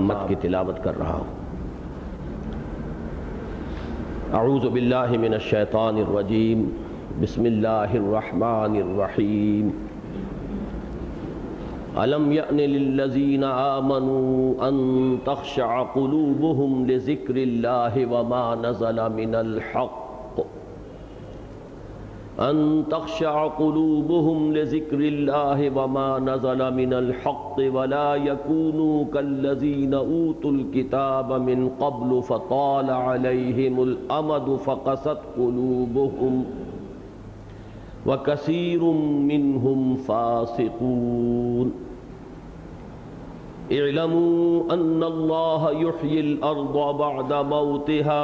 محمد کی تلاوت کر رہا ہوں۔ اعوذ باللہ من الشیطان الرجیم، بسم اللہ الرحمن الرحیم۔ الم یأن للذین آمنوا ان تخشع قلوبهم لذکر اللہ وما نزل من الحق ان تخشع قلوبهم لذکر اللہ وما نزل من الحق ولا يكونوا كالذین اوتوا الكتاب من قبل فطال عليهم الامد فقست قلوبهم وكثير منهم فاسقون اعلموا ان الله يحيي الارض بعد موتها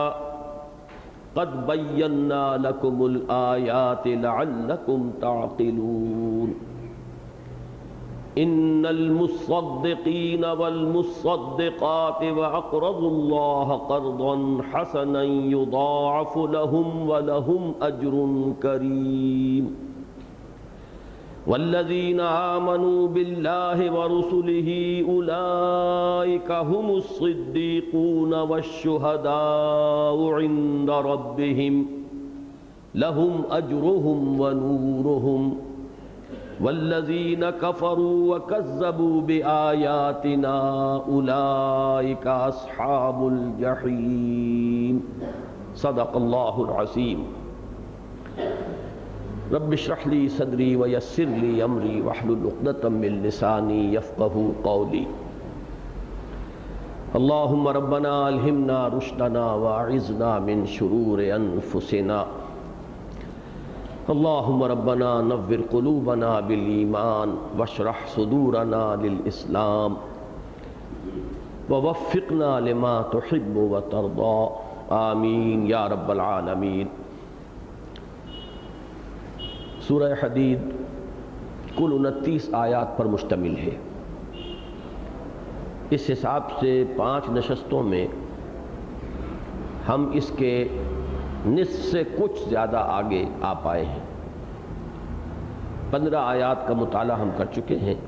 قد بينا لكم الآيات لعلكم تعقلون ان المصدقين والمصدقات وأقرضوا الله قرضا حسنا يضاعف لهم ولهم أجر كريم والذين آمنوا بالله ورسله أولئك هم الصديقون والشهداء عند ربهم لهم أجرهم ونورهم والذين كفروا وكذبوا بآياتنا أولئك أصحاب الجحيم صدق الله العظيم۔ رب اشرح لي صدري ويسر لي امري واحلل عقدة من لساني يفقهوا قولي۔ اللهم ربنا الهمنا رشدنا واعذنا من شرور انفسنا۔ اللهم ربنا نور قلوبنا بالإيمان واشرح صدورنا للإسلام ووفقنا لما تحب وترضى آمین یا رب العالمین۔ سورہ حدید کل 29 آیات پر مشتمل ہے۔ اس حساب سے 5 نشستوں میں ہم اس کے نصف سے کچھ زیادہ آگے آ پائے ہیں۔ 15 آیات کا مطالعہ ہم کر چکے ہیں،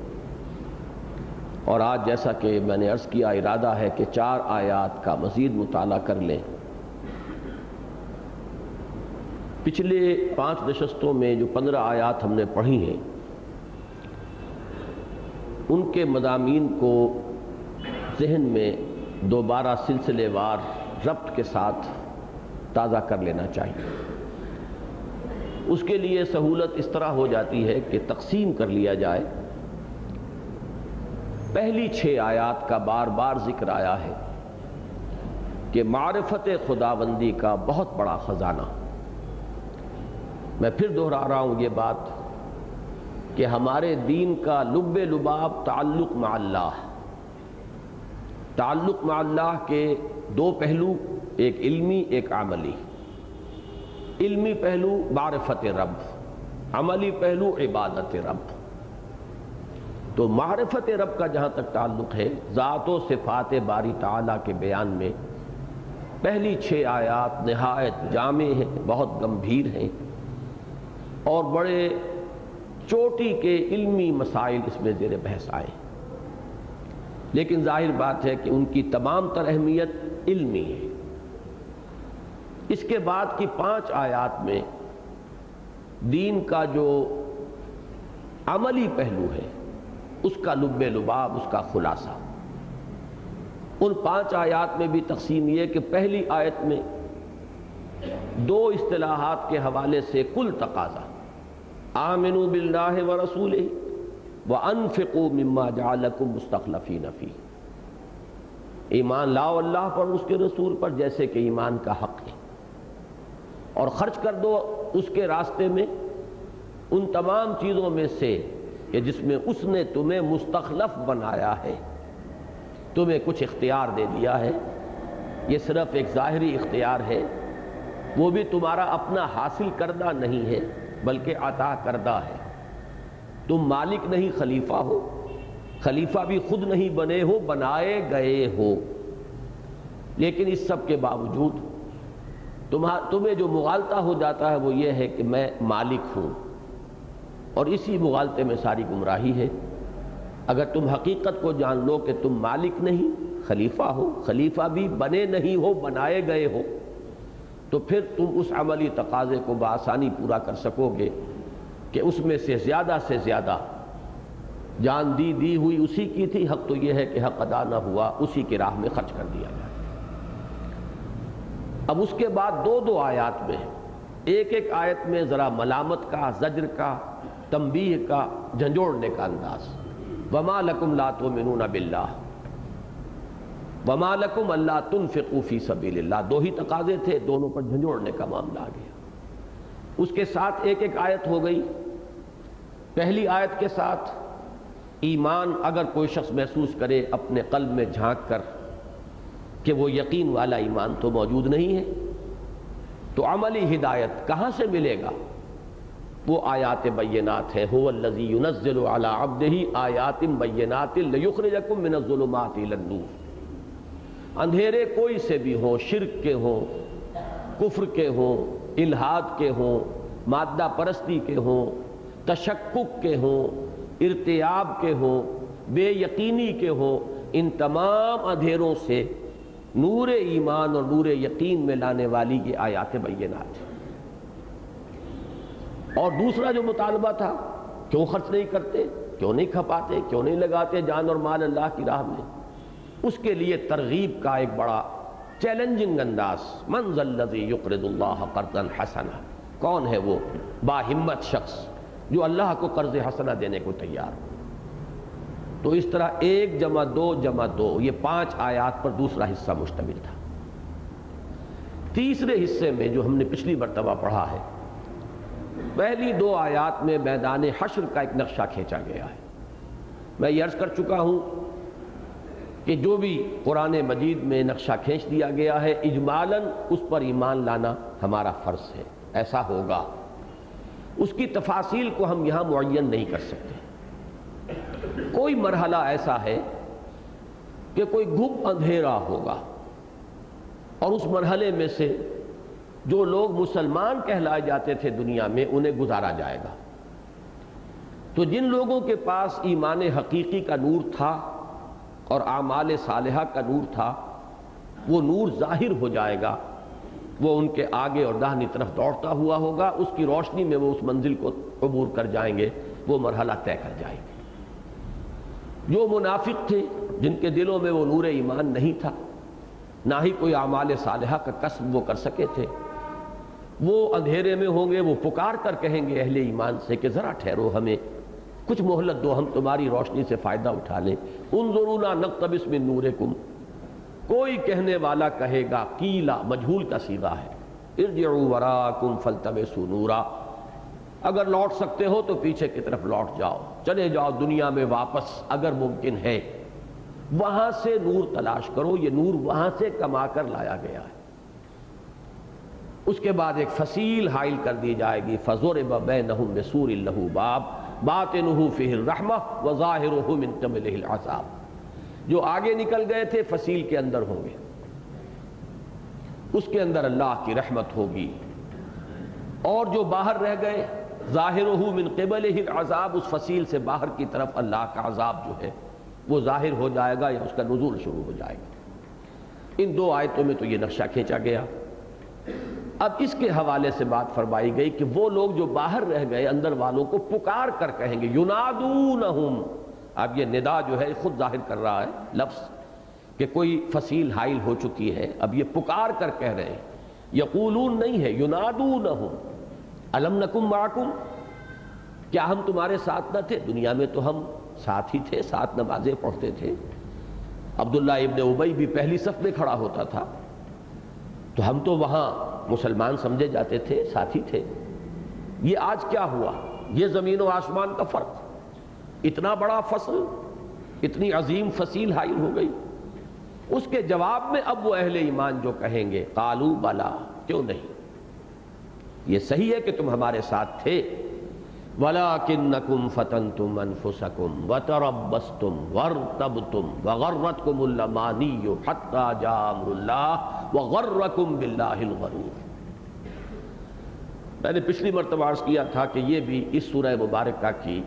اور آج جیسا کہ میں نے عرض کیا ارادہ ہے کہ 4 آیات کا مزید مطالعہ کر لیں۔ پچھلے 5 نشستوں میں جو 15 آیات ہم نے پڑھی ہیں، ان کے مضامین کو ذہن میں دوبارہ سلسلے وار ربط کے ساتھ تازہ کر لینا چاہیے۔ اس کے لیے سہولت اس طرح ہو جاتی ہے کہ تقسیم کر لیا جائے۔ پہلی 6 آیات کا بار بار ذکر آیا ہے کہ معرفت خداوندی کا بہت بڑا خزانہ۔ میں پھر دہرا رہا ہوں یہ بات کہ ہمارے دین کا لب لباب تعلق مع اللہ۔ تعلق مع اللہ کے 2 پہلو، ایک علمی ایک عملی۔ علمی پہلو معرفت رب، عملی پہلو عبادت رب۔ تو معرفت رب کا جہاں تک تعلق ہے، ذات و صفات باری تعالیٰ کے بیان میں پہلی 6 آیات نہایت جامع ہیں، بہت گمبھیر ہیں، اور بڑے چوٹی کے علمی مسائل اس میں زیر بحث آئے۔ لیکن ظاہر بات ہے کہ ان کی تمام تر اہمیت علمی ہے۔ اس کے بعد کی 5 آیات میں دین کا جو عملی پہلو ہے، اس کا لب لباب، اس کا خلاصہ۔ ان 5 آیات میں بھی تقسیم یہ کہ پہلی آیت میں 2 اصطلاحات کے حوالے سے کل تقاضا، آمنوا باللہ ورسولہ وانفقوا مما جعلکم مستخلفین فیہ۔ ایمان لاؤ اللہ پر، اس کے رسول پر، جیسے کہ ایمان کا حق ہے، اور خرچ کر دو اس کے راستے میں ان تمام چیزوں میں سے کہ جس میں اس نے تمہیں مستخلف بنایا ہے، تمہیں کچھ اختیار دے دیا ہے۔ یہ صرف ایک ظاہری اختیار ہے، وہ بھی تمہارا اپنا حاصل کردہ نہیں ہے بلکہ عطا کردہ ہے۔ تم مالک نہیں خلیفہ ہو، خلیفہ بھی خود نہیں بنے ہو، بنائے گئے ہو۔ لیکن اس سب کے باوجود تمہیں جو مغالطہ ہو جاتا ہے وہ یہ ہے کہ میں مالک ہوں، اور اسی مغالطے میں ساری گمراہی ہے۔ اگر تم حقیقت کو جان لو کہ تم مالک نہیں خلیفہ ہو، خلیفہ بھی بنے نہیں ہو، بنائے گئے ہو، تو پھر تم اس عملی تقاضے کو بآسانی پورا کر سکو گے کہ اس میں سے زیادہ جان دی ہوئی اسی کی تھی، حق تو یہ ہے کہ حق ادا نہ ہوا، اسی کی راہ میں خرچ کر دیا گیا۔ اب اس کے بعد دو آیات میں ایک آیت میں ذرا ملامت کا، زجر کا، تنبیہ کا، جھنجھوڑنے کا انداز، وما لکم لا تؤمنون باللہ وما لکم الا تنفقوا فی سبیل اللہ، دو ہی تقاضے تھے، دونوں پر جھنجھوڑنے کا معاملہ آ گیا۔ اس کے ساتھ ایک آیت ہو گئی۔ پہلی آیت کے ساتھ ایمان اگر کوئی شخص محسوس کرے اپنے قلب میں جھانک کر کہ وہ یقین والا ایمان تو موجود نہیں ہے، تو عملی ہدایت کہاں سے ملے گا؟ وہ آیات بینات ہے، هو الذی ينزل علی عبدہ آیات بینات لیخرجکم من الظلمات الی النور۔ اندھیرے کوئی سے بھی ہوں، شرک کے ہوں، کفر کے ہوں، الحاد کے ہوں، مادہ پرستی کے ہوں، تشکک کے ہوں، ارتیاب کے ہوں، بے یقینی کے ہوں، ان تمام اندھیروں سے نور ایمان اور نور یقین میں لانے والی یہ آیات بینات ہیں۔ اور دوسرا جو مطالبہ تھا، کیوں خرچ نہیں کرتے، کیوں نہیں کھپاتے، کیوں نہیں لگاتے جان اور مال اللہ کی راہ میں، اس کے لیے ترغیب کا ایک بڑا چیلنجنگ انداز، من ذا الذی یقرض اللہ قرضا حسنا، کون ہے وہ باہمت شخص جو اللہ کو قرض حسنہ دینے کو تیار ہو۔ تو اس طرح 1 جمع 2 جمع 2 یہ 5 آیات پر دوسرا حصہ مشتمل تھا۔ تیسرے حصے میں جو ہم نے پچھلی مرتبہ پڑھا ہے، پہلی 2 آیات میں میدان حشر کا ایک نقشہ کھینچا گیا ہے۔ میں یہ عرض کر چکا ہوں کہ جو بھی قرآن مجید میں نقشہ کھینچ دیا گیا ہے، اجمالاً اس پر ایمان لانا ہمارا فرض ہے، ایسا ہوگا۔ اس کی تفاصیل کو ہم یہاں معین نہیں کر سکتے۔ کوئی مرحلہ ایسا ہے کہ کوئی گھپ اندھیرا ہوگا، اور اس مرحلے میں سے جو لوگ مسلمان کہلائے جاتے تھے دنیا میں، انہیں گزارا جائے گا۔ تو جن لوگوں کے پاس ایمان حقیقی کا نور تھا اور اعمال صالحہ کا نور تھا، وہ نور ظاہر ہو جائے گا، وہ ان کے آگے اور داہنی طرف دوڑتا ہوا ہوگا، اس کی روشنی میں وہ اس منزل کو عبور کر جائیں گے، وہ مرحلہ طے کر جائیں گے۔ جو منافق تھے، جن کے دلوں میں وہ نور ایمان نہیں تھا، نہ ہی کوئی اعمال صالحہ کا کسب وہ کر سکے تھے، وہ اندھیرے میں ہوں گے، وہ پکار کر کہیں گے اہل ایمان سے کہ ذرا ٹھہرو، ہمیں کچھ مہلت دو، ہم تمہاری روشنی سے فائدہ اٹھا لیں۔ انظرونا نقتبس من نورکم، کوئی کہنے والا کہے گا، قیلا مجہول کا صیغہ ہے، ارجعوا وراءکم فالتمسوا نورا، اگر لوٹ سکتے ہو تو پیچھے کی طرف لوٹ جاؤ، چلے جاؤ دنیا میں واپس، اگر ممکن ہے وہاں سے نور تلاش کرو۔ یہ نور وہاں سے کما کر لایا گیا ہے۔ اس کے بعد ایک فصیل حائل کر دی جائے گی، فضرب بینہم بسور لہ باب باطنہ فیہ الرحمہ وظاہرہ من قبلہ العذاب۔ جو آگے نکل گئے تھے فصیل کے اندر ہوں گے، اس کے اندر اللہ کی رحمت ہوگی، اور جو باہر رہ گئے ظاہرہ من قبلہ العذاب، اس فصیل سے باہر کی طرف اللہ کا عذاب جو ہے وہ ظاہر ہو جائے گا یا اس کا نزول شروع ہو جائے گا۔ ان 2 آیتوں میں تو یہ نقشہ کھینچا گیا۔ اب اس کے حوالے سے بات فرمائی گئی کہ وہ لوگ جو باہر رہ گئے، اندر والوں کو پکار کر کہیں گے، ینادونہم، اب یہ ندا جو ہے خود ظاہر کر رہا ہے لفظ کہ کوئی فصیل حائل ہو چکی ہے، اب یہ پکار کر کہہ رہے ہیں، یقولون نہیں ہے، ینادونہم، الم نکم معکم، کیا ہم تمہارے ساتھ نہ تھے؟ دنیا میں تو ہم ساتھ ہی تھے، ساتھ نمازیں پڑھتے تھے، عبداللہ ابن ابی بھی پہلی صف میں کھڑا ہوتا تھا، تو ہم تو وہاں مسلمان سمجھے جاتے تھے، ساتھی تھے۔ یہ آج کیا ہوا؟ یہ زمین و آسمان کا فرق، اتنا بڑا فصل، اتنی عظیم فصیل حائل ہو گئی۔ اس کے جواب میں اب وہ اہل ایمان جو کہیں گے، قالوا بلا، کیوں نہیں، یہ صحیح ہے کہ تم ہمارے ساتھ تھے، وَلَكِنَّكُمْ فَتَنْتُمْ أَنفُسَكُمْ وَتَرَبَّصْتُمْ وَارْتَبْتُمْ وَغَرَّتْكُمُ الْأَمَانِيُّ حَتَّى جَاءَ أَمْرُ اللَّهِ وَغَرَّكُمْ بِاللَّهِ الْغَرُورُ۔ میں نے پچھلی مرتبہ عرض کیا تھا کہ یہ بھی اس سورہ مبارکہ کی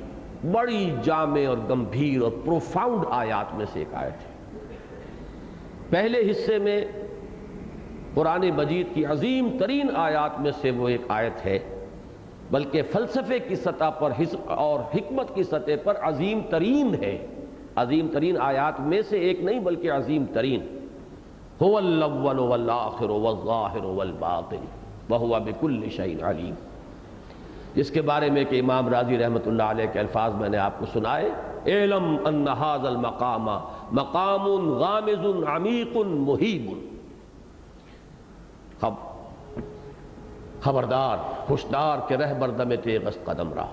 بڑی جامع اور گمبھیر اور پروفاؤنڈ آیات میں سے ایک آیت ہے۔ پہلے حصے میں قرآن مجید کی عظیم ترین آیات میں سے وہ ایک آیت ہے، بلکہ فلسفے کی سطح پر اور حکمت کی سطح پر عظیم ترین ہے۔ عظیم ترین آیات میں سے ایک نہیں بلکہ عظیم ترین۔ هو الاول والآخر والظاہر والباطن وہو بکل شیء علیم، جس کے بارے میں کہ امام رازی رحمۃ اللہ علیہ کے الفاظ میں نے آپ کو سنائے، اعلم ان ھذا المقام مقام غامض عمیق مہیب، خبردار ہوشدار کہ رہبر دم تیغست قدم رہا۔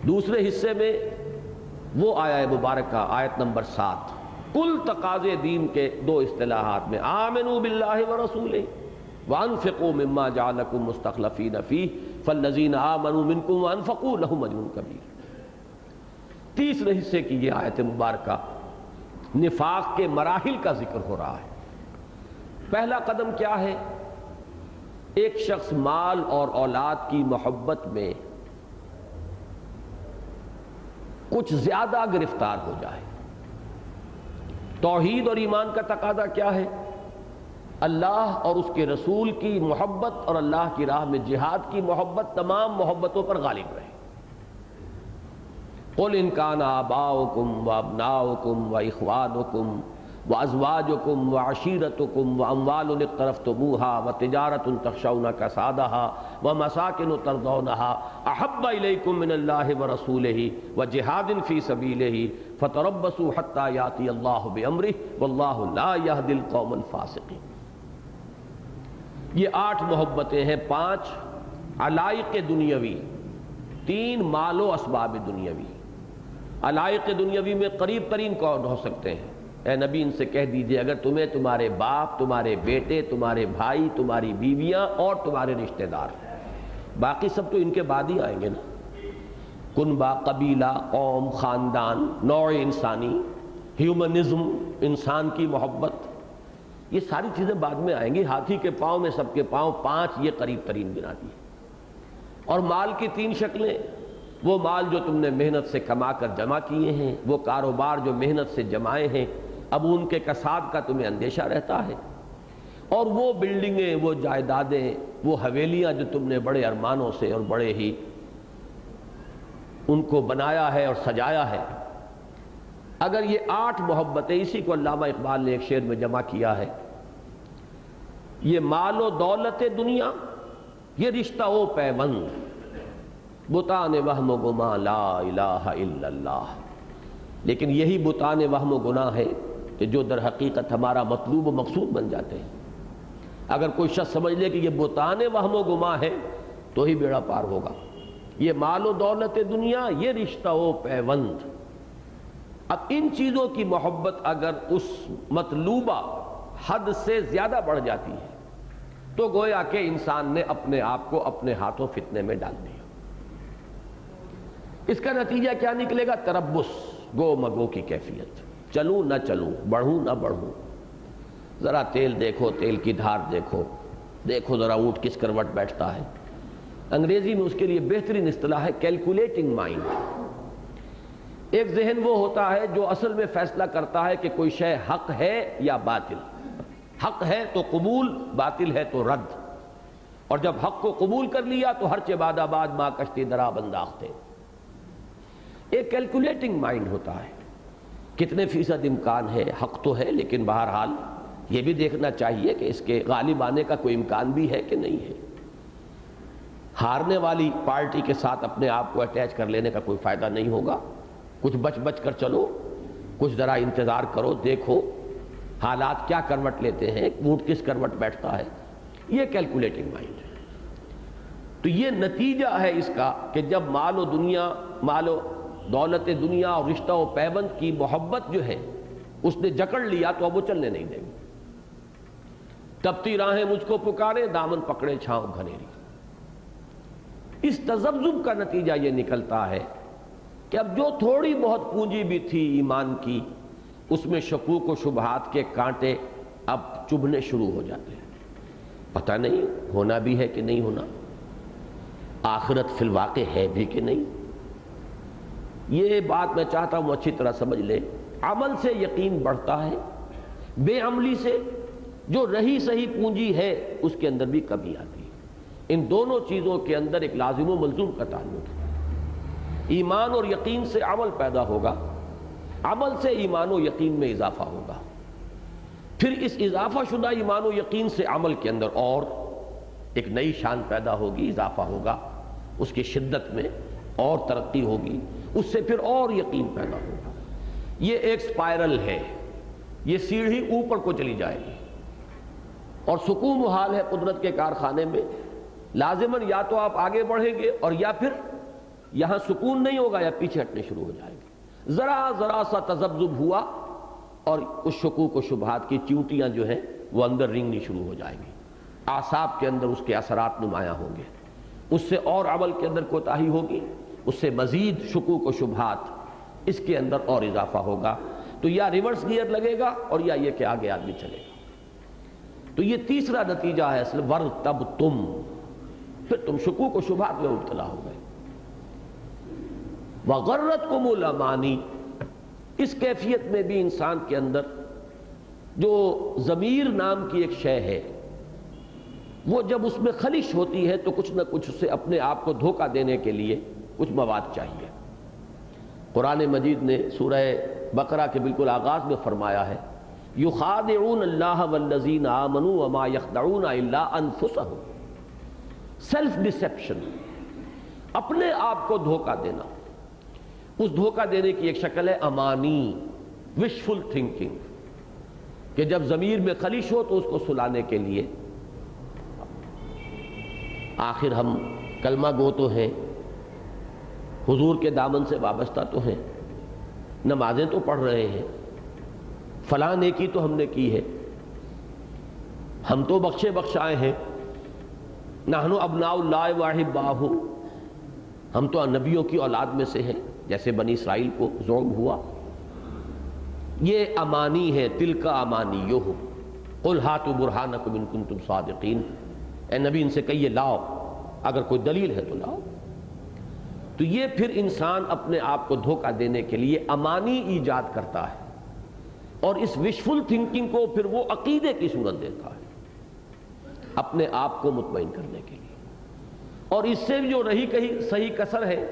دوسرے حصے میں وہ آیہ مبارکہ آیت نمبر 7، کل تقاضے دین کے دو اصطلاحات میں، آمنوا باللہ ورسولہ وانفقوا مما جعلکم مستخلفین فیہ فالذین آمنوا منکم وانفقوا لہم اجر کبیر۔ تیسرے حصے کی یہ آیت مبارکہ نفاق کے مراحل کا ذکر ہو رہا ہے۔ پہلا قدم کیا ہے؟ ایک شخص مال اور اولاد کی محبت میں کچھ زیادہ گرفتار ہو جائے۔ توحید اور ایمان کا تقاضا کیا ہے؟ اللہ اور اس کے رسول کی محبت اور اللہ کی راہ میں جہاد کی محبت تمام محبتوں پر غالب رہے۔ قل ان کان آباؤکم وابناؤکم واخوانکم وازواجکم وعشیرتکم واموال اقترفتموها وتجارۃ تخشون کسادها ومساکن ترضونها احب الیکم من اللہ ورسولہ وجہاد فی سبیلہ فتربصوا حتی یاتی اللہ بامرہ واللہ لا یہدی القوم الفاسقین۔ یہ 8 محبتیں ہیں، 5 علائق دنیاوی، 3 مال و اسباب دنیاوی۔ علائق دنیاوی میں قریب ترین کون ہو سکتے ہیں؟ اے نبی ان سے کہہ دیجئے اگر تمہیں تمہارے باپ، تمہارے بیٹے، تمہارے بھائی، تمہاری بیویاں اور تمہارے رشتہ دار، باقی سب تو ان کے بعد ہی آئیں گے نا، کنبہ، قبیلہ، قوم، خاندان، نوع انسانی، ہیومنزم، انسان کی محبت، یہ ساری چیزیں بعد میں آئیں گی۔ ہاتھی کے پاؤں میں سب کے پاؤں، 5 یہ قریب ترین بنا دی۔ اور مال کی 3 شکلیں، وہ مال جو تم نے محنت سے کما کر جمع کیے ہیں، وہ کاروبار جو محنت سے جمائے ہیں، اب ان کے کساد کا تمہیں اندیشہ رہتا ہے، اور وہ بلڈنگیں، وہ جائیدادیں، وہ حویلیاں جو تم نے بڑے ارمانوں سے اور بڑے ہی ان کو بنایا ہے اور سجایا ہے۔ اگر یہ 8 محبتیں، اسی کو علامہ اقبال نے ایک شعر میں جمع کیا ہے، یہ مال و دولت دنیا، یہ رشتہ و پیوند، بتان وہم و گماں لا الہ الا اللہ۔ لیکن یہی بتان وہم و گناہ ہے کہ جو در حقیقت ہمارا مطلوب و مقصود بن جاتے ہیں۔ اگر کوئی شخص سمجھ لے کہ یہ بتان وہم و گماں ہے تو ہی بیڑا پار ہوگا۔ یہ مال و دولت دنیا، یہ رشتہ و پیوند۔ اب ان چیزوں کی محبت اگر اس مطلوبہ حد سے زیادہ بڑھ جاتی ہے تو گویا کہ انسان نے اپنے آپ کو اپنے ہاتھوں فتنے میں ڈال دیا۔ اس کا نتیجہ کیا نکلے گا؟ تربص، گو مگو کی کیفیت، چلوں نہ چلوں، بڑھوں نہ بڑھوں، ذرا تیل دیکھو، تیل کی دھار دیکھو، دیکھو ذرا اونٹ کس کروٹ بیٹھتا ہے۔ انگریزی میں اس کے لیے بہترین اصطلاح ہے کیلکولیٹنگ مائنڈ۔ ایک ذہن وہ ہوتا ہے جو اصل میں فیصلہ کرتا ہے کہ کوئی شے حق ہے یا باطل، حق ہے تو قبول، باطل ہے تو رد، اور جب حق کو قبول کر لیا تو ہر چہ بعد آباد ماں کشتی درا بنداختے۔ ایک کیلکولیٹنگ مائنڈ ہوتا ہے، کتنے فیصد امکان ہے، حق تو ہے لیکن بہرحال یہ بھی دیکھنا چاہیے کہ اس کے غالب آنے کا کوئی امکان بھی ہے کہ نہیں ہے۔ ہارنے والی پارٹی کے ساتھ اپنے آپ کو اٹیچ کر لینے کا کوئی فائدہ نہیں ہوگا، کچھ بچ بچ کر چلو، کچھ ذرا انتظار کرو، دیکھو حالات کیا کروٹ لیتے ہیں، اونٹ کس کروٹ بیٹھتا ہے۔ یہ کیلکولیٹنگ مائنڈ ہے۔ تو یہ نتیجہ ہے اس کا کہ جب مال و دولت دنیا اور رشتہ و پیوند کی محبت جو ہے اس نے جکڑ لیا تو اب وہ چلنے نہیں دے گی۔ تپتی راہیں مجھ کو پکارے، دامن پکڑے چھاؤں گھنیری۔ اس تذبذب کا نتیجہ یہ نکلتا ہے کہ اب جو تھوڑی بہت پونجی بھی تھی ایمان کی، اس میں شکوک و شبہات کے کانٹے اب چبھنے شروع ہو جاتے ہیں۔ پتہ نہیں ہونا بھی ہے کہ نہیں ہونا، آخرت فی الواقع ہے بھی کہ نہیں، یہ بات میں چاہتا ہوں اچھی طرح سمجھ لیں، عمل سے یقین بڑھتا ہے، بے عملی سے جو رہی صحیح پونجی ہے اس کے اندر بھی کمی آتی ہے۔ ان دونوں چیزوں کے اندر ایک لازم و ملزوم کا تعلق ہے۔ ایمان اور یقین سے عمل پیدا ہوگا، عمل سے ایمان و یقین میں اضافہ ہوگا، پھر اس اضافہ شدہ ایمان و یقین سے عمل کے اندر اور ایک نئی شان پیدا ہوگی، اضافہ ہوگا، اس کی شدت میں اور ترقی ہوگی، اس سے پھر اور یقین پیدا ہوگا۔ یہ ایک سپائرل ہے، یہ سیڑھی اوپر کو چلی جائے گی، اور سکون و حال ہے قدرت کے کارخانے میں، لازماً یا تو آپ آگے بڑھیں گے اور یا پھر یہاں سکون نہیں ہوگا یا پیچھے ہٹنے شروع ہو جائے گے۔ ذرا سا تذبذب ہوا اور اس شکوک و شبہات کی چیونٹیاں جو ہیں وہ اندر رنگنی شروع ہو جائیں گی، اعصاب کے اندر اس کے اثرات نمایاں ہوں گے، اس سے اور عمل کے اندر کوتاہی ہوگی، اس سے مزید شکوک و شبہات اس کے اندر اور اضافہ ہوگا، تو یا ریورس گیئر لگے گا اور یا یہ کہ آگے آدمی چلے گا۔ تو یہ تیسرا نتیجہ ہے اصل وَارْتَبْتُمْ، پھر تم شکوک و شبہات میں مبتلا ہو گئے۔ وَغَرَّتْكُمُ الْأَمَانِي، اس کیفیت میں بھی انسان کے اندر جو ضمیر نام کی ایک شے ہے، وہ جب اس میں خلش ہوتی ہے تو کچھ نہ کچھ اسے اپنے آپ کو دھوکہ دینے کے لیے کچھ مواد چاہیے۔ قرآن مجید نے سورہ بقرہ کے بالکل آغاز میں فرمایا ہے یخادعون اللہ والذین آمنوا وما یخدعون الا انفسهم، سیلف ڈسیپشن، اپنے آپ کو دھوکہ دینا۔ اس دھوکہ دینے کی ایک شکل ہے امانی، وشفل تھنکنگ، کہ جب ضمیر میں خلش ہو تو اس کو سلانے کے لیے آخر ہم کلمہ گو تو ہیں، حضور کے دامن سے وابستہ تو ہیں، نمازیں تو پڑھ رہے ہیں، فلاں نیکی تو ہم نے کی ہے، ہم تو بخشے بخشائے ہیں، نحن ابناء اللہ واحباہ، ہم تو نبیوں کی اولاد میں سے ہیں، جیسے بنی اسرائیل کو زعم ہوا۔ یہ امانی ہے، تلک امانیہم قل ہاتوا برہانکم ان کنتم صادقین، اے نبی ان سے کہیے لاؤ، اگر کوئی دلیل ہے تو لاؤ۔ تو یہ پھر انسان اپنے آپ کو دھوکہ دینے کے لیے امانی ایجاد کرتا ہے، اور اس وشفل تھنکنگ کو پھر وہ عقیدے کی صورت دیتا ہے اپنے آپ کو مطمئن کرنے کے لیے، اور اس سے جو رہی کہیں صحیح کسر ہے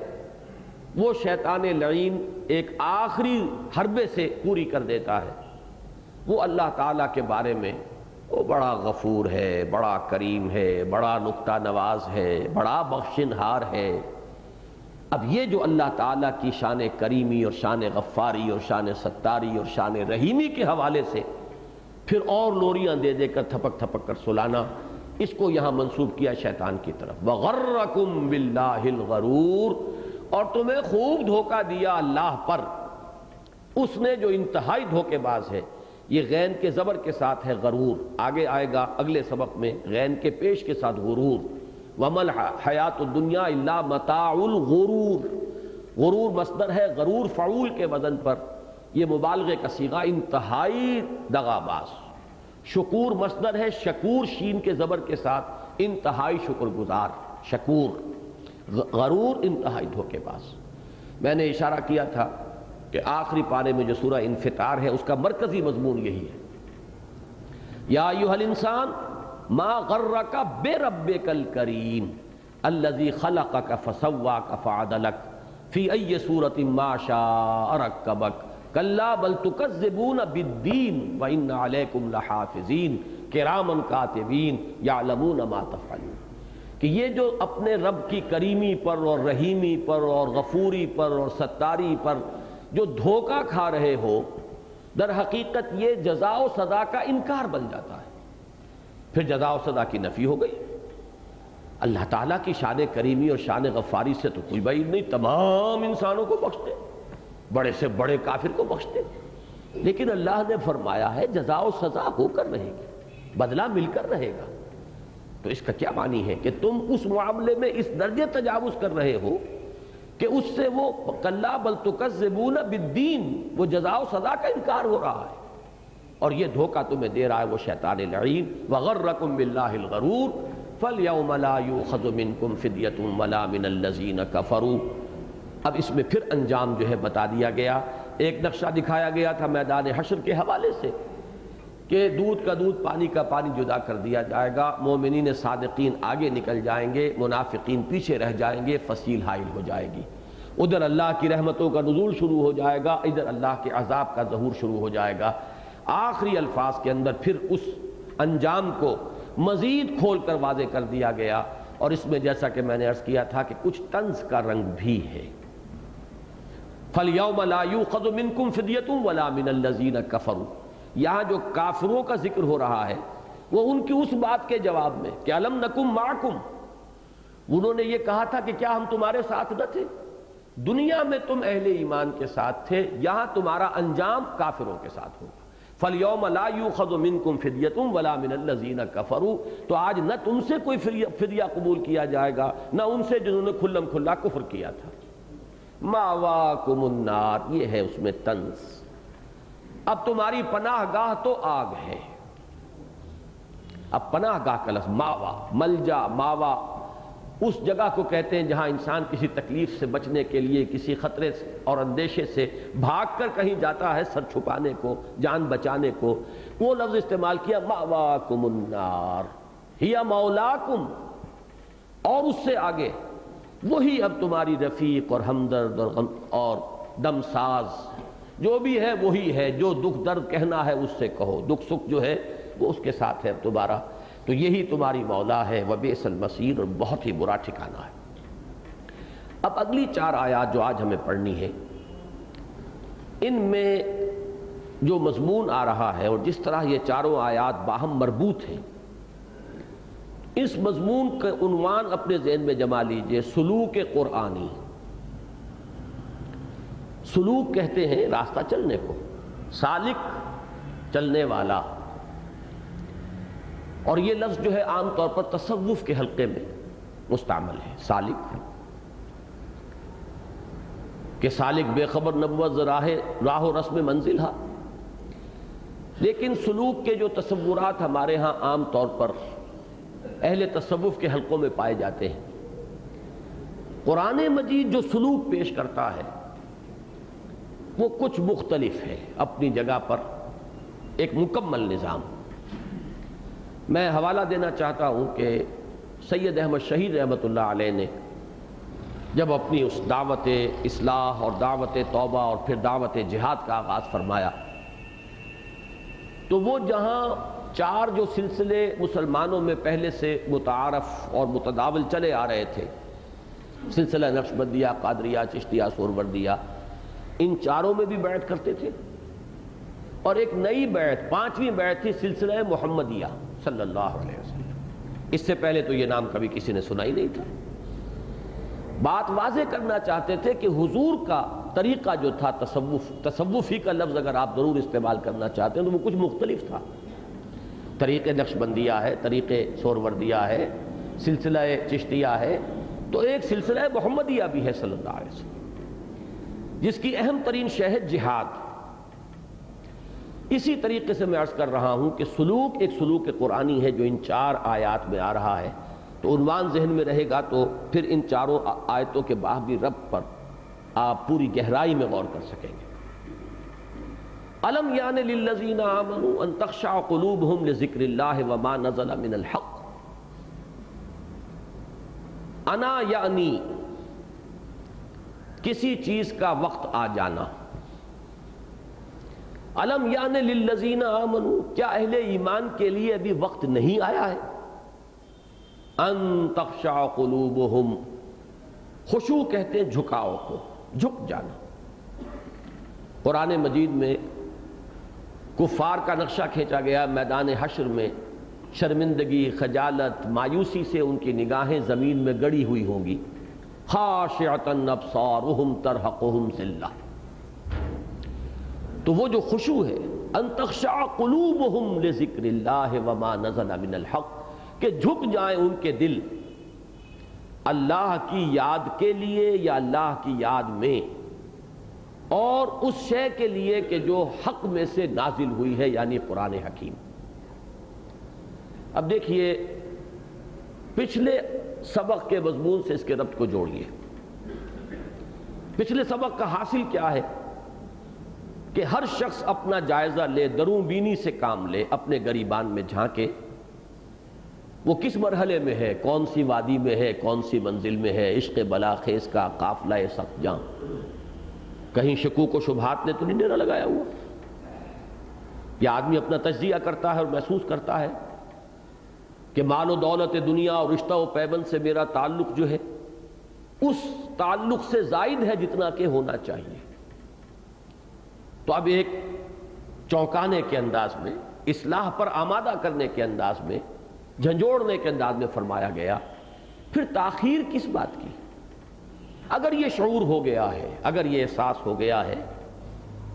وہ شیطان لعین ایک آخری حربے سے پوری کر دیتا ہے۔ وہ اللہ تعالیٰ کے بارے میں وہ بڑا غفور ہے، بڑا کریم ہے، بڑا نکتہ نواز ہے، بڑا بخشنہار ہے۔ اب یہ جو اللہ تعالیٰ کی شان کریمی اور شان غفاری اور شان ستاری اور شان رحیمی کے حوالے سے پھر اور لوریاں دے دے کر تھپک تھپک کر سلانا، اس کو یہاں منسوب کیا شیطان کی طرف۔ وَغَرَّكُمْ بِاللَّهِ الْغَرُورُ، اور تمہیں خوب دھوکہ دیا اللہ پر، اس نے جو انتہائی دھوکے باز ہے۔ یہ غین کے زبر کے ساتھ ہے غرور، آگے آئے گا اگلے سبق میں غین کے پیش کے ساتھ غرور۔ وَمَا الْحَيَاةُ الدُّنْيَا إِلَّا مَتَاعُ الْغُرُورِ، غرور مصدر ہے، غرور فعول کے وزن پر، یہ مبالغے کا صیغہ، انتہائی دغاباز۔ شکور مصدر ہے، شکور شین کے زبر کے ساتھ، انتہائی شکر گزار، شکور۔ غرور انتہائی دھوکے باز۔ میں نے اشارہ کیا تھا کہ آخری پارے میں جو سورہ انفطار ہے اس کا مرکزی مضمون یہی ہے، یا ایھا الانسان ما غرک بربک الکریم الذی خلقک فسواک فعدلک فی ای صورۃ ما شاء رکبک کلا بل تکذبون بالدین وان علیکم لحافظین کراما کاتبین یعلمون ما تفعلون، کہ یہ جو اپنے رب کی کریمی پر اور رحیمی پر اور غفوری پر اور ستاری پر جو دھوکہ کھا رہے ہو، در حقیقت یہ جزا و سزا کا انکار بن جاتا ہے۔ پھر جزا و سزا کی نفی ہو گئی۔ اللہ تعالیٰ کی شان کریمی اور شان غفاری سے تو کوئی بعید نہیں، تمام انسانوں کو بخشتے، بڑے سے بڑے کافر کو بخشتے، لیکن اللہ نے فرمایا ہے جزا و سزا ہو کر رہے گی، بدلہ مل کر رہے گا۔ تو اس کا کیا معنی ہے کہ تم اس معاملے میں اس درجے تجاوز کر رہے ہو کہ اس سے وہ کلا بل تکذبون بالدین، وہ جزا و سزا کا انکار ہو رہا ہے، اور یہ دھوکہ تمہیں دے رہا ہے وہ شیطان لعین۔ وغرکم باللہ الغرور فالیوم لا یؤخذ منکم فدیۃ ولا من الذین کفروا، اب اس میں پھر انجام جو ہے بتا دیا گیا۔ ایک نقشہ دکھایا گیا تھا میدان حشر کے حوالے سے کہ دودھ کا دودھ پانی کا پانی جدا کر دیا جائے گا، مومنین صادقین آگے نکل جائیں گے، منافقین پیچھے رہ جائیں گے، فصیل حائل ہو جائے گی۔ ادھر اللہ کی رحمتوں کا نزول شروع ہو جائے گا، ادھر اللہ کے عذاب کا ظہور شروع ہو جائے گا۔ آخری الفاظ کے اندر پھر اس انجام کو مزید کھول کر واضح کر دیا گیا، اور اس میں جیسا کہ میں نے عرض کیا تھا کہ کچھ طنز کا رنگ بھی ہے۔ فَالْيَوْمَ لَا يُؤْخَذُ مِنْكُمْ فِدْيَةٌ وَلَا مِنَ الَّذِينَ كَفَرُوا، یہاں جو کافروں کا ذکر ہو رہا ہے وہ ان کی اس بات کے جواب میں کہ أَلَمْ نَكُمْ مَعَكُمْ، انہوں نے یہ کہا تھا کہ کیا ہم تمہارے ساتھ نہ تھے؟ دنیا میں تم اہل ایمان کے ساتھ تھے، یہاں تمہارا انجام کافروں کے ساتھ ہوگا۔ فَالْيَوْمَ لَا يُؤْخَذُ مِنْكُمْ فِدْيَةٌ وَلَا مِنَ الَّذِينَ كَفَرُوا، تو آج نہ تم سے کوئی فدیہ قبول کیا جائے گا، نہ ان سے جنہوں نے کھلم کھلا کفر کیا تھا۔ مَأْوَاكُمُ النَّارُ، یہ ہے اس میں طنز۔ اب تمہاری پناہ گاہ تو آگ ہے۔ اب پناہ گاہ کا لفظ ماوا، ملجا، ماوا اس جگہ کو کہتے ہیں جہاں انسان کسی تکلیف سے بچنے کے لیے، کسی خطرے اور اندیشے سے بھاگ کر کہیں جاتا ہے، سر چھپانے کو، جان بچانے کو، وہ لفظ استعمال کیا مأواکم النار ہی مولاکم، اور اس سے آگے وہی اب تمہاری رفیق اور ہمدرد اور دمساز جو بھی ہے وہی ہے، جو دکھ درد کہنا ہے اس سے کہو، دکھ سکھ جو ہے وہ اس کے ساتھ ہے دوبارہ، تو یہی تمہاری مولا ہے، وبئس المصیر، اور بہت ہی برا ٹھکانہ ہے۔ اب اگلی 4 آیات جو آج ہمیں پڑھنی ہے، ان میں جو مضمون آ رہا ہے اور جس طرح یہ چاروں آیات باہم مربوط ہیں، اس مضمون کا عنوان اپنے ذہن میں جما لیجئے، سلوک قرآنی۔ سلوک کہتے ہیں راستہ چلنے کو، سالک چلنے والا، اور یہ لفظ جو ہے عام طور پر تصوف کے حلقے میں مستعمل ہے، سالک، کہ سالک بے خبر نبوت راہ و رسم منزل ہا۔ لیکن سلوک کے جو تصورات ہمارے ہاں عام طور پر اہل تصوف کے حلقوں میں پائے جاتے ہیں، قرآن مجید جو سلوک پیش کرتا ہے وہ کچھ مختلف ہے، اپنی جگہ پر ایک مکمل نظام۔ میں حوالہ دینا چاہتا ہوں کہ سید احمد شہید رحمۃ اللہ علیہ نے جب اپنی اس دعوت اصلاح اور دعوت توبہ اور پھر دعوت جہاد کا آغاز فرمایا، تو وہ جہاں 4 جو سلسلے مسلمانوں میں پہلے سے متعارف اور متداول چلے آ رہے تھے، سلسلہ نقشبندیہ، قادریہ، چشتیہ، سہروردیہ، ان 4 میں بھی بیعت کرتے تھے، اور ایک نئی بیعت 5ویں بیعت تھی سلسلہ محمدیہ صلی اللہ علیہ وسلم۔ اس سے پہلے تو یہ نام کبھی کسی نے سنا ہی نہیں تھا۔ بات واضح کرنا چاہتے تھے کہ حضور کا طریقہ جو تھا تصوفی کا لفظ اگر آپ ضرور استعمال کرنا چاہتے ہیں تو وہ کچھ مختلف تھا۔ طریق نقشبندیہ ہے، طریق سہروردیہ ہے، سلسلہ چشتیہ ہے، تو ایک سلسلہ محمدیہ بھی ہے صلی اللہ علیہ وسلم، جس کی اہم ترین شے ہے جہاد۔ اسی طریقے سے میں عرض کر رہا ہوں کہ سلوک ایک سلوک قرآنی ہے جو ان 4 آیات میں آ رہا ہے، تو عنوان ذہن میں رہے گا تو پھر ان 4 آیتوں کے باہمی ربط پر آپ پوری گہرائی میں غور کر سکیں گے۔ الم یعن للذین آمنوا ان تخشع قلوبہم لذکر اللہ وما نزل من الحق، انا یعنی کسی چیز کا وقت آ جانا۔ الم یعن للذین آمنوا، کیا اہل ایمان کے لیے ابھی وقت نہیں آیا ہے؟ ان تخشع قلوبہم، خشوع کہتے ہیں جھکاؤ کو، جھک جانا۔ قرآن مجید میں کفار کا نقشہ کھینچا گیا، میدان حشر میں شرمندگی، خجالت، مایوسی سے ان کی نگاہیں زمین میں گڑی ہوئی ہوں گی۔ خاشعۃ ابصارہم ترہقہم ذلہ، تو وہ جو خشوع ہے، ان تخشع قلوبہم لذکر اللہ وما نزل من الحق، کہ جھک جائیں ان کے دل اللہ کی یاد کے لیے یا اللہ کی یاد میں، اور اس شے کے لیے کہ جو حق میں سے نازل ہوئی ہے، یعنی قرآن حکیم۔ اب دیکھیے پچھلے سبق کے مضمون سے اس کے ربط کو جوڑیے۔ پچھلے سبق کا حاصل کیا ہے کہ ہر شخص اپنا جائزہ لے، دروں بینی سے کام لے، اپنے گریبان میں جھانکے، وہ کس مرحلے میں ہے، کون سی وادی میں ہے، کون سی منزل میں ہے، عشق بلاخیز کا قافلہ سخت جاں، کہیں شکوک و شبہات نے تو نہیں ڈیرا لگایا ہوا؟ یہ آدمی اپنا تجزیہ کرتا ہے اور محسوس کرتا ہے کہ مال و دولت دنیا اور رشتہ و پیوند سے میرا تعلق جو ہے اس تعلق سے زائد ہے جتنا کہ ہونا چاہیے. تو اب ایک چونکانے کے انداز میں، اصلاح پر آمادہ کرنے کے انداز میں، جھنجھوڑنے کے انداز میں فرمایا گیا پھر تاخیر کس بات کی؟ اگر یہ شعور ہو گیا ہے، اگر یہ احساس ہو گیا ہے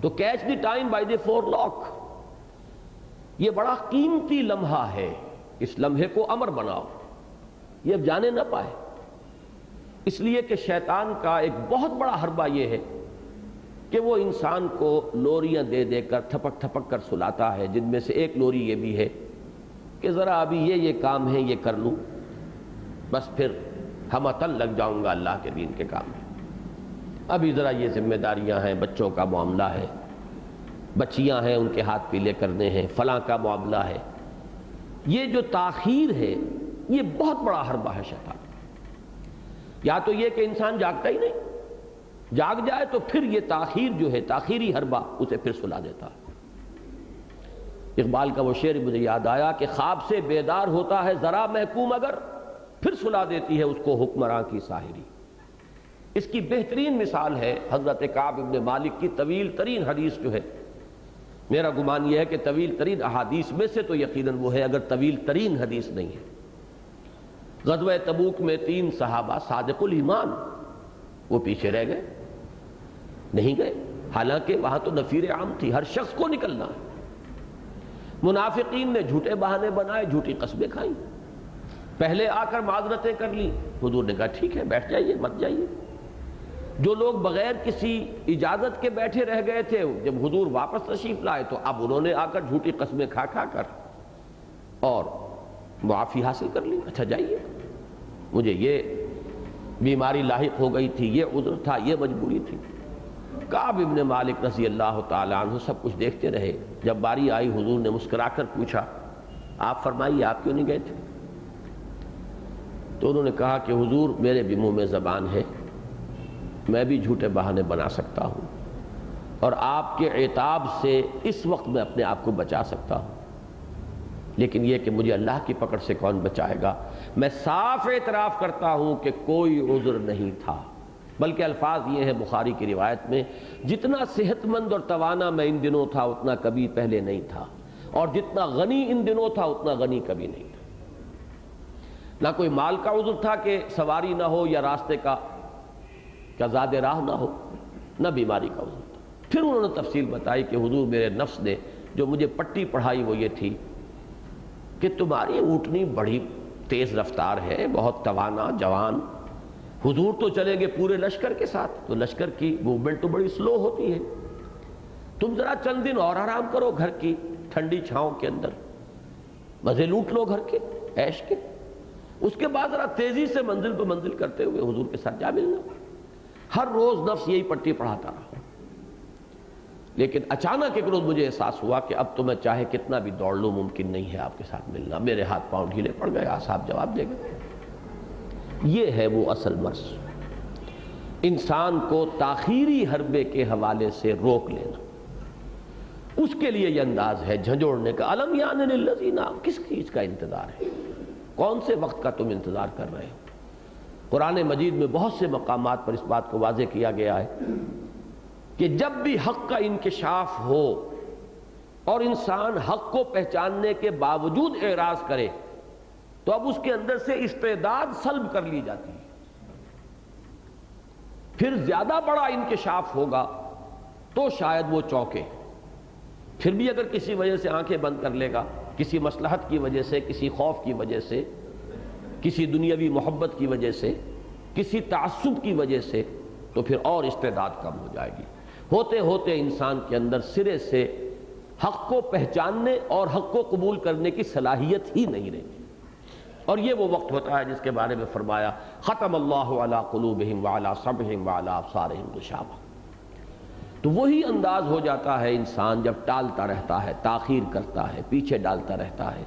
تو catch the time by the forelock. یہ بڑا قیمتی لمحہ ہے، اس لمحے کو امر بناؤ، یہ اب جانے نہ پائے. اس لیے کہ شیطان کا ایک بہت بڑا حربہ یہ ہے کہ وہ انسان کو لوریاں دے دے کر تھپک تھپک کر سلاتا ہے، جن میں سے ایک لوری یہ بھی ہے کہ ذرا ابھی یہ کام ہے یہ کر لوں، بس پھر ہمتن لگ جاؤں گا اللہ کے دین کے کام میں. ابھی ذرا یہ ذمہ داریاں ہیں، بچوں کا معاملہ ہے، بچیاں ہیں ان کے ہاتھ پیلے کرنے ہیں، فلاں کا معاملہ ہے. یہ جو تاخیر ہے یہ بہت بڑا حربہ ہے شیطان. یا تو یہ کہ انسان جاگتا ہی نہیں، جاگ جائے تو پھر یہ تاخیر جو ہے، تاخیری حربہ اسے پھر سلا دیتا. اقبال کا وہ شعر مجھے یاد آیا کہ خواب سے بیدار ہوتا ہے ذرا محکوم اگر، پھر سلا دیتی ہے اس کو حکمراں کی ساحری. اس کی بہترین مثال ہے حضرت کعب ابن مالک کی طویل ترین حدیث جو ہے. میرا گمان یہ ہے کہ طویل ترین احادیث میں سے تو یقیناً وہ ہے، اگر طویل ترین حدیث نہیں ہے. غزوہ تبوک میں 3 صحابہ صادق الایمان وہ پیچھے رہ گئے، نہیں گئے، حالانکہ وہاں تو نفیر عام تھی، ہر شخص کو نکلنا ہے. منافقین نے جھوٹے بہانے بنائے، جھوٹی قسمیں کھائیں، پہلے آ کر معذرتیں کر لی. حضور نے کہا ٹھیک ہے بیٹھ جائیے، مت جائیے. جو لوگ بغیر کسی اجازت کے بیٹھے رہ گئے تھے، جب حضور واپس تشریف لائے تو اب انہوں نے آ کر جھوٹی قسمیں کھا کھا کر اور معافی حاصل کر لی. اچھا جائیے، مجھے یہ بیماری لاحق ہو گئی تھی، یہ عذر تھا، یہ مجبوری تھی. کعب ابن مالک رضی اللہ تعالی عنہ سب کچھ دیکھتے رہے. جب باری آئی حضور نے مسکرا کر پوچھا آپ فرمائیے آپ کیوں نہیں گئے تھے؟ تو انہوں نے کہا کہ حضور میرے بھی منہ میں زبان ہے، میں بھی جھوٹے بہانے بنا سکتا ہوں اور آپ کے عتاب سے اس وقت میں اپنے آپ کو بچا سکتا ہوں، لیکن یہ کہ مجھے اللہ کی پکڑ سے کون بچائے گا. میں صاف اعتراف کرتا ہوں کہ کوئی عذر نہیں تھا. بلکہ الفاظ یہ ہے بخاری کی روایت میں، جتنا صحت مند اور توانا میں ان دنوں تھا اتنا کبھی پہلے نہیں تھا، اور جتنا غنی ان دنوں تھا اتنا غنی کبھی نہیں تھا. نہ کوئی مال کا عذر تھا کہ سواری نہ ہو یا راستے کا زاد راہ نہ ہو، نہ بیماری کا عذر تھا. پھر انہوں نے تفصیل بتائی کہ حضور میرے نفس نے جو مجھے پٹی پڑھائی وہ یہ تھی کہ تمہاری اونٹنی بڑی تیز رفتار ہے، بہت توانا جوان، حضور تو چلیں گے پورے لشکر کے ساتھ، تو لشکر کی موومنٹ تو بڑی سلو ہوتی ہے، تم ذرا چند دن اور آرام کرو گھر کی ٹھنڈی چھاؤں کے اندر، مزے لوٹ لو گھر کے عیش کے، اس کے بعد ذرا تیزی سے منزل پہ منزل کرتے ہوئے حضور کے ساتھ جا ملنا. ہر روز نفس یہی پٹی پڑھاتا رہا. لیکن اچانک ایک روز مجھے احساس ہوا کہ اب تو میں چاہے کتنا بھی دوڑ لوں ممکن نہیں ہے آپ کے ساتھ ملنا. میرے ہاتھ پاؤں ڈھیلے پڑ گئے، اعصاب جواب دے گئے. یہ ہے وہ اصل مرض، انسان کو تاخیری حربے کے حوالے سے روک لینا. اس کے لیے یہ انداز ہے جھنجھوڑنے کا. الم یعن للذین، کس چیز کا انتظار ہے؟ کون سے وقت کا تم انتظار کر رہے ہو؟ قرآن مجید میں بہت سے مقامات پر اس بات کو واضح کیا گیا ہے کہ جب بھی حق کا انکشاف ہو اور انسان حق کو پہچاننے کے باوجود اعراض کرے تو اب اس کے اندر سے استعداد سلب کر لی جاتی ہے. پھر زیادہ بڑا انکشاف ہوگا تو شاید وہ چونکے. پھر بھی اگر کسی وجہ سے آنکھیں بند کر لے گا، کسی مصلحت کی وجہ سے، کسی خوف کی وجہ سے، کسی دنیاوی محبت کی وجہ سے، کسی تعصب کی وجہ سے، تو پھر اور استعداد کم ہو جائے گی. ہوتے ہوتے انسان کے اندر سرے سے حق کو پہچاننے اور حق کو قبول کرنے کی صلاحیت ہی نہیں رہتی. اور یہ وہ وقت ہوتا ہے جس کے بارے میں فرمایا ختم اللہ علی قلوبہم وعلی سمعہم وعلی ابصارہم غشاوہ۔ تو وہی انداز ہو جاتا ہے انسان جب ٹالتا رہتا ہے، تاخیر کرتا ہے، پیچھے ڈالتا رہتا ہے،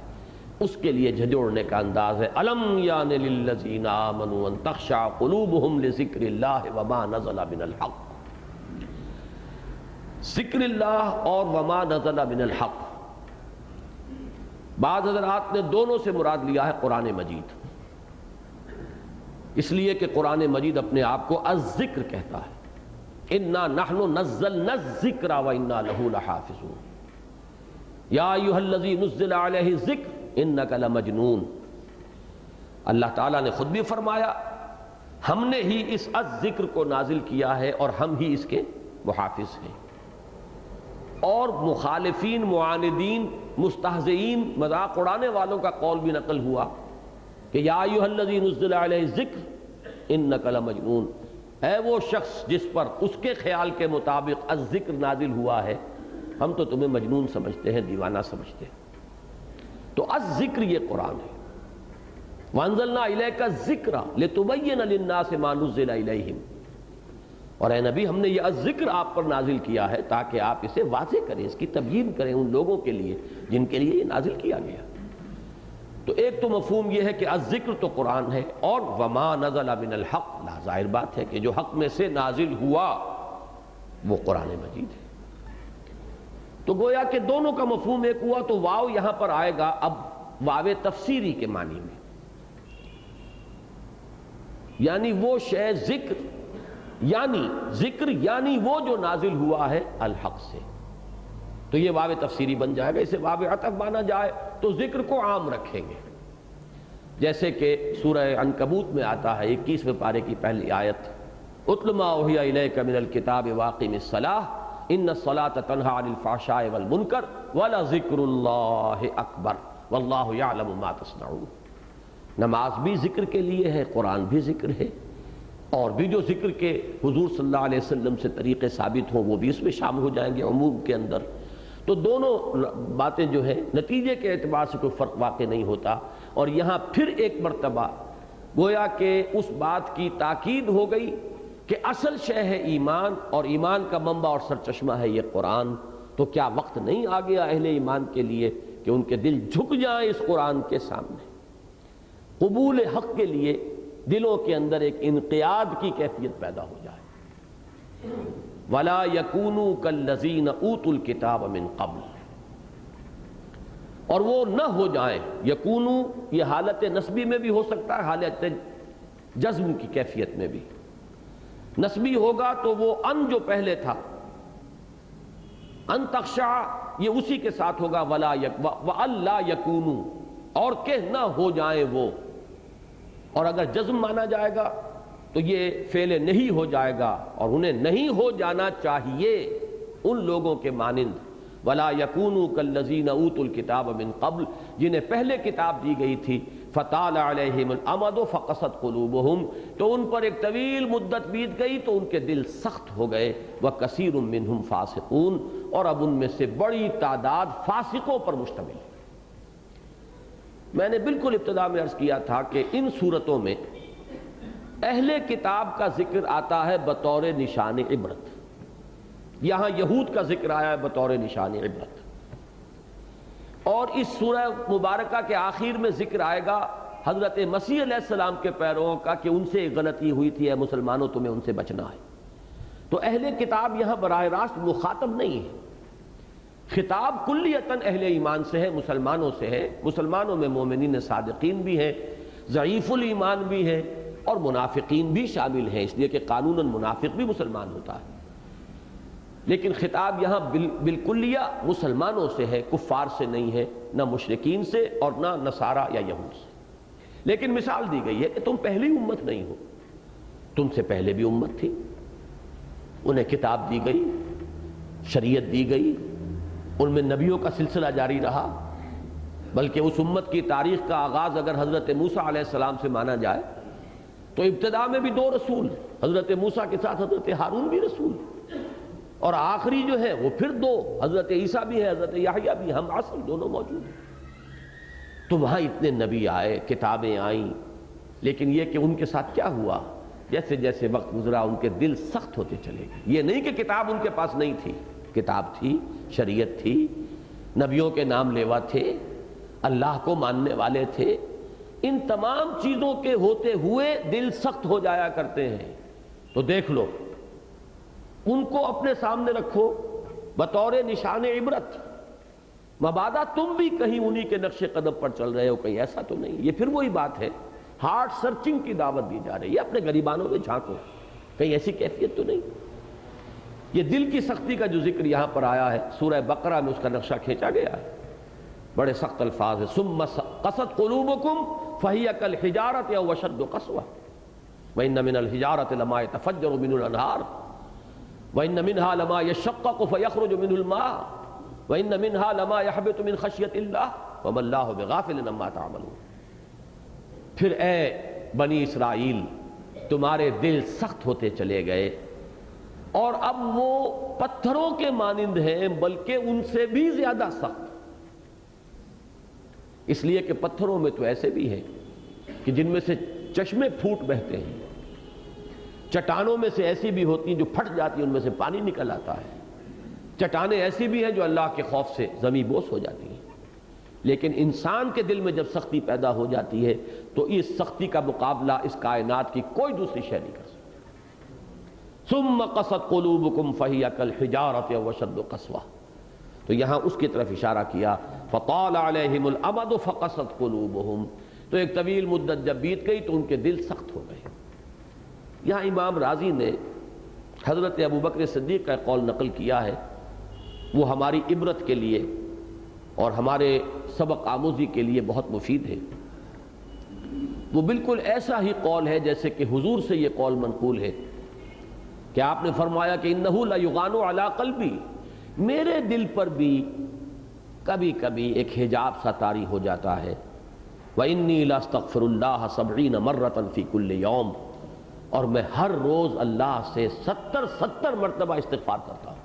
اس کے لیے جھنجھوڑنے کا انداز ہے الم یان للذین آمنوا ان تخشع قلوبہم لذکر اللہ وما نزل من الحق۔ ذکر اللہ اور وما نزل من الحق، بعض حضرات نے دونوں سے مراد لیا ہے قرآن مجید، اس لیے کہ قرآن مجید اپنے آپ کو الذکر کہتا ہے، انا نحن نزلنا الذکر وانا لہ لحافظون، یا ایھا الذی نزل علیہ الذکر انک لمجنون۔ اللہ تعالیٰ نے خود بھی فرمایا ہم نے ہی اس الذکر کو نازل کیا ہے اور ہم ہی اس کے محافظ ہیں۔ اور مخالفین، معاندین، مستہزئین، مذاق اڑانے والوں کا قول بھی نقل ہوا کہ یا ایھا الذی نزل علیہ الذکر انک لمجنون، اے وہ شخص جس پر اس کے خیال کے مطابق الذکر نازل ہوا ہے، ہم تو تمہیں مجنون سمجھتے ہیں، دیوانہ سمجھتے ہیں۔ تو الذکر یہ قرآن ہے، وانزلنا الیک الذکر لتبین للناس ما نزل الیہم، اور اے نبی ہم نے یہ الذکر آپ پر نازل کیا ہے تاکہ آپ اسے واضح کریں، اس کی تبیین کریں ان لوگوں کے لیے جن کے لیے یہ نازل کیا گیا۔ تو ایک تو مفہوم یہ ہے کہ الذکر تو قرآن ہے، اور وما نزل من الحق، ظاہر بات ہے کہ جو حق میں سے نازل ہوا وہ قرآن مجید ہے۔ تو گویا کہ دونوں کا مفہوم ایک ہوا، تو واو یہاں پر آئے گا اب واو تفسیری کے معنی میں، یعنی وہ شے ذکر یعنی وہ جو نازل ہوا ہے الحق سے، تو یہ واو تفسیری بن جائے گا۔ اسے واو عطف مانا جائے تو ذکر کو عام رکھیں گے، جیسے کہ سورہ عنکبوت میں آتا ہے 21ویں پارے کی پہلی آیت اتل ما اوحی الیک من الکتاب واقم الصلاۃ ان الصلاۃ تنہی عن الفحشاء والمنکر ولذکر اللہ اکبر واللہ یعلم ما تصنعون۔ نماز بھی ذکر کے لیے ہے، قرآن بھی ذکر ہے، اور بھی جو ذکر کے حضور صلی اللہ علیہ وسلم سے طریقے ثابت ہوں وہ بھی اس میں شامل ہو جائیں گے عموم کے اندر۔ تو دونوں باتیں جو ہیں نتیجے کے اعتبار سے کوئی فرق واقع نہیں ہوتا، اور یہاں پھر ایک مرتبہ گویا کہ اس بات کی تاکید ہو گئی کہ اصل شے ہے ایمان، اور ایمان کا منبع اور سرچشمہ ہے یہ قرآن۔ تو کیا وقت نہیں آ گیا اہل ایمان کے لیے کہ ان کے دل جھک جائیں اس قرآن کے سامنے، قبول حق کے لیے دلوں کے اندر ایک انقیاد کی کیفیت پیدا ہو جائے۔ وَلَا يَكُونُوا كَالَّذِينَ أُوتُوا الْكِتَابَ مِن قَبْلُ، اور وہ نہ ہو جائیں، یکونو یہ حالت نسبی میں بھی ہو سکتا ہے، حالت جزم کی کیفیت میں بھی۔ نسبی ہوگا تو وہ ان جو پہلے تھا، ان تخشع، یہ اسی کے ساتھ ہوگا وَأَلَّا يَكُونُوا، اور کہ نہ ہو جائیں وہ، اور اگر جزم مانا جائے گا تو یہ فعل نہیں ہو جائے گا، اور انہیں نہیں ہو جانا چاہیے ان لوگوں کے مانند وَلَا يَكُونُوا كَالَّذِينَ أُوتُوا الْكِتَابَ مِن قَبْلُ، جنہیں پہلے کتاب دی گئی تھی فَطَالَ عَلَيْهِمُ الْأَمَدُ فَقَسَتْ قُلُوبُهُمْ، تو ان پر ایک طویل مدت بیت گئی تو ان کے دل سخت ہو گئے، وَكَثِيرٌ مِّنْهُمْ فَاسِقُونَ، اور اب ان میں سے بڑی تعداد فاسقوں پر مشتمل ہے۔ میں نے بالکل ابتدا میں عرض کیا تھا کہ ان صورتوں میں اہل کتاب کا ذکر آتا ہے بطور نشان عبرت، یہاں یہود کا ذکر آیا ہے بطور نشان عبرت، اور اس سورہ مبارکہ کے آخر میں ذکر آئے گا حضرت مسیح علیہ السلام کے پیرووں کا کہ ان سے ایک غلطی ہوئی تھی، اے مسلمانوں تمہیں ان سے بچنا ہے۔ تو اہل کتاب یہاں براہ راست مخاطب نہیں ہے، خطاب کلیتاً اہل ایمان سے ہے، مسلمانوں سے ہے۔ مسلمانوں میں مومنین صادقین بھی ہیں، ضعیف الایمان بھی ہیں، اور منافقین بھی شامل ہیں، اس لیے کہ قانوناً منافق بھی مسلمان ہوتا ہے، لیکن خطاب یہاں بالکلیہ مسلمانوں سے ہے، کفار سے نہیں ہے، نہ مشرکین سے اور نہ نصارہ یا یہود سے۔ لیکن مثال دی گئی ہے کہ تم پہلی امت نہیں ہو، تم سے پہلے بھی امت تھی، انہیں کتاب دی گئی، شریعت دی گئی، ان میں نبیوں کا سلسلہ جاری رہا، بلکہ اس امت کی تاریخ کا آغاز اگر حضرت موسیٰ علیہ السلام سے مانا جائے تو ابتدا میں بھی 2 رسول، حضرت موسیٰ کے ساتھ حضرت ہارون بھی رسول، اور آخری جو ہے وہ پھر 2، حضرت عیسیٰ بھی ہے، حضرت یحییٰ بھی، ہم عصر دونوں موجود ہیں۔ تو وہاں اتنے نبی آئے، کتابیں آئیں، لیکن یہ کہ ان کے ساتھ کیا ہوا؟ جیسے جیسے وقت گزرا ان کے دل سخت ہوتے چلے گئے۔ یہ نہیں کہ کتاب ان کے پاس نہیں تھی، کتاب تھی، شریعت تھی، نبیوں کے نام لیوا تھے، اللہ کو ماننے والے تھے، ان تمام چیزوں کے ہوتے ہوئے دل سخت ہو جایا کرتے ہیں۔ تو دیکھ لو، ان کو اپنے سامنے رکھو بطور نشان عبرت، مبادا تم بھی کہیں انہی کے نقش قدم پر چل رہے ہو، کہیں ایسا تو نہیں۔ یہ پھر وہی بات ہے، ہارٹ سرچنگ کی دعوت دی جا رہی ہے، اپنے غریبانوں میں جھانکو، کہیں ایسی کیفیت تو نہیں۔ یہ دل کی سختی کا جو ذکر یہاں پر آیا ہے، سورہ بقرہ میں اس کا نقشہ کھینچا گیا ہے، بڑے سخت الفاظ ہے، ثم قست قلوبکم فہی کالحجارۃ او اشد قسوۃ وان من الحجارۃ لما يتفجر منه الانہار وان منها لما يشقق فيخرج منه الماء وان منها لما يهبط من خشیۃ اللہ وما اللہ بغافل عما تعملون۔ پھر اے بنی اسرائیل، تمہارے دل سخت ہوتے چلے گئے، اور اب وہ پتھروں کے مانند ہیں، بلکہ ان سے بھی زیادہ سخت، اس لیے کہ پتھروں میں تو ایسے بھی ہیں کہ جن میں سے چشمے پھوٹ بہتے ہیں، چٹانوں میں سے ایسی بھی ہوتی ہیں جو پھٹ جاتی ہیں، ان میں سے پانی نکل آتا ہے، چٹانیں ایسی بھی ہیں جو اللہ کے خوف سے زمیں بوس ہو جاتی ہیں۔ لیکن انسان کے دل میں جب سختی پیدا ہو جاتی ہے تو اس سختی کا مقابلہ اس کائنات کی کوئی دوسری شے نہیں کر سکتی۔ ثم قست قلوبکم فہی کالحجارۃ او اشد قسوۃ، تو یہاں اس کی طرف اشارہ کیا، فطال علیہم الامد فقست قلوبہم، تو ایک طویل مدت جب بیت گئی تو ان کے دل سخت ہو گئے۔ یہاں امام رازی نے حضرت ابوبکر صدیق کا قول نقل کیا ہے، وہ ہماری عبرت کے لیے اور ہمارے سبق آموزی کے لیے بہت مفید ہے۔ وہ بالکل ایسا ہی قول ہے جیسے کہ حضور سے یہ قول منقول ہے کہ آپ نے فرمایا کہ انہ لیغان علی قلبی، میرے دل پر بھی کبھی کبھی ایک حجاب سا طاری ہو جاتا ہے، وانی لاستغفر اللہ 70 مرۃ فی کل یوم، اور میں ہر روز اللہ سے 70 مرتبہ استغفار کرتا ہوں۔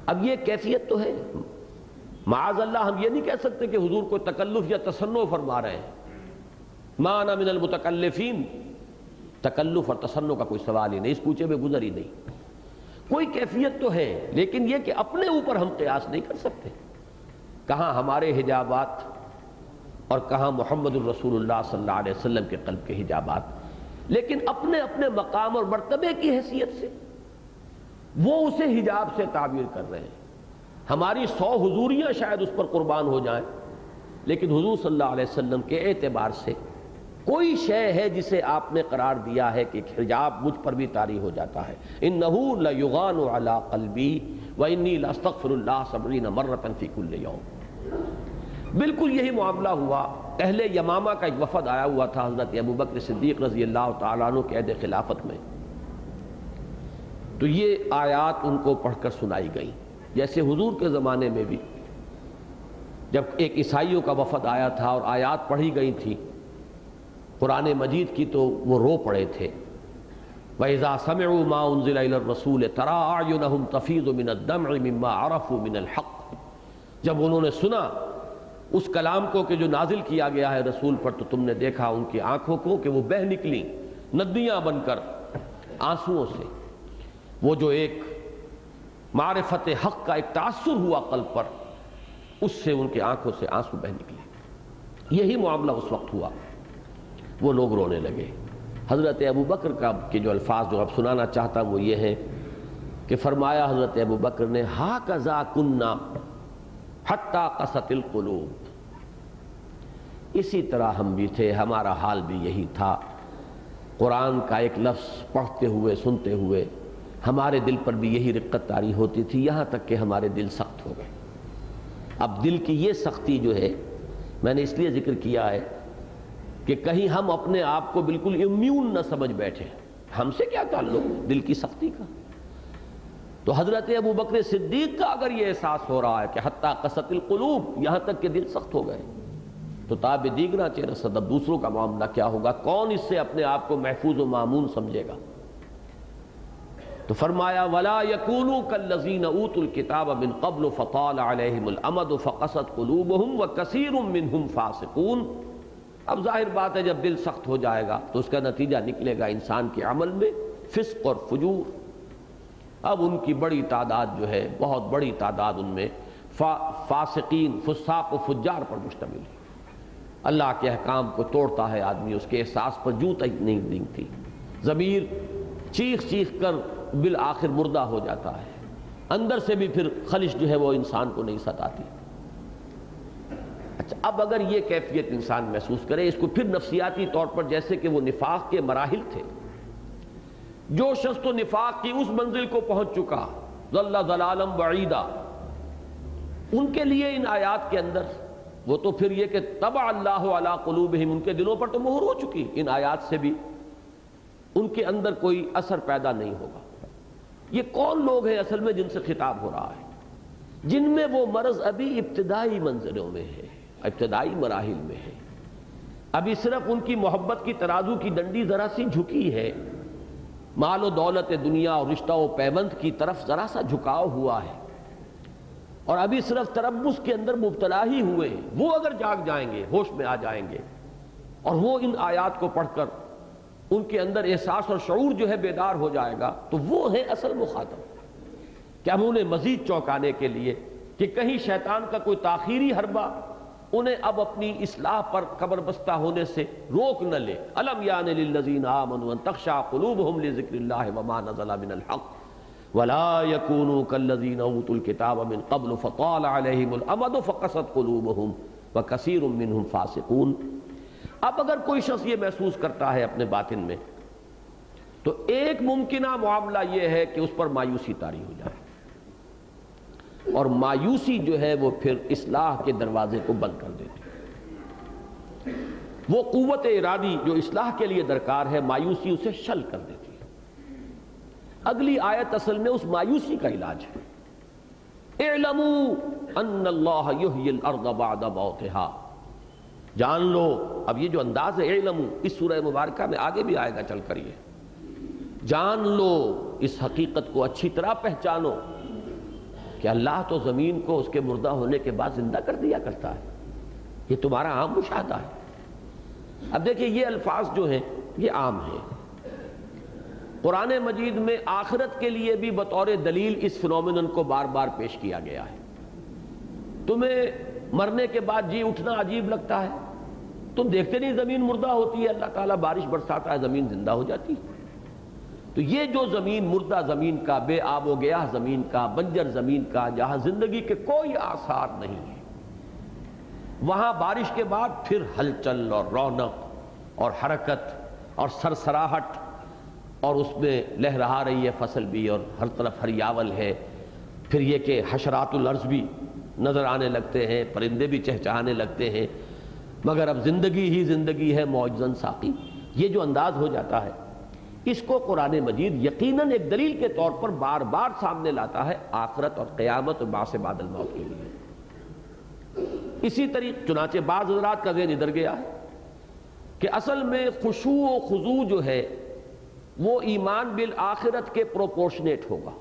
اب یہ کیفیت تو ہے، معاذ اللہ ہم یہ نہیں کہہ سکتے کہ حضور کو تکلف یا تصنع فرما رہے ہیں، ما انا من المتکلفین، تکلف اور تصنع کا کوئی سوال ہی نہیں، اس کوچے میں گزر ہی نہیں۔ کوئی کیفیت تو ہے، لیکن یہ کہ اپنے اوپر ہم قیاس نہیں کر سکتے، کہاں ہمارے حجابات اور کہاں محمد الرسول اللہ صلی اللہ علیہ وسلم کے قلب کے حجابات، لیکن اپنے اپنے مقام اور مرتبے کی حیثیت سے وہ اسے حجاب سے تعبیر کر رہے ہیں۔ ہماری 100 حضوریاں شاید اس پر قربان ہو جائیں، لیکن حضور صلی اللہ علیہ وسلم کے اعتبار سے کوئی شے ہے جسے آپ نے قرار دیا ہے کہ ایک حجاب مجھ پر بھی طاری ہو جاتا ہے۔ انہ لیغان علی قلبی وانی لاستغفر اللہ 70 مرۃ فی کل یوم۔ بالکل یہی معاملہ ہوا، اہل یمامہ کا ایک وفد آیا ہوا تھا حضرت ابوبکر صدیق رضی اللہ تعالیٰ عنہ کے عہد خلافت میں، تو یہ آیات ان کو پڑھ کر سنائی گئیں، جیسے حضور کے زمانے میں بھی جب ایک عیسائیوں کا وفد آیا تھا اور آیات پڑھی گئی تھی قرآن مجید کی تو وہ رو پڑے تھے۔ وَإِذَا سَمِعُوا مَا أُنزِلَ إِلَى الرَّسُولِ تَرَىٰ أَعْيُنَهُمْ تَفِيضُ مِنَ الدَّمْعِ مِمَّا عَرَفُوا مِنَ الْحَقِّ، جب انہوں نے سنا اس کلام کو کہ جو نازل کیا گیا ہے رسول پر، تو تم نے دیکھا ان کی آنکھوں کو کہ وہ بہہ نکلیں ندیاں بن کر آنسوؤں سے، وہ جو ایک معرفت حق کا ایک تاثر ہوا قلب پر، اس سے ان کی آنکھوں سے آنسو بہہ نکلے۔ یہی معاملہ اس وقت ہوا، وہ لوگ رونے لگے۔ حضرت ابوبکر کا کے جو الفاظ جو اب سنانا چاہتا ہوں وہ یہ ہیں کہ فرمایا حضرت ابوبکر نے، ہاکذا کنا حتی قست القلوب، اسی طرح ہم بھی تھے، ہمارا حال بھی یہی تھا، قرآن کا ایک لفظ پڑھتے ہوئے سنتے ہوئے ہمارے دل پر بھی یہی رقت طاری ہوتی تھی، یہاں تک کہ ہمارے دل سخت ہو گئے۔ اب دل کی یہ سختی جو ہے میں نے اس لیے ذکر کیا ہے کہ کہیں ہم اپنے آپ کو بالکل امیون نہ سمجھ بیٹھے، ہم سے کیا تعلق دل کی سختی کا۔ تو حضرت ابوبکر صدیق کا اگر یہ احساس ہو رہا ہے کہ حتی قست القلوب، یہاں تک کہ دل سخت ہو گئے، تو تاب دیگرہ چہ رسد، اب دوسروں کا معاملہ کیا ہوگا؟ کون اس سے اپنے آپ کو محفوظ و مامون سمجھے گا؟ تو فرمایا وَلَا يَكُونُوا كَالَّذِينَ أُوتُوا الْكِتَابَ مِن قَبْلُ فَطَالَ عَلَيْهِمُ الْأَمَدُ فَقَسَتْ قُلُوبُهُمْ وَكَثِيرٌ مِّنْهُمْ فَاسِقُونَ۔ اب ظاہر بات ہے جب دل سخت ہو جائے گا تو اس کا نتیجہ نکلے گا انسان کے عمل میں فسق اور فجور۔ اب ان کی بڑی تعداد جو ہے، بہت بڑی تعداد ان میں فاسقین، فساق و فجار پر مشتمل ہے۔ اللہ کے احکام کو توڑتا ہے آدمی، اس کے احساس پر جوں تک نہیں دینگتی، ضمیر چیخ چیخ کر بالآخر مردہ ہو جاتا ہے، اندر سے بھی پھر خلش جو ہے وہ انسان کو نہیں ستاتی۔ اچھا، اب اگر یہ کیفیت انسان محسوس کرے، اس کو پھر نفسیاتی طور پر جیسے کہ وہ نفاق کے مراحل تھے، جو شخص تو نفاق کی اس منزل کو پہنچ چکا ضل ضلالا بعیدا، ان کے لیے ان آیات کے اندر وہ تو پھر یہ کہ طبع اللہ علی قلوبہم، ان کے دلوں پر تو مہر ہو چکی، ان آیات سے بھی ان کے اندر کوئی اثر پیدا نہیں ہوگا۔ یہ کون لوگ ہیں اصل میں جن سے خطاب ہو رہا ہے؟ جن میں وہ مرض ابھی ابتدائی منظروں میں ہے، ابتدائی مراحل میں ہے، ابھی صرف ان کی محبت کی ترازو کی ڈنڈی ذرا سی جھکی ہے، مال و دولت دنیا اور رشتہ و پیوند کی طرف ذرا سا جھکاؤ ہوا ہے، اور ابھی صرف تربص کے اندر مبتلا ہی ہوئے ہیں۔ وہ اگر جاگ جائیں گے، ہوش میں آ جائیں گے، اور وہ ان آیات کو پڑھ کر ان کے اندر احساس اور شعور جو ہے بیدار ہو جائے گا، تو وہ ہے اصل مخاطب۔ کہ ہم انہیں مزید چونکانے کے لیے کہ کہیں شیطان کا کوئی تاخیری حربہ انہیں اب اپنی اصلاح پر قبر بستہ ہونے سے روک نہ لے۔ الم یان للذین آمنوا ان تخشع قلوبہم لذکر اللہ وما نزل من الحق ولا يكونوا كالذین اوتوا الکتاب من قبل فطال علیہم الامد فقست قلوبہم وکثیر منہم فاسقون۔ اب اگر کوئی شخص یہ محسوس کرتا ہے اپنے باطن میں، تو ایک ممکنہ معاملہ یہ ہے کہ اس پر مایوسی طاری ہو جائے، اور مایوسی جو ہے وہ پھر اصلاح کے دروازے کو بند کر دیتی ہے۔ وہ قوت ارادی جو اصلاح کے لیے درکار ہے، مایوسی اسے شل کر دیتی ہے۔ اگلی آیت اصل میں اس مایوسی کا علاج ہے۔ اعلموا ان اللہ یحیی الارض بعد موتها، جان لو۔ اب یہ جو انداز ہے اعلموا، اس سورہ مبارکہ میں آگے بھی آئے گا چل کر، یہ جان لو، اس حقیقت کو اچھی طرح پہچانو کہ اللہ تو زمین کو اس کے مردہ ہونے کے بعد زندہ کر دیا کرتا ہے۔ یہ تمہارا عام مشاہدہ ہے۔ اب دیکھیں یہ الفاظ جو ہیں یہ عام ہیں، قرآن مجید میں آخرت کے لیے بھی بطور دلیل اس فنومینن کو بار بار پیش کیا گیا ہے۔ تمہیں مرنے کے بعد جی اٹھنا عجیب لگتا ہے، تم دیکھتے نہیں زمین مردہ ہوتی ہے، اللہ تعالیٰ بارش برساتا ہے، زمین زندہ ہو جاتی ہے۔ تو یہ جو زمین، مردہ زمین کا، بے آب و گیاہ زمین کا، بنجر زمین کا، جہاں زندگی کے کوئی آثار نہیں ہے، وہاں بارش کے بعد پھر ہلچل اور رونق اور حرکت اور سرسراہٹ، اور اس میں لہرا رہی ہے فصل بھی، اور ہر طرف ہریاول ہے۔ پھر یہ کہ حشرات الارض بھی نظر آنے لگتے ہیں، پرندے بھی چہچہانے لگتے ہیں، مگر اب زندگی ہی زندگی ہے معجزاً ساقی۔ یہ جو انداز ہو جاتا ہے، اس کو قرآن مجید یقیناً ایک دلیل کے طور پر بار بار سامنے لاتا ہے آخرت اور قیامت اور بعث بعد الموت کے لیے۔ اسی طریقے چنانچہ بعض حضرات کا ذہن ادھر گیا ہے کہ اصل میں خشوع و خضوع جو ہے وہ ایمان بالآخرت کے پروپورشنیٹ ہوگا،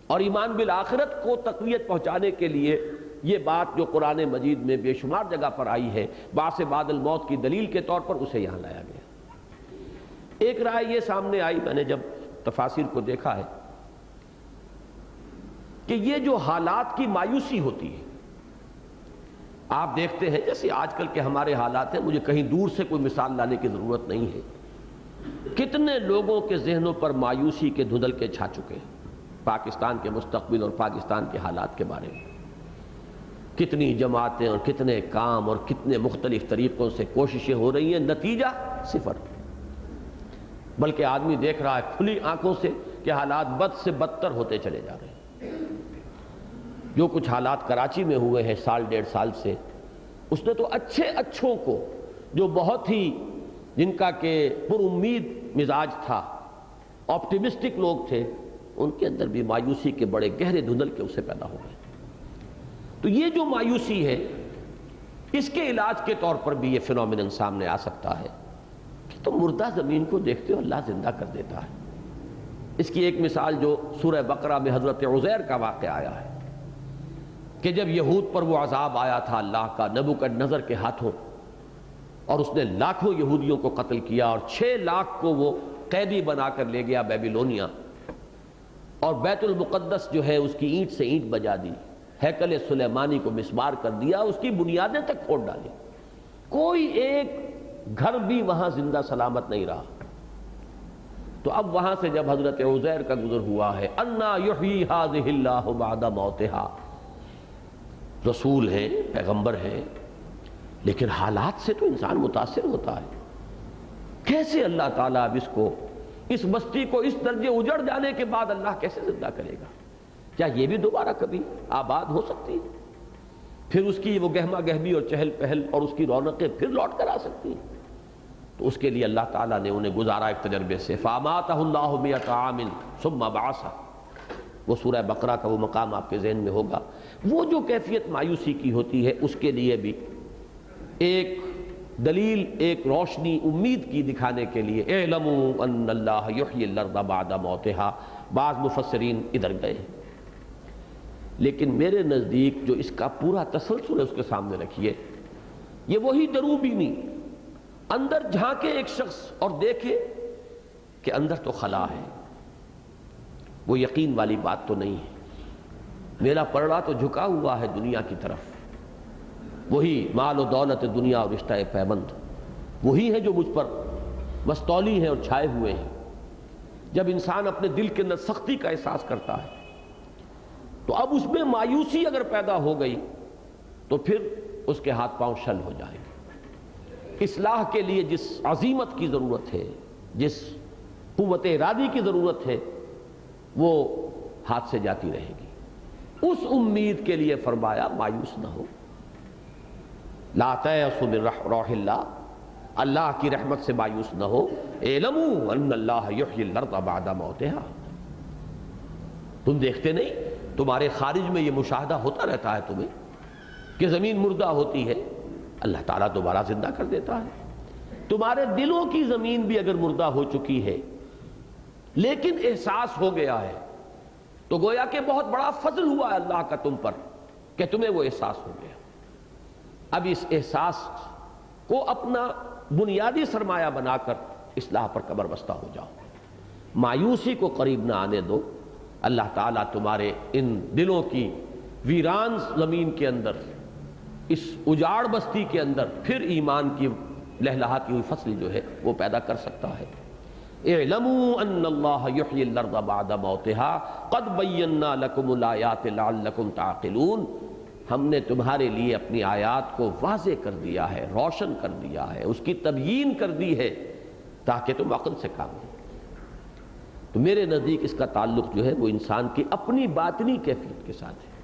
اور ایمان بالآخرت کو تقویت پہنچانے کے لیے یہ بات جو قرآن مجید میں بے شمار جگہ پر آئی ہے، بعث بعد الموت کی دلیل کے طور پر اسے یہاں لایا گیا۔ ایک رائے یہ سامنے آئی، میں نے جب تفاسیر کو دیکھا ہے، کہ یہ جو حالات کی مایوسی ہوتی ہے، آپ دیکھتے ہیں جیسے آج کل کے ہمارے حالات ہیں، مجھے کہیں دور سے کوئی مثال لانے کی ضرورت نہیں ہے، کتنے لوگوں کے ذہنوں پر مایوسی کے دھندل کے چھا چکے ہیں پاکستان کے مستقبل اور پاکستان کے حالات کے بارے میں۔ کتنی جماعتیں اور کتنے کام اور کتنے مختلف طریقوں سے کوششیں ہو رہی ہیں، نتیجہ صفر۔ بلکہ آدمی دیکھ رہا ہے کھلی آنکھوں سے کہ حالات بد سے بدتر ہوتے چلے جا رہے ہیں۔ جو کچھ حالات کراچی میں ہوئے ہیں سال ڈیڑھ سال سے، اس نے تو اچھوں کو، جو بہت ہی جن کا کہ پر امید مزاج تھا، آپٹیمسٹک لوگ تھے، ان کے اندر بھی مایوسی کے بڑے گہرے دھندل کے اسے پیدا ہو گئے۔ تو یہ جو مایوسی ہے، اس کے علاج کے طور پر بھی یہ فنومینن سامنے آ سکتا ہے کہ تم مردہ زمین کو دیکھتے ہو، اللہ زندہ کر دیتا ہے۔ اس کی ایک مثال جو سورہ بقرہ میں حضرت عزیر کا واقعہ آیا ہے کہ جب یہود پر وہ عذاب آیا تھا اللہ کا نبوکدنضر کے ہاتھوں، اور اس نے لاکھوں یہودیوں کو قتل کیا اور 6 لاکھ کو وہ قیدی بنا کر لے گیا بیبیلونیا، اور بیت المقدس جو ہے اس کی اینٹ سے اینٹ بجا دی، ہیکل سلیمانی کو مسمار کر دیا، اس کی بنیادیں تک پھوڑ ڈالی، کوئی ایک گھر بھی وہاں زندہ سلامت نہیں رہا۔ تو اب وہاں سے جب حضرت عزیر کا گزر ہوا ہے، انا یحیی ھذہ اللہ بعد موتھا، رسول ہیں، پیغمبر ہیں، لیکن حالات سے تو انسان متاثر ہوتا ہے۔ کیسے اللہ تعالیٰ اب اس بستی کو اس درجے اجڑ جانے کے بعد اللہ کیسے زندہ کرے گا؟ کیا یہ بھی دوبارہ کبھی آباد ہو سکتی ہے؟ پھر اس کی وہ گہما گہمی اور چہل پہل اور اس کی رونقیں پھر لوٹ کر آ سکتی ہیں؟ تو اس کے لیے اللہ تعالیٰ نے انہیں گزارا ایک تجربے سے، فَأَمَاتَهُ اللَّهُ مِئَةَ عَامٍ ثُمَّ بَعَثَهُ، وہ سورہ بقرہ کا وہ مقام آپ کے ذہن میں ہوگا۔ وہ جو کیفیت مایوسی کی ہوتی ہے، اس کے لیے بھی ایک دلیل، ایک روشنی امید کی دکھانے کے لیے، اعلموا ان اللہ یحیی الارض بعد موتھا، بعض مفسرین ادھر گئے، لیکن میرے نزدیک جو اس کا پورا تسلسل ہے اس کے سامنے رکھیے، یہ وہی دروبینی اندر جھانکے ایک شخص اور دیکھے کہ اندر تو خلا ہے، وہ یقین والی بات تو نہیں ہے، میرا پرڑا تو جھکا ہوا ہے دنیا کی طرف، وہی مال و دولت دنیا اور رشتہ پیوند وہی ہے جو مجھ پر مستولی ہیں اور چھائے ہوئے ہیں۔ جب انسان اپنے دل کے اندر سختی کا احساس کرتا ہے تو اب اس میں مایوسی اگر پیدا ہو گئی تو پھر اس کے ہاتھ پاؤں شل ہو جائیں گے۔ اصلاح کے لیے جس عزیمت کی ضرورت ہے، جس قوت ارادی کی ضرورت ہے، وہ ہاتھ سے جاتی رہے گی۔ اس امید کے لیے فرمایا مایوس نہ ہو، لا تیأسوا من روح اللہ، اللہ کی رحمت سے مایوس نہ ہو، اعلموا ان اللہ یحیی الارض بعد موتھا۔ تم دیکھتے نہیں، تمہارے خارج میں یہ مشاہدہ ہوتا رہتا ہے تمہیں کہ زمین مردہ ہوتی ہے، اللہ تعالیٰ دوبارہ زندہ کر دیتا ہے۔ تمہارے دلوں کی زمین بھی اگر مردہ ہو چکی ہے لیکن احساس ہو گیا ہے تو گویا کہ بہت بڑا فضل ہوا ہے اللہ کا تم پر کہ تمہیں وہ احساس ہو گیا۔ اب اس احساس کو اپنا بنیادی سرمایہ بنا کر اصلاح پر کمر بستہ ہو جاؤ، مایوسی کو قریب نہ آنے دو۔ اللہ تعالیٰ تمہارے ان دلوں کی ویران زمین کے اندر، اس اجاڑ بستی کے اندر پھر ایمان کی لہلہاتی ہوئی فصل جو ہے وہ پیدا کر سکتا ہے۔ اعلموا ان اللہ یحیی الارض بعد موتھا قد بینا لکم الآیات لعلکم تعقلون، ہم نے تمہارے لیے اپنی آیات کو واضح کر دیا ہے، روشن کر دیا ہے، اس کی تبیین کر دی ہے تاکہ تم عقل سے کام لو۔ تو میرے نزدیک اس کا تعلق جو ہے وہ انسان کی اپنی باطنی کیفیت کے ساتھ ہے۔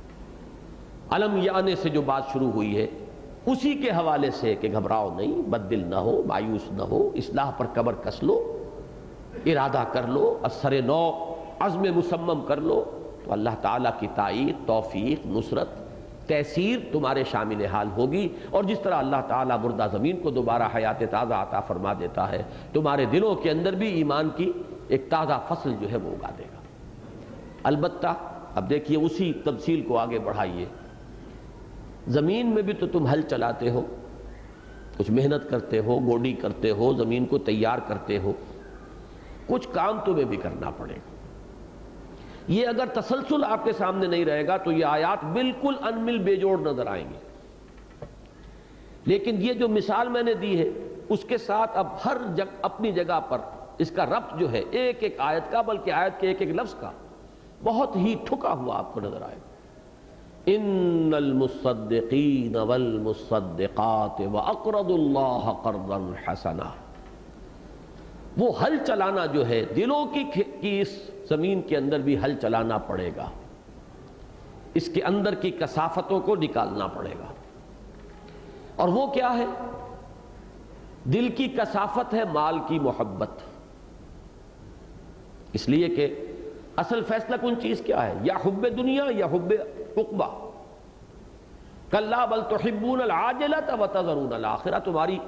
علم یانے سے جو بات شروع ہوئی ہے اسی کے حوالے سے کہ گھبراؤ نہیں، بد دل نہ ہو، مایوس نہ ہو، اصلاح پر کمر کس لو، ارادہ کر لو، اثر نو عزم مصمم کر لو، تو اللہ تعالیٰ کی تائید، توفیق، نصرت، تیسیر تمہارے شامل حال ہوگی۔ اور جس طرح اللہ تعالیٰ مردہ زمین کو دوبارہ حیات تازہ عطا فرما دیتا ہے، تمہارے دلوں کے اندر بھی ایمان کی ایک تازہ فصل جو ہے وہ اگا دے گا۔ البتہ اب دیکھیے اسی تفصیل کو آگے بڑھائیے، زمین میں بھی تو تم ہل چلاتے ہو، کچھ محنت کرتے ہو، گوڈی کرتے ہو، زمین کو تیار کرتے ہو، کچھ کام تمہیں بھی کرنا پڑے گا۔ یہ اگر تسلسل آپ کے سامنے نہیں رہے گا تو یہ آیات بالکل انمل بے جوڑ نظر آئیں گے، لیکن یہ جو مثال میں نے دی ہے اس کے ساتھ اب ہر اپنی جگہ پر اس کا ربط جو ہے ایک ایک آیت کا، بلکہ آیت کے ایک ایک لفظ کا بہت ہی ٹھکا ہوا آپ کو نظر آئے گا۔ ان المصدقین والمصدقات واقرضوا اللہ قرضا حسنا، وہ ہل چلانا جو ہے دلوں کی اس زمین کے اندر بھی ہل چلانا پڑے گا، اس کے اندر کی کثافتوں کو نکالنا پڑے گا۔ اور وہ کیا ہے؟ دل کی کثافت ہے مال کی محبت، اس لیے کہ اصل فیصلہ کن چیز کیا ہے؟ یا حب دنیا یا حب عقبہ، کلا بل تحبون العاجلۃ وتذرون الآخرہ۔ تمہاری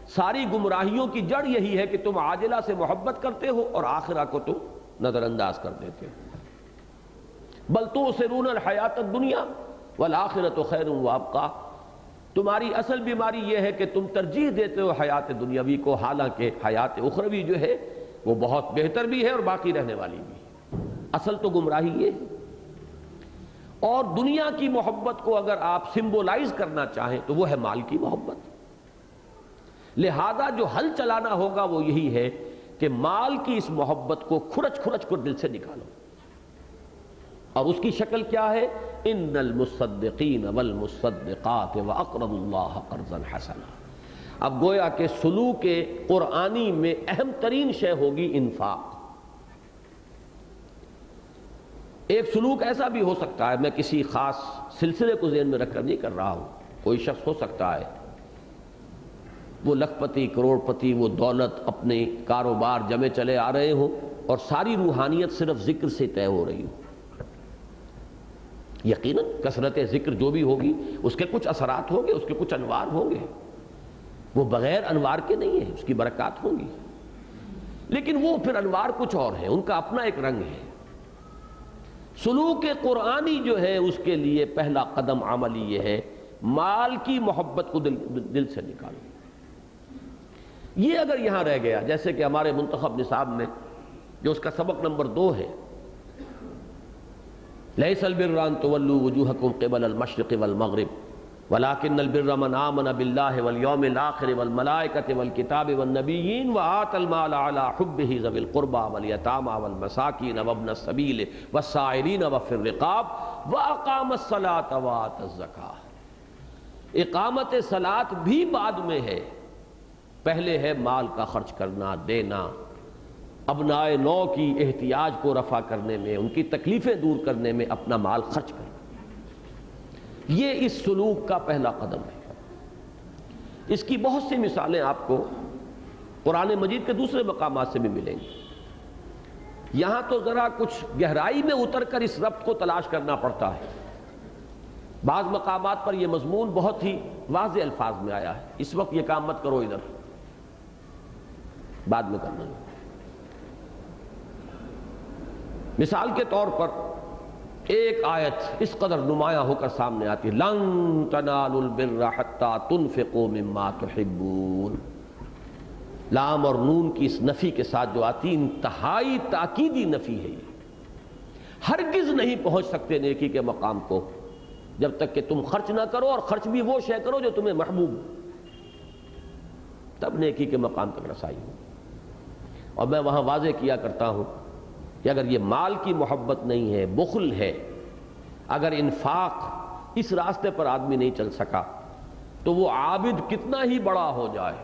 ساری گمراہیوں کی جڑ یہی ہے کہ تم عاجلہ سے محبت کرتے ہو اور آخرہ کو تم نظر انداز کر دیتے ہیں۔ بل تؤثرون الحیات الدنیا والآخرۃ خیر وابقیٰ، تمہاری اصل بیماری یہ ہے کہ تم ترجیح دیتے ہو حیات دنیاوی کو، حالانکہ حیات اخروی جو ہے وہ بہت بہتر بھی ہے اور باقی رہنے والی بھی۔ اصل تو گمراہی یہ ہے۔ اور دنیا کی محبت کو اگر آپ سمبولائز کرنا چاہیں تو وہ ہے مال کی محبت۔ لہذا جو حل چلانا ہوگا وہ یہی ہے کہ مال کی اس محبت کو کھرچ کھرچ کر دل سے نکالو، اور اس کی شکل کیا ہے؟ ان المصدقین والمصدقات واقرضوا اللہ قرضا حسنا۔ اب گویا کہ سلوک قرآنی میں اہم ترین شے ہوگی انفاق۔ ایک سلوک ایسا بھی ہو سکتا ہے، میں کسی خاص سلسلے کو ذہن میں رکھ کر نہیں کر رہا ہوں، کوئی شخص ہو سکتا ہے وہ لکھ پتی کروڑ پتی، وہ دولت اپنے کاروبار جمے چلے آ رہے ہوں اور ساری روحانیت صرف ذکر سے طے ہو رہی ہو۔ یقیناً کثرت ذکر جو بھی ہوگی اس کے کچھ اثرات ہوں گے، اس کے کچھ انوار ہوں گے، وہ بغیر انوار کے نہیں ہے، اس کی برکات ہوں گی، لیکن وہ پھر انوار کچھ اور ہیں، ان کا اپنا ایک رنگ ہے۔ سلوک قرآنی جو ہے اس کے لیے پہلا قدم عملی یہ ہے، مال کی محبت کو دل سے نکالو۔ یہ اگر یہاں رہ گیا، جیسے کہ ہمارے منتخب نصاب میں جو اس کا سبق نمبر 2 ہے، لیس البر ان تولوا وجوہکم قبل المشرق والمغرب ولکن البر من آمن باللہ والیوم الآخر والملائکۃ والکتاب والنبیین وآتى المال علی حبہ ذوی القربى والیتامى والمساکین وابن السبیل والسائلین وفی الرقاب واقام الصلاۃ وآتى الزکاۃ۔ اقامت صلاۃ بھی بعد میں ہے، پہلے ہے مال کا خرچ کرنا، دینا، ابناء نو کی احتیاج کو رفع کرنے میں، ان کی تکلیفیں دور کرنے میں اپنا مال خرچ کرنا۔ یہ اس سلوک کا پہلا قدم ہے۔ اس کی بہت سی مثالیں آپ کو قرآن مجید کے دوسرے مقامات سے بھی ملیں گی۔ یہاں تو ذرا کچھ گہرائی میں اتر کر اس ربط کو تلاش کرنا پڑتا ہے۔ بعض مقامات پر یہ مضمون بہت ہی واضح الفاظ میں آیا ہے، اس وقت یہ کام مت کرو، ادھر بعد میں کرنا۔ مثال کے طور پر ایک آیت اس قدر نمایاں ہو کر سامنے آتی ہے، لن تنالوا البر حتی تنفقوا مما تحبون۔ لام اور نون کی اس نفی کے ساتھ جو آتی انتہائی تاکیدی نفی ہے، یہ ہرگز نہیں پہنچ سکتے نیکی کے مقام کو جب تک کہ تم خرچ نہ کرو، اور خرچ بھی وہ شے کرو جو تمہیں محبوب، تب نیکی کے مقام تک رسائی ہو۔ اور میں وہاں واضح کیا کرتا ہوں کہ اگر یہ مال کی محبت نہیں ہے، بخل ہے، اگر انفاق اس راستے پر آدمی نہیں چل سکا تو وہ عابد کتنا ہی بڑا ہو جائے،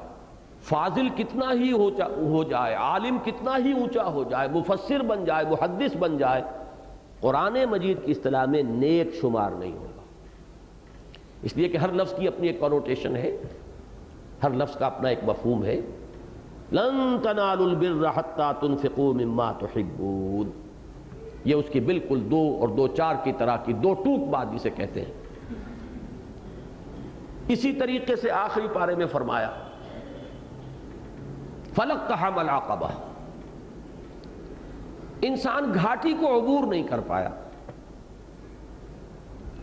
فاضل کتنا ہی ہو جائے، عالم کتنا ہی اونچا ہو جائے، مفسر بن جائے، محدث بن جائے، قرآن مجید کی اصطلاح میں نیک شمار نہیں ہوگا۔ اس لیے کہ ہر لفظ کی اپنی ایک کنوٹیشن ہے، ہر لفظ کا اپنا ایک مفہوم ہے۔ لن تنالوا البر حتی تنفقوا مما تحبون، یہ اس کی بالکل 2 اور 2 4 کی طرح کی 2 ٹوک بات جسے کہتے ہیں۔ اسی طریقے سے آخری پارے میں فرمایا فلقتحم العقبہ، انسان گھاٹی کو عبور نہیں کر پایا۔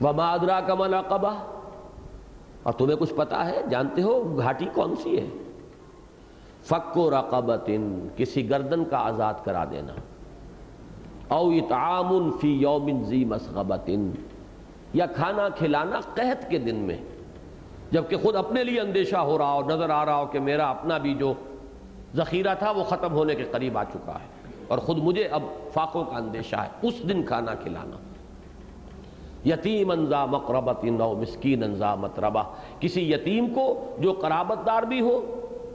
وما ادراک ما العقبہ، اور تمہیں کچھ پتا ہے، جانتے ہو گھاٹی کون سی ہے؟ فک رقبۃ، کسی گردن کا آزاد کرا دینا، او اطعام فی یوم ذی مسغبۃ، یا کھانا کھلانا قحط کے دن میں، جبکہ خود اپنے لیے اندیشہ ہو رہا ہو، نظر آ رہا ہو کہ میرا اپنا بھی جو ذخیرہ تھا وہ ختم ہونے کے قریب آ چکا ہے، اور خود مجھے اب فاقوں کا اندیشہ ہے، اس دن کھانا کھلانا۔ یتیما ذا مقربۃ او مسکینا ذا متربہ، کسی یتیم کو جو قرابت دار بھی ہو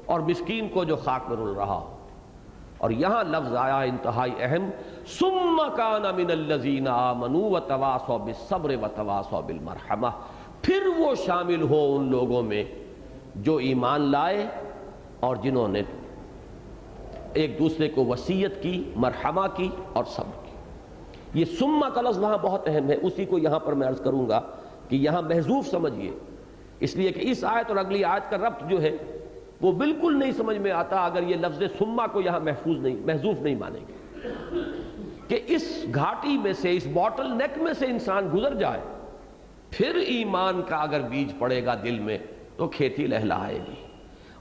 اور مسکین کو جو خاک میں رل رہا ہو۔ اور یہاں لفظ آیا انتہائی اہم، ثم کان من الذین آمنوا وتواصوا بالصبر وتواصوا بالمرحمہ، پھر وہ شامل ہو ان لوگوں میں جو ایمان لائے اور جنہوں نے ایک دوسرے کو وصیت کی، مرحمہ کی اور صبر کی۔ یہ ثم کا لفظ وہاں بہت اہم ہے، اسی کو یہاں پر میں عرض کروں گا کہ یہاں محذوف سمجھیے، اس لیے کہ اس آیت اور اگلی آیت کا ربط جو ہے وہ بالکل نہیں سمجھ میں آتا اگر یہ لفظ ثم کو یہاں محذوف نہیں مانیں گے۔ کہ اس گھاٹی میں سے، اس باٹل نیک میں سے انسان گزر جائے، پھر ایمان کا اگر بیج پڑے گا دل میں تو کھیتی لہلائے گی.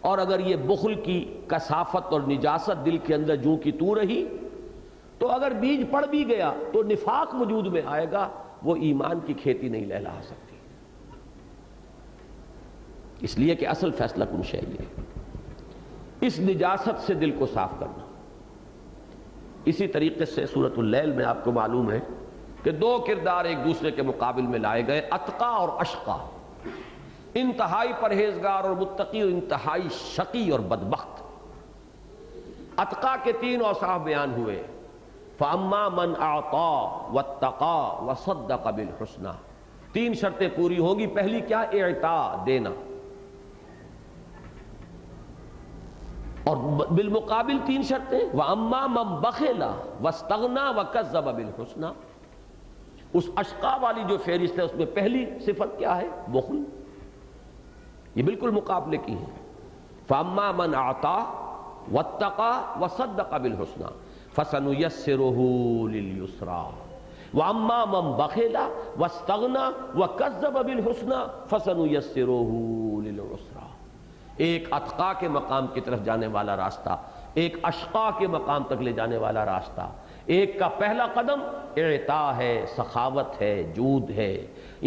اور اگر یہ بخل کی کثافت اور نجاست دل کے اندر جوں کی تو رہی تو اگر بیج پڑ بھی گیا تو نفاق وجود میں آئے گا، وہ ایمان کی کھیتی نہیں لہلا سکتی. اس لیے کہ اصل فیصلہ کن شے یہ اس نجاست سے دل کو صاف کرنا. اسی طریقے سے سورۃ اللیل میں آپ کو معلوم ہے کہ دو کردار ایک دوسرے کے مقابل میں لائے گئے، اتقا اور اشقا، انتہائی پرہیزگار اور متقی اور انتہائی شقی اور بدبخت. اتقا کے 3 اوصاف بیان ہوئے، فَأَمَّا مَنْ أَعْطَى وَاتَّقَى وَصَدَّقَ بِالْحُسْنَى. 3 شرطیں پوری ہوں گی. پہلی کیا؟ اعطاء، دینا. اور بالمقابل 3 شرطیں، وَأَمَّا مَنْ بَخِلَ وَاسْتَغْنَى وَكَذَّبَ بِالْحُسْنَى. اس اشقا والی جو فہرست ہے اس میں پہلی صفت کیا ہے؟ بخل. یہ بالکل مقابلے کی ہے. فَأَمَّا مَنْ أَعْطَى وَاتَّقَى وَصَدَّقَ بِالْحُسْنَى فَسَنُيَسِّرُهُ لِلْيُسْرَى وَأَمَّا مَنْ بَخِلَ وَاسْتَغْنَى وَكَذَّبَ بِالْحُسْنَى فَسَنُيَسِّرُهُ لِلْعُسْرَى. ایک اتقا کے مقام کی طرف جانے والا راستہ، ایک اشقا کے مقام تک لے جانے والا راستہ. ایک کا پہلا قدم اعطاء ہے، سخاوت ہے، جود ہے،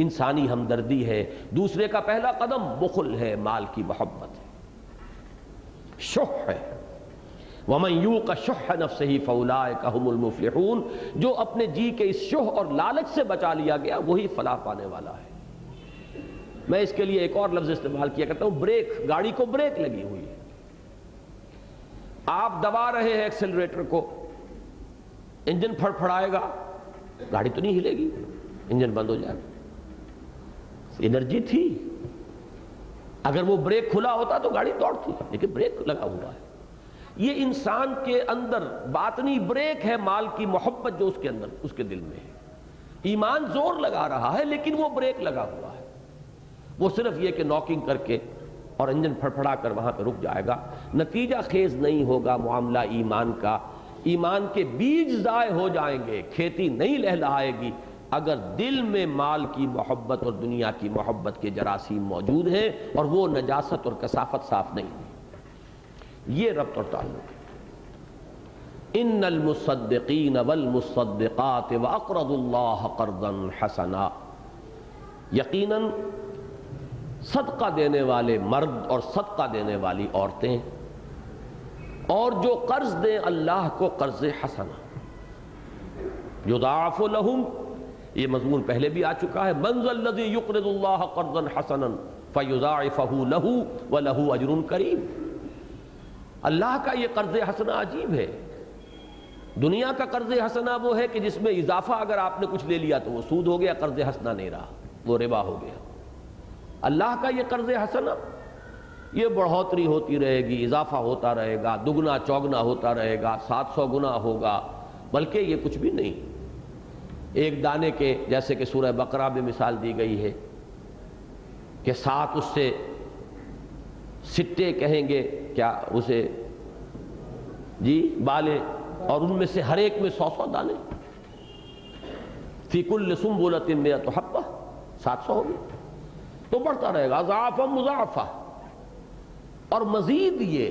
انسانی ہمدردی ہے. دوسرے کا پہلا قدم بخل ہے، مال کی محبت ہے، شح ہے. وَمَنْ يُوقَ شُحَّ نَفْسِهِ فَأُولَٰئِكَ هُمُ الْمُفْلِحُونَ. جو اپنے جی کے اس شح اور لالچ سے بچا لیا گیا وہی فلاح پانے والا ہے. میں اس کے لیے ایک اور لفظ استعمال کیا کرتا ہوں، بریک. گاڑی کو بریک لگی ہوئی ہے، آپ دبا رہے ہیں ایکسلریٹر کو، انجن پھڑ پھڑائے گا، گاڑی تو نہیں ہلے گی، انجن بند ہو جائے گا. انرجی تھی، اگر وہ بریک کھلا ہوتا تو گاڑی دوڑتی، لیکن بریک لگا ہوا ہے. یہ انسان کے اندر باطنی بریک ہے، مال کی محبت جو اس کے اندر، اس کے دل میں ہے. ایمان زور لگا رہا ہے لیکن وہ بریک لگا ہوا ہے. وہ صرف یہ کہ ناکنگ کر کے اور انجن پھڑپھڑا کر وہاں پہ رک جائے گا. نتیجہ خیز نہیں ہوگا معاملہ ایمان کا. ایمان کے بیج ضائع ہو جائیں گے، کھیتی نہیں لہلہائے گی اگر دل میں مال کی محبت اور دنیا کی محبت کے جراثیم موجود ہیں اور وہ نجاست اور کثافت صاف نہیں. یہ ربط اور تعلق. ان المصدقین والمصدقات واقرضوا اللہ قرضا حسنا. یقیناً صدقہ دینے والے مرد اور صدقہ دینے والی عورتیں اور جو قرض دیں اللہ کو قرض حسنا، یضاعف لہم. یہ مضمون پہلے بھی آ چکا ہے. من ذا الذی یقرض اللہ قرضا حسنا فیضاعفہ لہ ولہ اجر کریم. اللہ کا یہ قرض حسنہ عجیب ہے. دنیا کا قرض حسنہ وہ ہے کہ جس میں اضافہ اگر آپ نے کچھ لے لیا تو وہ سود ہو گیا، قرض حسنہ نہیں رہا، وہ ربا ہو گیا. اللہ کا یہ قرض حسنہ یہ بڑھوتری ہوتی رہے گی، اضافہ ہوتا رہے گا، دگنا چوگنا ہوتا رہے گا، 700 گنا ہوگا. بلکہ یہ کچھ بھی نہیں. ایک دانے کے جیسے کہ سورہ بقرہ میں مثال دی گئی ہے کہ 7 اس سے سٹے کہیں گے کیا اسے جی بالے، اور ان میں سے ہر ایک میں 100 دانے. فی کل سنبلۃ 100 حبہ، 700 ہوگی تو بڑھتا رہے گا، ضعفا مضاعفا. اور مزید یہ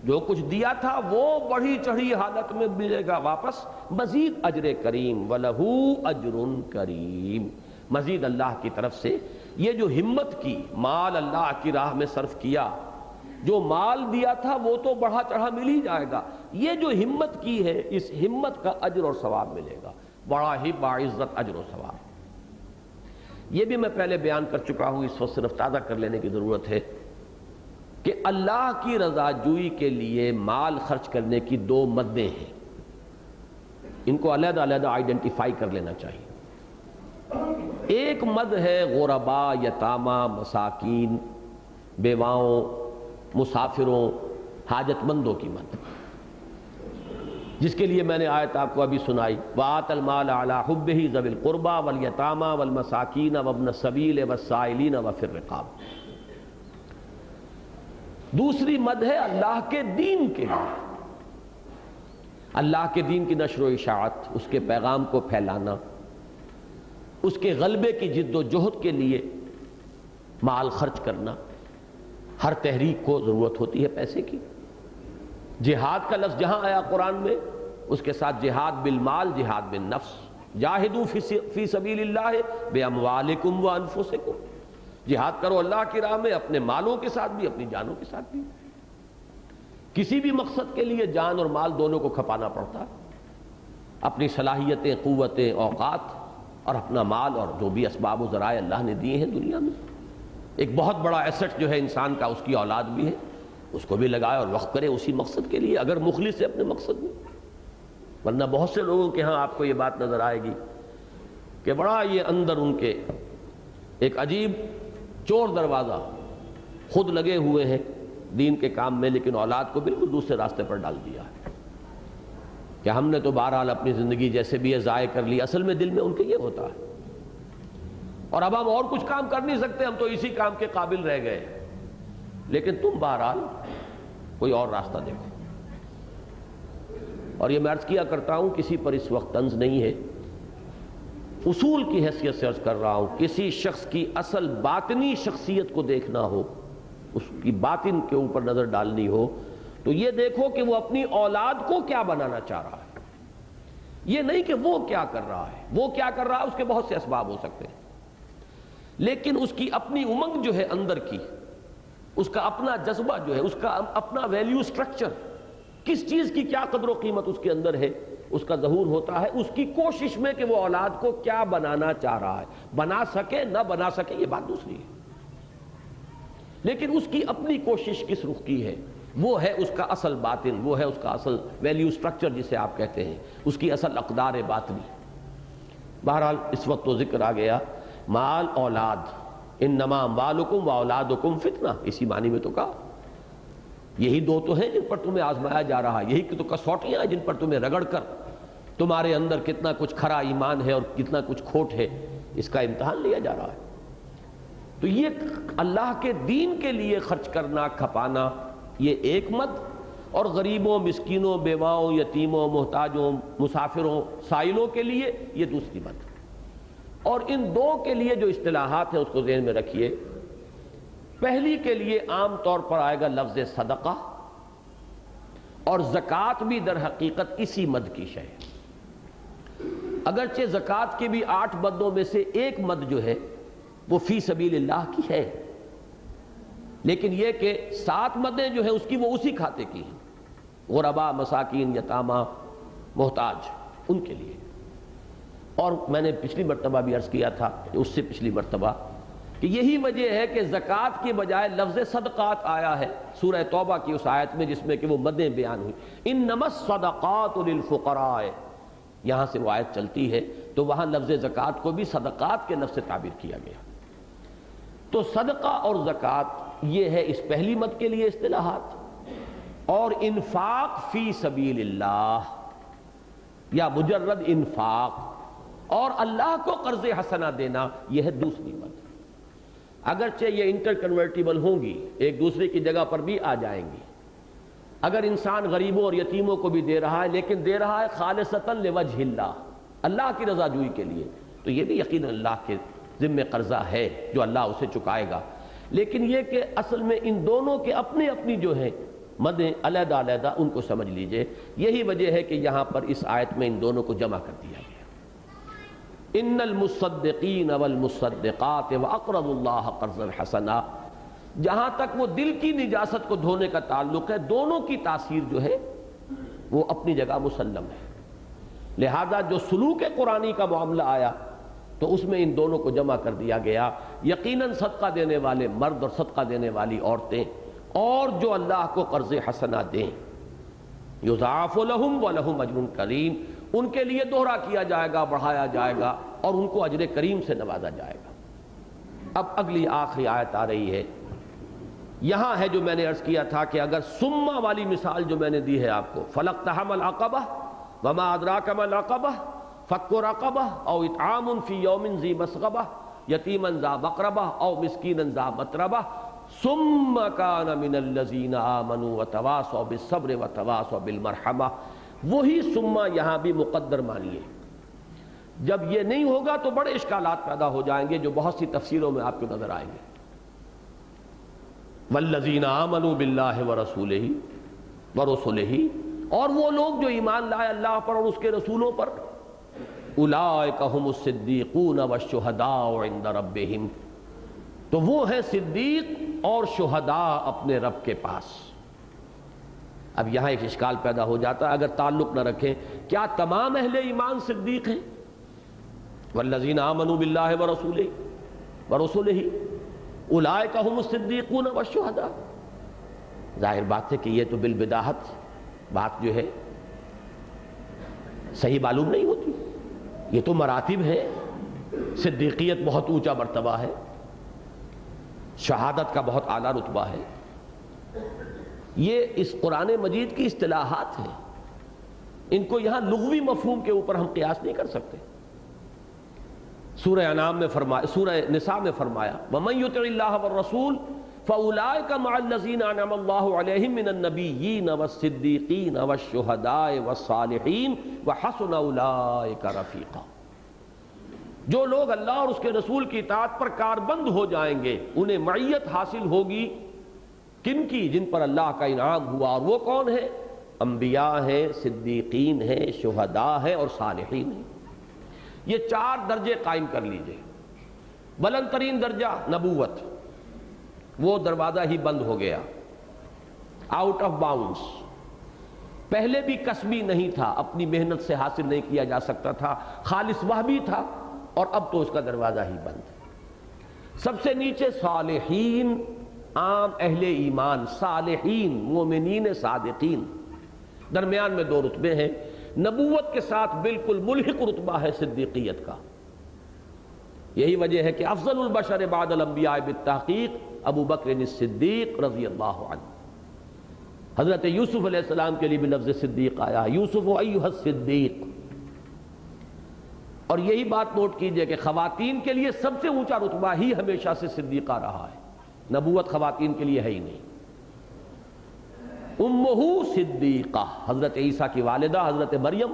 جو کچھ دیا تھا وہ بڑھی چڑھی حالت میں ملے گا واپس. مزید اجر کریم، وَلَهُ أَجْرٌ کریم. مزید اللہ کی طرف سے یہ جو ہمت کی، مال اللہ کی راہ میں صرف کیا، جو مال دیا تھا وہ تو بڑھا چڑھا مل ہی جائے گا. یہ جو ہمت کی ہے اس ہمت کا اجر اور ثواب ملے گا، بڑا ہی باعزت اجر و ثواب. یہ بھی میں پہلے بیان کر چکا ہوں، اس وقت صرف تازہ کر لینے کی ضرورت ہے کہ اللہ کی رضا جوئی کے لیے مال خرچ کرنے کی 2 مدیں ہیں. ان کو علیحدہ علیحدہ آئیڈینٹیفائی کر لینا چاہیے. ایک مد ہے غرباء، یتامہ، مساکین، بیواؤں، مسافروں، حاجت مندوں کی مد، جس کے لیے میں نے آیت آپ کو ابھی سنائی، وَآتَ الْمَالَ عَلَىٰ حُبِّهِ ذَوِي الْقُرْبَىٰ وَالْيَتَامَىٰ وَالْمَسَاكِينَ وَابْنَ السَّبِيلِ وَالسَّائِلِينَ وَفِي الرِّقَابِ. دوسری مد ہے اللہ کے دین کے لیے. اللہ کے دین کی نشر و اشاعت، اس کے پیغام کو پھیلانا، اس کے غلبے کی جد و جہد کے لیے مال خرچ کرنا۔ ہر تحریک کو ضرورت ہوتی ہے پیسے کی۔ جہاد کا لفظ جہاں آیا قرآن میں، اس کے ساتھ جہاد بالمال، جہاد بالنفس، جاہدوا فی سبیل اللہ باموالکم وانفسکم، جہاد کرو اللہ کی راہ میں اپنے مالوں کے ساتھ بھی، اپنی جانوں کے ساتھ بھی۔ کسی بھی مقصد کے لیے جان اور مال دونوں کو کھپانا پڑتا ہے، اپنی صلاحیتیں، قوتیں، اوقات، اور اپنا مال اور جو بھی اسباب و ذرائع اللہ نے دیے ہیں دنیا میں۔ ایک بہت بڑا ایسٹ جو ہے انسان کا، اس کی اولاد بھی ہے، اس کو بھی لگائے اور وقف کرے اسی مقصد کے لیے، اگر مخلص ہے اپنے مقصد میں۔ ورنہ بہت سے لوگوں کے ہاں آپ کو یہ بات نظر آئے گی کہ بڑا یہ اندر ان کے ایک عجیب چور دروازہ، خود لگے ہوئے ہیں دین کے کام میں، لیکن اولاد کو بالکل دوسرے راستے پر ڈال دیا ہے کہ ہم نے تو بہرحال اپنی زندگی جیسے بھی ہے ضائع کر لی۔ اصل میں دل میں ان کے یہ ہوتا ہے، اور اب ہم اور کچھ کام کر نہیں سکتے، ہم تو اسی کام کے قابل رہ گئے، لیکن تم بہرحال کوئی اور راستہ دیکھو۔ اور یہ میں عرض کیا کرتا ہوں، کسی پر اس وقت طنز نہیں ہے، اصول کی حیثیت سے عرض کر رہا ہوں، کسی شخص کی اصل باطنی شخصیت کو دیکھنا ہو، اس کی باطن کے اوپر نظر ڈالنی ہو، تو یہ دیکھو کہ وہ اپنی اولاد کو کیا بنانا چاہ رہا ہے۔ یہ نہیں کہ وہ کیا کر رہا ہے، وہ کیا کر رہا ہے اس کے بہت سے اسباب ہو سکتے ہیں، لیکن اس کی اپنی امنگ جو ہے اندر کی، اس کا اپنا جذبہ جو ہے، اس کا اپنا ویلیو سٹرکچر، کس چیز کی کیا قدر و قیمت اس کے اندر ہے، اس کا ظہور ہوتا ہے اس کی کوشش میں کہ وہ اولاد کو کیا بنانا چاہ رہا ہے۔ بنا سکے نہ بنا سکے یہ بات دوسری ہے، لیکن اس کی اپنی کوشش کس رخ کی ہے، وہ ہے اس کا اصل باطن، وہ ہے اس کا اصل ویلیو سٹرکچر جسے آپ کہتے ہیں، اس کی اصل اقدار باطنی۔ بہرحال اس وقت تو ذکر آ گیا مال اولاد، انما اموالکم واولادکم فتنہ، اسی معنی میں تو کہا یہی دو تو ہیں جن پر تمہیں آزمایا جا رہا ہے، یہی تو کسوٹیاں ہیں جن پر تمہیں رگڑ کر تمہارے اندر کتنا کچھ کھرا ایمان ہے اور کتنا کچھ کھوٹ ہے، اس کا امتحان لیا جا رہا ہے۔ تو یہ اللہ کے دین کے لیے خرچ کرنا، کھپانا، یہ ایک مد، اور غریبوں، مسکینوں، بیواؤں، یتیموں، محتاجوں، مسافروں، سائلوں کے لیے یہ دوسری مد۔ اور ان دو کے لیے جو اصطلاحات ہیں اس کو ذہن میں رکھیے۔ پہلی کے لیے عام طور پر آئے گا لفظ صدقہ، اور زکوٰۃ بھی در حقیقت اسی مد کی شے ہے، اگرچہ زکوٰۃ کے بھی 8 مدوں میں سے ایک مد جو ہے وہ فی سبیل اللہ کی ہے، لیکن یہ کہ 7 مدیں جو ہیں اس کی وہ اسی کھاتے کی ہیں، غربا، مساکین، یتامہ، محتاج، ان کے لیے۔ اور میں نے پچھلی مرتبہ بھی عرض کیا تھا کہ اس سے پچھلی مرتبہ کہ یہی وجہ ہے کہ زکوٰۃ کے بجائے لفظ صدقات آیا ہے سورہ توبہ کی اس آیت میں، جس میں کہ وہ مدیں بیان ہوئی، انما الصدقات للفقراء، یہاں سے وہ آیت چلتی ہے تو وہاں لفظ زکوٰۃ کو بھی صدقات کے لفظ سے تعبیر کیا گیا۔ تو صدقہ اور زکوٰۃ یہ ہے اس پہلی مد کے لیے اصطلاحات، اور انفاق فی سبیل اللہ یا مجرد انفاق اور اللہ کو قرض حسنہ دینا، یہ ہے دوسری مد۔ اگرچہ یہ انٹر کنورٹیبل ہوں گی، ایک دوسرے کی جگہ پر بھی آ جائیں گی۔ اگر انسان غریبوں اور یتیموں کو بھی دے رہا ہے، لیکن دے رہا ہے خالصتاً لوجہ اللہ، اللہ کی رضا جوئی کے لیے، تو یہ بھی یقیناً اللہ کے ذمہ قرضہ ہے جو اللہ اسے چکائے گا۔ لیکن یہ کہ اصل میں ان دونوں کے اپنے اپنی جو ہیں مدیں علیحدہ علیحدہ، ان کو سمجھ لیجئے۔ یہی وجہ ہے کہ یہاں پر اس آیت میں ان دونوں کو جمع کر دیا گیا۔ ان المصدقین والمصدقات واقرضوا اللہ قرضا حسنا، جہاں تک وہ دل کی نجاست کو دھونے کا تعلق ہے، دونوں کی تاثیر جو ہے وہ اپنی جگہ مسلم ہے، لہذا جو سلوک قرآنی کا معاملہ آیا تو اس میں ان دونوں کو جمع کر دیا گیا۔ یقیناً صدقہ دینے والے مرد اور صدقہ دینے والی عورتیں، اور جو اللہ کو قرض حسنہ دیں، یضاعف لہم ولہم اجر کریم، ان کے لیے دوہرا کیا جائے گا، بڑھایا جائے گا، اور ان کو اجر کریم سے نوازا جائے گا۔ اب اگلی آخری آیت آ رہی ہے، یہاں ہے جو میں نے عرض کیا تھا کہ اگر سما والی مثال جو میں نے دی ہے آپ کو، فلقتحم العقبہ وما ادراک ما العقبہ فک رقبہ او اطعام فی یوم ذی مسغبہ یتیما ذا مقربہ او مسکینا ذا متربہ ثم کان من الذین آمنوا وتواصوا بالصبر وتواصوا بالمرحمہ وہی سما یہاں بھی مقدر مانیے. جب یہ نہیں ہوگا تو بڑے اشکالات پیدا ہو جائیں گے جو بہت سی تفسیروں میں آپ کو نظر آئیں گے. والذین آمنوا باللہ ورسولہ ورسلہ، اور وہ لوگ جو ایمان لائے اللہ پر اور اس کے رسولوں پر، اولئک ھم الصدیقون والشہداء عند ربہم، تو وہ ہیں صدیق اور شہداء اپنے رب کے پاس. اب یہاں ایک اشکال پیدا ہو جاتا ہے، اگر تعلق نہ رکھیں، کیا تمام اہل ایمان صدیق ہیں؟ والذین آمنوا باللہ ورسولہ ورسلہ اولئک ھم الصدیقون والشہداء. ظاہر بات ہے کہ یہ تو بالبداہت بات جو ہے صحیح معلوم نہیں ہوتی. یہ تو مراتب ہے، صدیقیت بہت اونچا مرتبہ ہے، شہادت کا بہت اعلیٰ رتبہ ہے. یہ اس قرآن مجید کی اصطلاحات ہیں، ان کو یہاں لغوی مفہوم کے اوپر ہم قیاس نہیں کر سکتے. سورہ انعام میں فرمایا، سورہ نساء میں فرمایا وَمَن يُطِعِ اللَّهَ وَالرَّسُولَ فَأُولَٰئِكَ مَعَ الَّذِينَ أَنْعَمَ اللَّهُ عَلَيْهِم مِّنَ النَّبِيِّينَ وَالصِّدِّيقِينَ وَالشُّهَدَاءِ وَالصَّالِحِينَ وَحَسُنَ أُولَٰئِكَ رَفِيقًا. جو لوگ اللہ اور اس کے رسول کی اطاعت پر کاربند ہو جائیں گے انہیں معیت حاصل ہوگی. کن کی؟ جن پر اللہ کا انعام ہوا. اور وہ کون ہیں؟ انبیاء ہیں، صدیقین ہیں، شہداء ہیں اور صالحین ہیں. یہ 4 درجے قائم کر لیجئے. بلند ترین درجہ نبوت، وہ دروازہ ہی بند ہو گیا، آؤٹ آف باؤنڈز. پہلے بھی کسبی نہیں تھا، اپنی محنت سے حاصل نہیں کیا جا سکتا تھا، خالص وحی تھا، اور اب تو اس کا دروازہ ہی بند. سب سے نیچے صالحین، عام اہل ایمان، صالحین مومنین صادقین. درمیان میں 2 رتبے ہیں. نبوت کے ساتھ بالکل ملحق رتبہ ہے صدیقیت کا. یہی وجہ ہے کہ افضل البشر بعد الانبیاء بالتحقیق ابو بکر الصدیق رضی اللہ عنہ. حضرت یوسف علیہ السلام کے لیے بھی لفظ صدیق آیا، یوسف ایھا الصدیق. اور یہی بات نوٹ کیجئے کہ خواتین کے لیے سب سے اونچا رتبہ ہی ہمیشہ سے صدیقہ رہا ہے. نبوت خواتین کے لیے ہے ہی نہیں. امہ صدیقہ، حضرت عیسیٰ کی والدہ حضرت مریم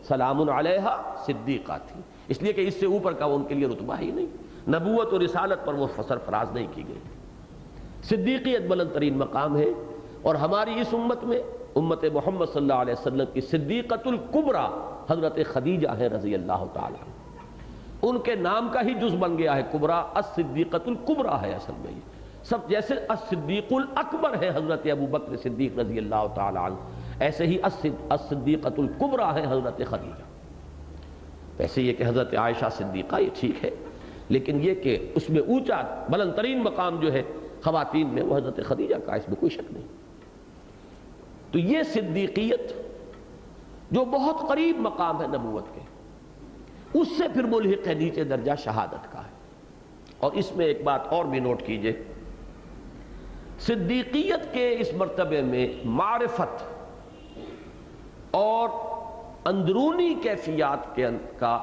سلام علیہا صدیقہ تھی، اس لیے کہ اس سے اوپر کا ان کے لیے رتبہ ہی نہیں. نبوت اور رسالت پر وہ سرفراز نہیں کی گئی. صدیقیت بلند ترین مقام ہے. اور ہماری اس امت میں، امت محمد صلی اللہ علیہ وسلم کی صدیقۃ الکبریٰ حضرت خدیجہ ہیں رضی اللہ تعالیٰ. ان کے نام کا ہی جز بن گیا ہے کبریٰ، الصدیقۃ الکبریٰ ہے اصل میں. یہ سب جیسے الصدیق الاکبر ہے حضرت ابو بکر صدیق رضی اللہ تعالیٰ عنہ، ایسے ہی الصدیقۃ الکبریٰ ہے حضرت خدیجہ. ویسے یہ کہ حضرت عائشہ صدیقہ یہ ٹھیک ہے، لیکن یہ کہ اس میں اونچا بلند ترین مقام جو ہے خواتین میں وہ حضرت خدیجہ کا، اس میں کوئی شک نہیں. تو یہ صدیقیت جو بہت قریب مقام ہے نبوت کے، اس سے پھر ملحق ہے نیچے درجہ شہادت کا ہے. اور اس میں ایک بات اور بھی نوٹ کیجئے، صدیقیت کے اس مرتبے میں معرفت اور اندرونی کیفیات کا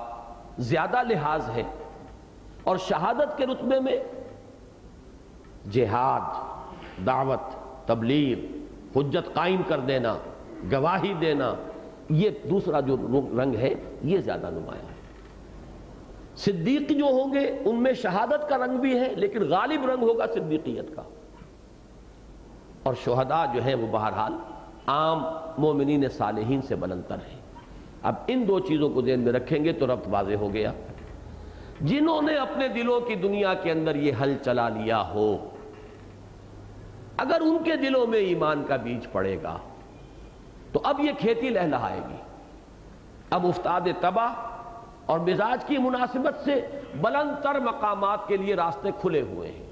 زیادہ لحاظ ہے، اور شہادت کے رتبے میں جہاد، دعوت، تبلیغ، حجت قائم کر دینا، گواہی دینا، یہ دوسرا جو رنگ ہے یہ زیادہ نمایاں ہے. صدیق جو ہوں گے ان میں شہادت کا رنگ بھی ہے، لیکن غالب رنگ ہوگا صدیقیت کا. اور شہداء جو ہیں وہ بہرحال عام مومنین صالحین سے بلندتر ہیں. اب ان 2 چیزوں کو ذہن میں رکھیں گے تو ربط واضح ہو گیا. جنہوں نے اپنے دلوں کی دنیا کے اندر یہ حل چلا لیا ہو، اگر ان کے دلوں میں ایمان کا بیج پڑے گا تو اب یہ کھیتی لہلہائے گی. اب افتاد تباہ اور مزاج کی مناسبت سے بلند تر مقامات کے لیے راستے کھلے ہوئے ہیں.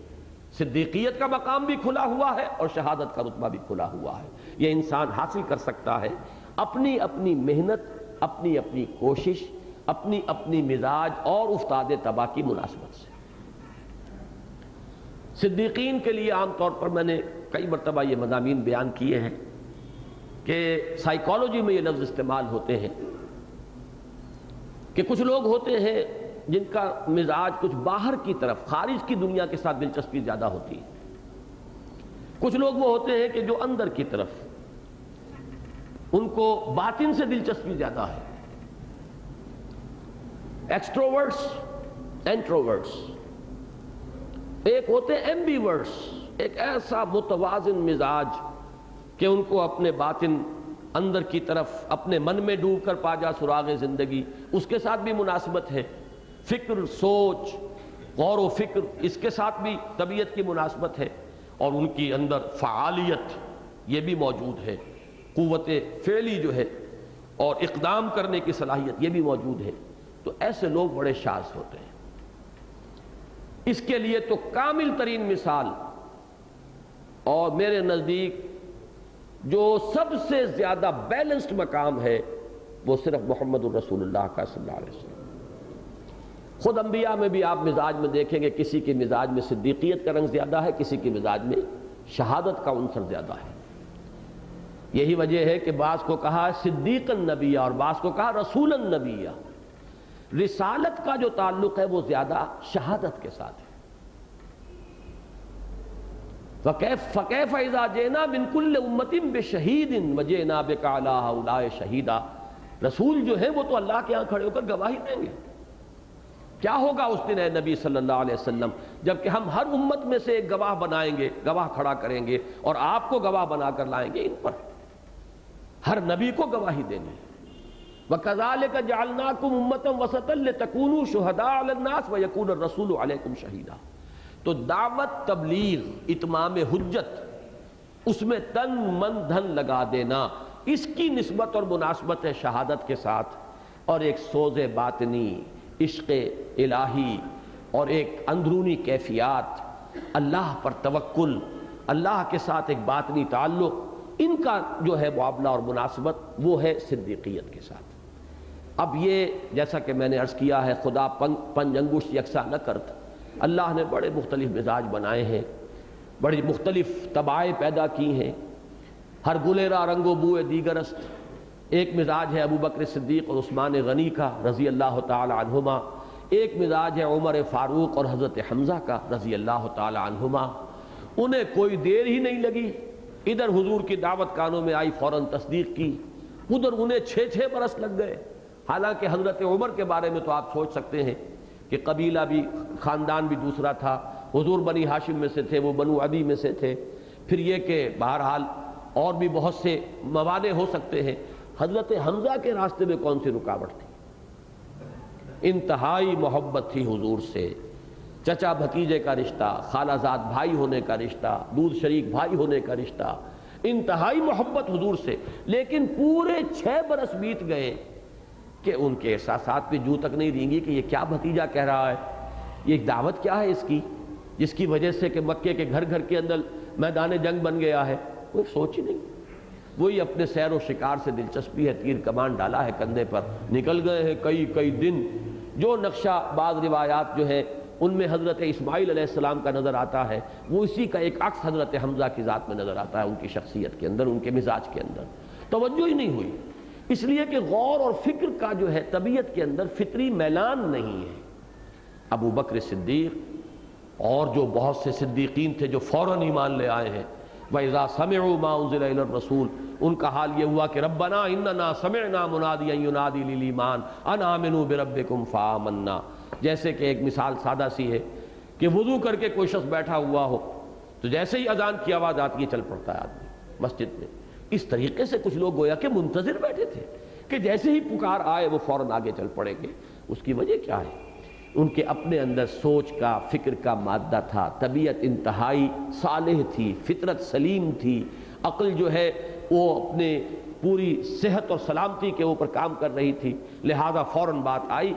صدیقیت کا مقام بھی کھلا ہوا ہے اور شہادت کا رتبہ بھی کھلا ہوا ہے. یہ انسان حاصل کر سکتا ہے اپنی اپنی محنت، اپنی اپنی کوشش، اپنی اپنی مزاج اور افتاد تباہ کی مناسبت سے. صدیقین کے لیے عام طور پر میں نے کئی مرتبہ یہ مضامین بیان کیے ہیں کہ سائیکالوجی میں یہ لفظ استعمال ہوتے ہیں کہ کچھ لوگ ہوتے ہیں جن کا مزاج کچھ باہر کی طرف، خارج کی دنیا کے ساتھ دلچسپی زیادہ ہوتی ہے. کچھ لوگ وہ ہوتے ہیں کہ جو اندر کی طرف ان کو باطن سے دلچسپی زیادہ ہے. Extroverts, introverts. ایک ہوتے ہیں ایمبیورٹس، ایک ایسا متوازن مزاج کہ ان کو اپنے باطن اندر کی طرف اپنے من میں ڈوب کر پا جا سراغ زندگی، اس کے ساتھ بھی مناسبت ہے. فکر، سوچ، غور و فکر، اس کے ساتھ بھی طبیعت کی مناسبت ہے. اور ان کی اندر فعالیت یہ بھی موجود ہے، قوت فعلی جو ہے اور اقدام کرنے کی صلاحیت یہ بھی موجود ہے. تو ایسے لوگ بڑے شاذ ہوتے ہیں. اس کے لیے تو کامل ترین مثال اور میرے نزدیک جو سب سے زیادہ بیلنسڈ مقام ہے وہ صرف محمد الرسول اللہ کا صلی اللہ علیہ وسلم. خود انبیاء میں بھی آپ مزاج میں دیکھیں گے، کسی کے مزاج میں صدیقیت کا رنگ زیادہ ہے، کسی کے مزاج میں شہادت کا عنصر زیادہ ہے. یہی وجہ ہے کہ بعض کو کہا صدیق النبی اور بعض کو کہا رسول النبی. رسالت کا جو تعلق ہے وہ زیادہ شہادت کے ساتھ ہے. فَكَيْفَ إِذَا جِئْنَا مِن كُلِّ أُمَّةٍ بِشَهِيدٍ وَجِئْنَا بِكَ عَلَىٰ هَؤُلَاءِ شَهِيدًا. رسول جو ہے وہ تو اللہ کے ہاں کھڑے ہو کر گواہی دیں گے. کیا ہوگا اس دن اے نبی صلی اللہ علیہ وسلم، جبکہ ہم ہر امت میں سے ایک گواہ بنائیں گے، گواہ کھڑا کریں گے اور آپ کو گواہ بنا کر لائیں گے ان پر. ہر نبی کو گواہی دیں گے. وَكَذَلِكَ جَعَلْنَاكُمْ أُمَّةً وَسَطًا لِتَكُونُوا شُهَدَاءَ عَلَى النَّاسِ وَيَكُونَ الرَّسُولُ عَلَيْكُمْ شَهِيدًا. تو دعوت، تبلیغ، اتمام حجت، اس میں تن من دھن لگا دینا، اس کی نسبت اور مناسبت ہے شہادت کے ساتھ. اور ایک سوز باطنی، عشق الہی اور ایک اندرونی کیفیات، اللہ پر توکل، اللہ کے ساتھ ایک باطنی تعلق، ان کا جو ہے معاملہ اور مناسبت وہ ہے صدیقیت کے ساتھ. اب یہ جیسا کہ میں نے عرض کیا ہے، خدا پنج انگشت یکساں نہ کرتا. اللہ نے بڑے مختلف مزاج بنائے ہیں، بڑی مختلف طبائع پیدا کی ہیں. ہر گلیرا رنگ و بوئے دیگر است. ایک مزاج ہے ابو بکر صدیق اور عثمان غنی کا رضی اللہ تعالی عنہما. ایک مزاج ہے عمر فاروق اور حضرت حمزہ کا رضی اللہ تعالی عنہما. انہیں کوئی دیر ہی نہیں لگی، ادھر حضور کی دعوت کانوں میں آئی، فوراً تصدیق کی. ادھر انہیں 6 برس لگ گئے. حالانکہ حضرت عمر کے بارے میں تو آپ سوچ سکتے ہیں کہ قبیلہ بھی، خاندان بھی دوسرا تھا. حضور بنی ہاشم میں سے تھے، وہ بنو عدی میں سے تھے. پھر یہ کہ بہرحال اور بھی بہت سے موانع ہو سکتے ہیں. حضرت حمزہ کے راستے میں کون سی رکاوٹ تھی؟ انتہائی محبت تھی حضور سے. چچا بھتیجے کا رشتہ، خالہ زاد بھائی ہونے کا رشتہ، دودھ شریک بھائی ہونے کا رشتہ، انتہائی محبت حضور سے. لیکن پورے 6 برس بیت گئے کہ ان کے احساسات پہ جو تک نہیں رینگی کہ یہ کیا بھتیجا کہہ رہا ہے، یہ دعوت کیا ہے اس کی، جس کی وجہ سے کہ مکے کے گھر گھر کے اندر میدان جنگ بن گیا ہے. کوئی سوچ ہی نہیں. وہی اپنے سیر و شکار سے دلچسپی ہے، تیر کمان ڈالا ہے کندھے پر، نکل گئے ہیں کئی دن. جو نقشہ بعض روایات جو ہے ان میں حضرت اسماعیل علیہ السلام کا نظر آتا ہے، وہ اسی کا ایک عکس حضرت حمزہ کی ذات میں نظر آتا ہے، ان کی شخصیت کے اندر، ان کے مزاج کے اندر. توجہ ہی نہیں ہوئی، اس لیے کہ غور اور فکر کا جو ہے طبیعت کے اندر فطری میلان نہیں ہے. ابو بکر صدیق اور جو بہت سے صدیقین تھے جو فوراً ایمان لے آئے ہیں، وَإِذَا سَمِعُوا مَا أُنزِلَ إِلَى الرَّسُولِ، ان کا حال یہ ہوا کہ ربنا اننا سمعنا منادیا ینادی للایمان ان آمنوا بربکم فآمنا. جیسے کہ ایک مثال سادہ سی ہے کہ وضو کر کے کوئی شخص بیٹھا ہوا ہو تو جیسے ہی اذان کی آواز آتی ہے چل پڑتا ہے آدمی مسجد میں. اس طریقے سے کچھ لوگ گویا کہ منتظر بیٹھے تھے کہ جیسے ہی پکار آئے وہ فوراً آگے چل پڑیں گے. اس کی وجہ کیا ہے؟ ان کے اپنے اندر سوچ کا، فکر کا مادہ تھا. طبیعت انتہائی صالح تھی، فطرت سلیم تھی. عقل جو ہے وہ اپنے پوری صحت اور سلامتی کے اوپر کام کر رہی تھی. لہذا فوراً بات آئی،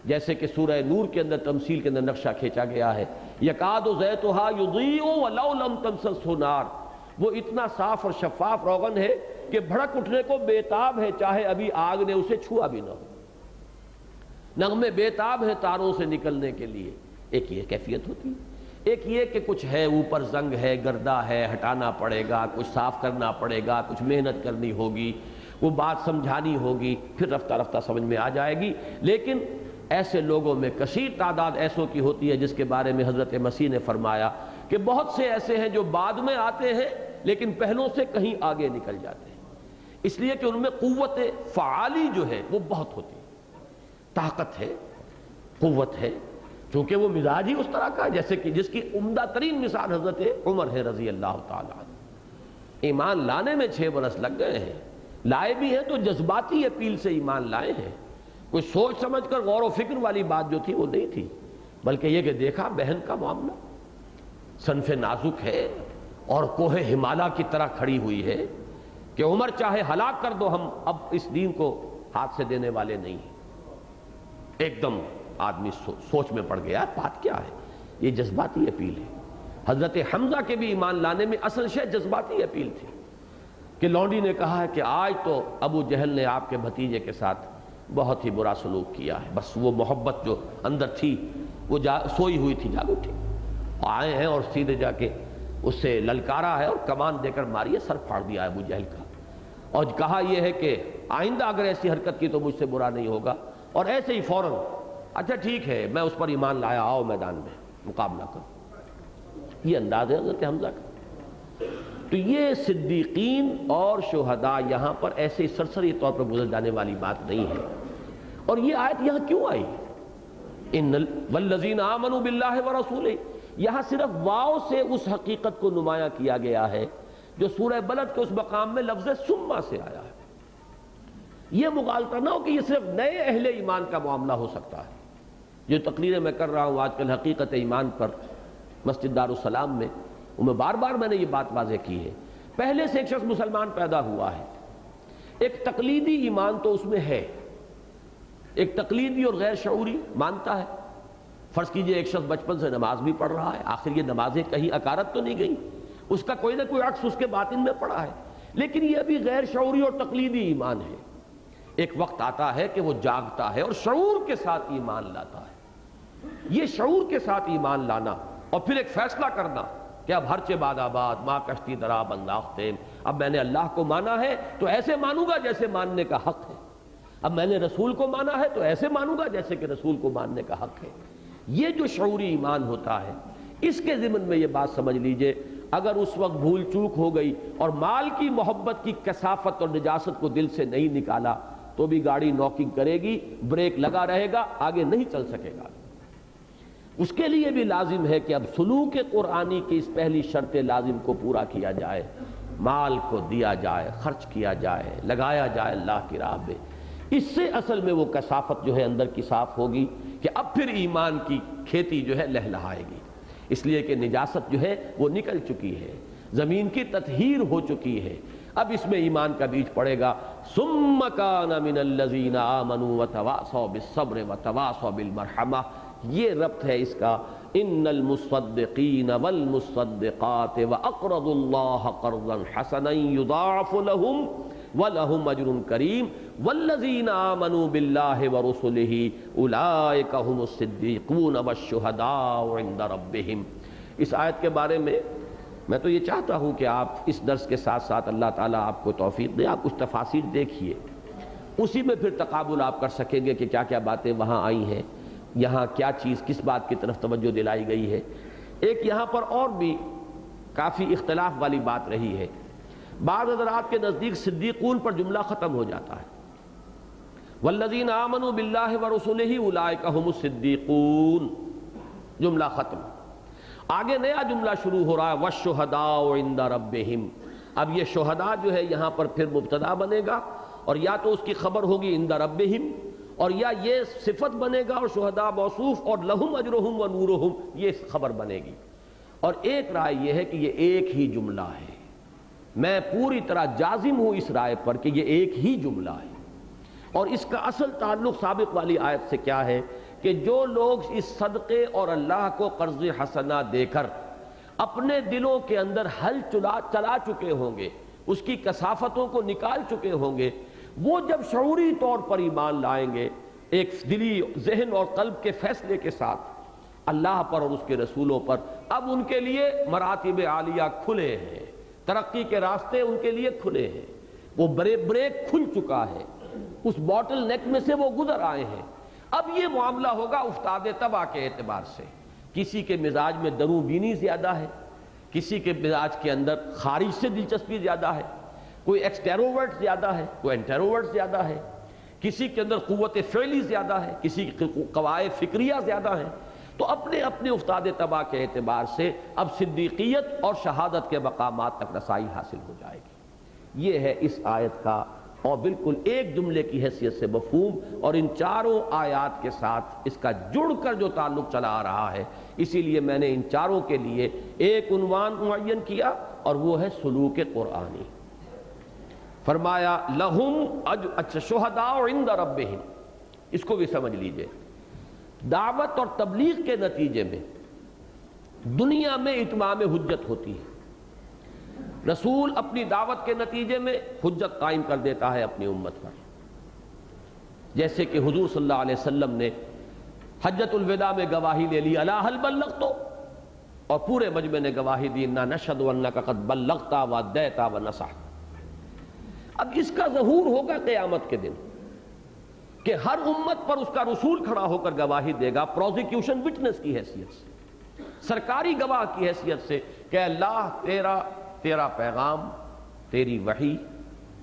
جیسے کہ سورہ نور کے اندر تمثیل کے اندر نقشہ کھینچا گیا ہے، یکاد زیتھا یضیء ولو لم تمسسہ نار. وہ اتنا صاف اور شفاف روغن ہے کہ بھڑک اٹھنے کو بیتاب ہے، چاہے ابھی آگ نے اسے چھوا بھی نہ ہو. نغمے بیتاب ہے تاروں سے نکلنے کے لیے. ایک یہ کیفیت ہوتی ہے. ایک یہ کہ کچھ ہے اوپر زنگ ہے، گردہ ہے، ہٹانا پڑے گا، کچھ صاف کرنا پڑے گا، کچھ محنت کرنی ہوگی، وہ بات سمجھانی ہوگی، پھر رفتہ رفتہ سمجھ میں آ جائے گی. لیکن ایسے لوگوں میں کثیر تعداد ایسوں کی ہوتی ہے جس کے بارے میں حضرت مسیح نے فرمایا کہ بہت سے ایسے ہیں جو بعد میں آتے ہیں لیکن پہلوں سے کہیں آگے نکل جاتے ہیں. اس لیے کہ ان میں قوت فعالی جو ہے وہ بہت ہوتی ہے، طاقت ہے، قوت ہے، چونکہ وہ مزاج ہی اس طرح کا ہے جیسے کہ جس کی عمدہ ترین مثال حضرت عمر ہے رضی اللہ تعالیٰ عنہ۔ ایمان لانے میں 6 برس لگ گئے ہیں، لائے بھی ہیں تو جذباتی اپیل سے ایمان لائے ہیں، کوئی سوچ سمجھ کر غور و فکر والی بات جو تھی وہ نہیں تھی، بلکہ یہ کہ دیکھا بہن کا معاملہ صنف نازک ہے اور کوہ ہمالیہ کی طرح کھڑی ہوئی ہے کہ عمر چاہے ہلاک کر دو ہم اب اس دین کو ہاتھ سے دینے والے نہیں ہیں۔ ایک دم آدمی سوچ میں پڑ گیا بات کیا ہے، یہ جذباتی اپیل ہے۔ حضرت حمزہ کے بھی ایمان لانے میں اصل شے جذباتی اپیل تھی کہ لونڈی نے کہا ہے کہ آج تو ابو جہل نے آپ کے بھتیجے کے ساتھ بہت ہی برا سلوک کیا ہے، بس وہ محبت جو اندر تھی وہ سوئی ہوئی تھی، جاگ اٹھی، آئے ہیں اور سیدھے جا کے اس سے للکارا ہے اور کمان دے کر ماری ہے، سر پھاڑ دیا ہے ابو جہل کا، اور کہا یہ ہے کہ آئندہ اگر ایسی حرکت کی تو مجھ سے برا نہیں ہوگا، اور ایسے ہی فوراً اچھا ٹھیک ہے میں اس پر ایمان لایا، آؤ میدان میں مقابلہ کرو۔ یہ انداز ہے حضرت حمزہ کا۔ تو یہ صدیقین اور شہداء یہاں پر ایسے سرسری طور پر گزر جانے والی بات نہیں ہے۔ اور یہ آیت یہاں کیوں آئی؟ والذین آمنوا باللہ ورسولہ، یہاں صرف واو سے اس حقیقت کو نمایاں کیا گیا ہے جو سورہ بلد کے اس مقام میں لفظ ثم سے آیا ہے۔ یہ مغالطہ نہ ہو کہ یہ صرف نئے اہل ایمان کا معاملہ ہو سکتا ہے۔ جو تقریریں میں کر رہا ہوں آج کل حقیقت ایمان پر مسجد دارالسلام میں، میں بار بار میں نے یہ بات واضح کی ہے، پہلے سے ایک شخص مسلمان پیدا ہوا ہے، ایک تقلیدی ایمان تو اس میں ہے، ایک تقلیدی اور غیر شعوری مانتا ہے۔ فرض کیجئے ایک شخص بچپن سے نماز بھی پڑھ رہا ہے، آخر یہ نمازیں کہیں اکارت تو نہیں گئی، اس کا کوئی نہ کوئی عکس اس کے باطن میں پڑا ہے، لیکن یہ ابھی غیر شعوری اور تقلیدی ایمان ہے۔ ایک وقت آتا ہے کہ وہ جاگتا ہے اور شعور کے ساتھ ایمان لاتا ہے۔ یہ شعور کے ساتھ ایمان لانا اور پھر ایک فیصلہ کرنا کہ اب ہر چہ باد آباد ماں کشتی درا انداختیں، اب میں نے اللہ کو مانا ہے تو ایسے مانوں گا جیسے ماننے کا حق ہے، اب میں نے رسول کو مانا ہے تو ایسے مانوں گا جیسے کہ رسول کو ماننے کا حق ہے۔ یہ جو شعوری ایمان ہوتا ہے، اس کے ضمن میں یہ بات سمجھ لیجئے، اگر اس وقت بھول چوک ہو گئی اور مال کی محبت کی کثافت اور نجاست کو دل سے نہیں نکالا تو بھی گاڑی نوکنگ کرے گی، بریک لگا رہے گا، آگے نہیں چل سکے گا۔ اس کے لیے بھی لازم ہے کہ اب سلوک قرآنی کی اس پہلی شرط لازم کو پورا کیا جائے، مال کو دیا جائے، خرچ کیا جائے، لگایا جائے اللہ کی راہ میں۔ اس سے اصل میں وہ کثافت جو ہے اندر کی صاف ہوگی کہ اب پھر ایمان کی کھیتی جو ہے لہلہائے گی، اس لیے کہ نجاست جو ہے وہ نکل چکی ہے، زمین کی تطہیر ہو چکی ہے، اب اس میں ایمان کا بیج پڑے گا۔ ثم کان من الذین آمنوا وتواصوا بالصبر وتواصوا بالمرحمہ، یہ ربط ہے اس کا۔ ان المصدقین والمصدقات واقرضوا اللہ قرضا حسنا یضاعف لهم ولهم اجر کریم والذین آمنوا باللہ ورسلہ اولئک هم الصدیقون والشہداء عند ربہم۔ اس آیت کے بارے میں تو یہ چاہتا ہوں کہ آپ اس درس کے ساتھ ساتھ اللہ تعالیٰ آپ کو توفیق دے، آپ کچھ تفاسیر دیکھیے، اسی میں پھر تقابل آپ کر سکیں گے کہ کیا کیا باتیں وہاں آئی ہیں، یہاں کیا چیز کس بات کی طرف توجہ دلائی گئی ہے۔ ایک یہاں پر اور بھی کافی اختلاف والی بات رہی ہے، بعض حضرات کے نزدیک صدیقون پر جملہ ختم ہو جاتا ہے، والذین آمنوا باللہ ورسلہ اولئک هم الصدیقون، جملہ ختم، آگے نیا جملہ شروع ہو رہا ہے والشہداء عند ربہم۔ اب یہ شہداء جو ہے یہاں پر پھر مبتدا بنے گا، اور یا تو اس کی خبر ہوگی عند ربہم، اور یا یہ صفت بنے گا اور شہداء موصوف، اور لہم اجرہم و نورہم یہ خبر بنے گی۔ اور ایک رائے یہ ہے کہ یہ ایک ہی جملہ ہے، میں پوری طرح جازم ہوں اس رائے پر کہ یہ ایک ہی جملہ ہے، اور اس کا اصل تعلق سابق والی آیت سے کیا ہے کہ جو لوگ اس صدقے اور اللہ کو قرض حسنہ دے کر اپنے دلوں کے اندر حل چلا چکے ہوں گے، اس کی کثافتوں کو نکال چکے ہوں گے، وہ جب شعوری طور پر ایمان لائیں گے، ایک دلی ذہن اور قلب کے فیصلے کے ساتھ اللہ پر اور اس کے رسولوں پر، اب ان کے لیے مراتب عالیہ کھلے ہیں، ترقی کے راستے ان کے لیے کھلے ہیں، وہ بریک کھل چکا ہے، اس باٹل نیک میں سے وہ گزر آئے ہیں۔ اب یہ معاملہ ہوگا افتاد تباہ کے اعتبار سے، کسی کے مزاج میں دروں بینی زیادہ ہے، کسی کے مزاج کے اندر خارج سے دلچسپی زیادہ ہے، کوئی ایکسٹیروورٹ زیادہ ہے، کوئی انٹیروورٹ زیادہ ہے، کسی کے اندر قوت فعلی زیادہ ہے، کسی کی قوائے فکریہ زیادہ ہیں، تو اپنے اپنے افتاد طبع کے اعتبار سے اب صدیقیت اور شہادت کے مقامات تک رسائی حاصل ہو جائے گی۔ یہ ہے اس آیت کا اور بالکل ایک جملے کی حیثیت سے مفہوم، اور ان چاروں آیات کے ساتھ اس کا جڑ کر جو تعلق چلا آ رہا ہے، اسی لیے میں نے ان چاروں کے لیے ایک عنوان معین کیا، اور وہ ہے سلوک قرآنی۔ فرمایا لہم اچھا شہداء عند ربہم، اس کو بھی سمجھ لیجئے۔ دعوت اور تبلیغ کے نتیجے میں دنیا میں اتمام حجت ہوتی ہے۔ رسول اپنی دعوت کے نتیجے میں حجت قائم کر دیتا ہے اپنی امت پر، جیسے کہ حضور صلی اللہ علیہ وسلم نے حجۃ الوداع میں گواہی لے لی الا هل بلغت، اور پورے مجمع نے گواہی دی انا نشهد انک قد بلغت وادیت ونصحت۔ اب اس کا ظہور ہوگا قیامت کے دن کہ ہر امت پر اس کا رسول کھڑا ہو کر گواہی دے گا، پروزیکیوشن وٹنس کی حیثیت سے، سرکاری گواہ کی حیثیت سے، کہ اللہ تیرا پیغام، تیری وحی،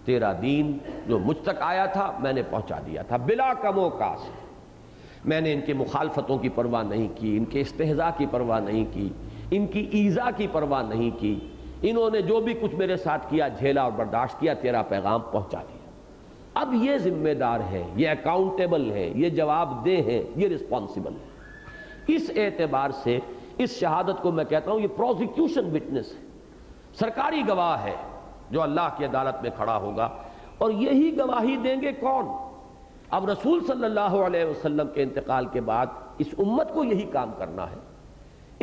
تیرا دین جو مجھ تک آیا تھا میں نے پہنچا دیا تھا بلا کم و کاست۔ میں نے ان کی مخالفتوں کی پرواہ نہیں کی، ان کے استہزاء کی پرواہ نہیں کی، ان کی ایذا کی پرواہ نہیں کی، انہوں نے جو بھی کچھ میرے ساتھ کیا جھیلا اور برداشت کیا، تیرا پیغام پہنچا دیا۔ اب یہ ذمہ دار ہے، یہ اکاؤنٹیبل ہے، یہ جواب دہ ہے، یہ رسپانسبل ہے۔ اس اعتبار سے اس شہادت کو میں کہتا ہوں یہ پروزیکیوشن وٹنس ہے، سرکاری گواہ ہے جو اللہ کی عدالت میں کھڑا ہوگا۔ اور یہی گواہی دیں گے کون؟ اب رسول صلی اللہ علیہ وسلم کے انتقال کے بعد اس امت کو یہی کام کرنا ہے۔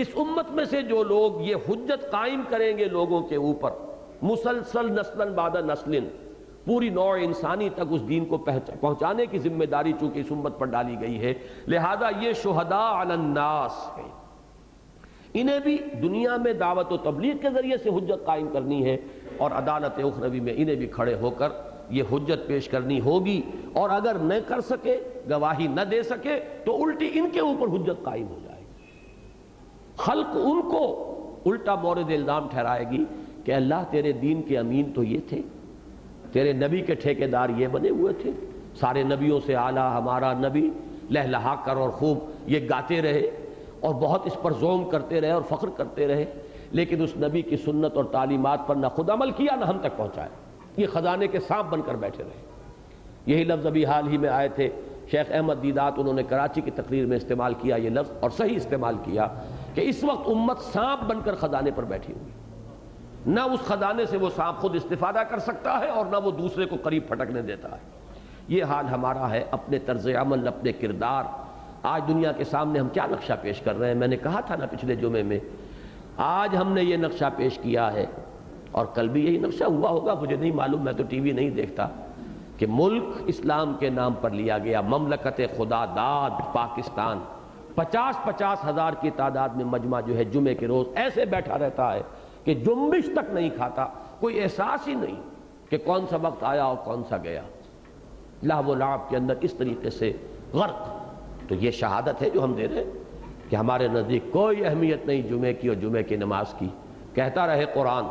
اس امت میں سے جو لوگ یہ حجت قائم کریں گے لوگوں کے اوپر، مسلسل نسلاً بعد نسل، پوری نوع انسانی تک اس دین کو پہنچانے کی ذمہ داری چونکہ اس امت پر ڈالی گئی ہے، لہذا یہ شہداء علی الناس ہے۔ انہیں بھی دنیا میں دعوت و تبلیغ کے ذریعے سے حجت قائم کرنی ہے، اور عدالت اخروی میں انہیں بھی کھڑے ہو کر یہ حجت پیش کرنی ہوگی، اور اگر نہ کر سکے، گواہی نہ دے سکے، تو الٹی ان کے اوپر حجت قائم ہو جائے گی۔ خلق ان کو الٹا مورد الزام ٹھہرائے گی کہ اللہ تیرے دین کے امین تو یہ تھے، تیرے نبی کے ٹھیکیدار یہ بنے ہوئے تھے، سارے نبیوں سے اعلیٰ ہمارا نبی، لہلہا کر اور خوب یہ گاتے رہے اور بہت اس پر زوم کرتے رہے اور فخر کرتے رہے، لیکن اس نبی کی سنت اور تعلیمات پر نہ خود عمل کیا نہ ہم تک پہنچایا، یہ خزانے کے سانپ بن کر بیٹھے رہے۔ یہی لفظ ابھی حال ہی میں آئے تھے، شیخ احمد دیدات انہوں نے کراچی کی تقریر میں استعمال کیا یہ لفظ، اور صحیح استعمال کیا، کہ اس وقت امت سانپ بن کر خزانے پر بیٹھی ہوئی، نہ اس خزانے سے وہ سانپ خود استفادہ کر سکتا ہے اور نہ وہ دوسرے کو قریب پھٹکنے دیتا ہے۔ یہ حال ہمارا ہے، اپنے طرز عمل، اپنے کردار۔ آج دنیا کے سامنے ہم کیا نقشہ پیش کر رہے ہیں؟ میں نے کہا تھا نا پچھلے جمعے میں، آج ہم نے یہ نقشہ پیش کیا ہے اور کل بھی یہی نقشہ ہوا ہوگا، مجھے نہیں معلوم، میں تو ٹی وی نہیں دیکھتا، کہ ملک اسلام کے نام پر لیا گیا، مملکت خدا داد پاکستان، 50-50 ہزار کی تعداد میں مجمع جو ہے جمعے کے روز ایسے بیٹھا رہتا ہے کہ جنبش تک نہیں کھاتا، کوئی احساس ہی نہیں کہ کون سا وقت آیا اور کون سا گیا، لہو و لعب کے اندر اس طریقے سے غرق۔ تو یہ شہادت ہے جو ہم دے رہے ہیں کہ ہمارے نزدیک کوئی اہمیت نہیں جمعے کی اور جمعے کی نماز کی۔ کہتا رہے قرآن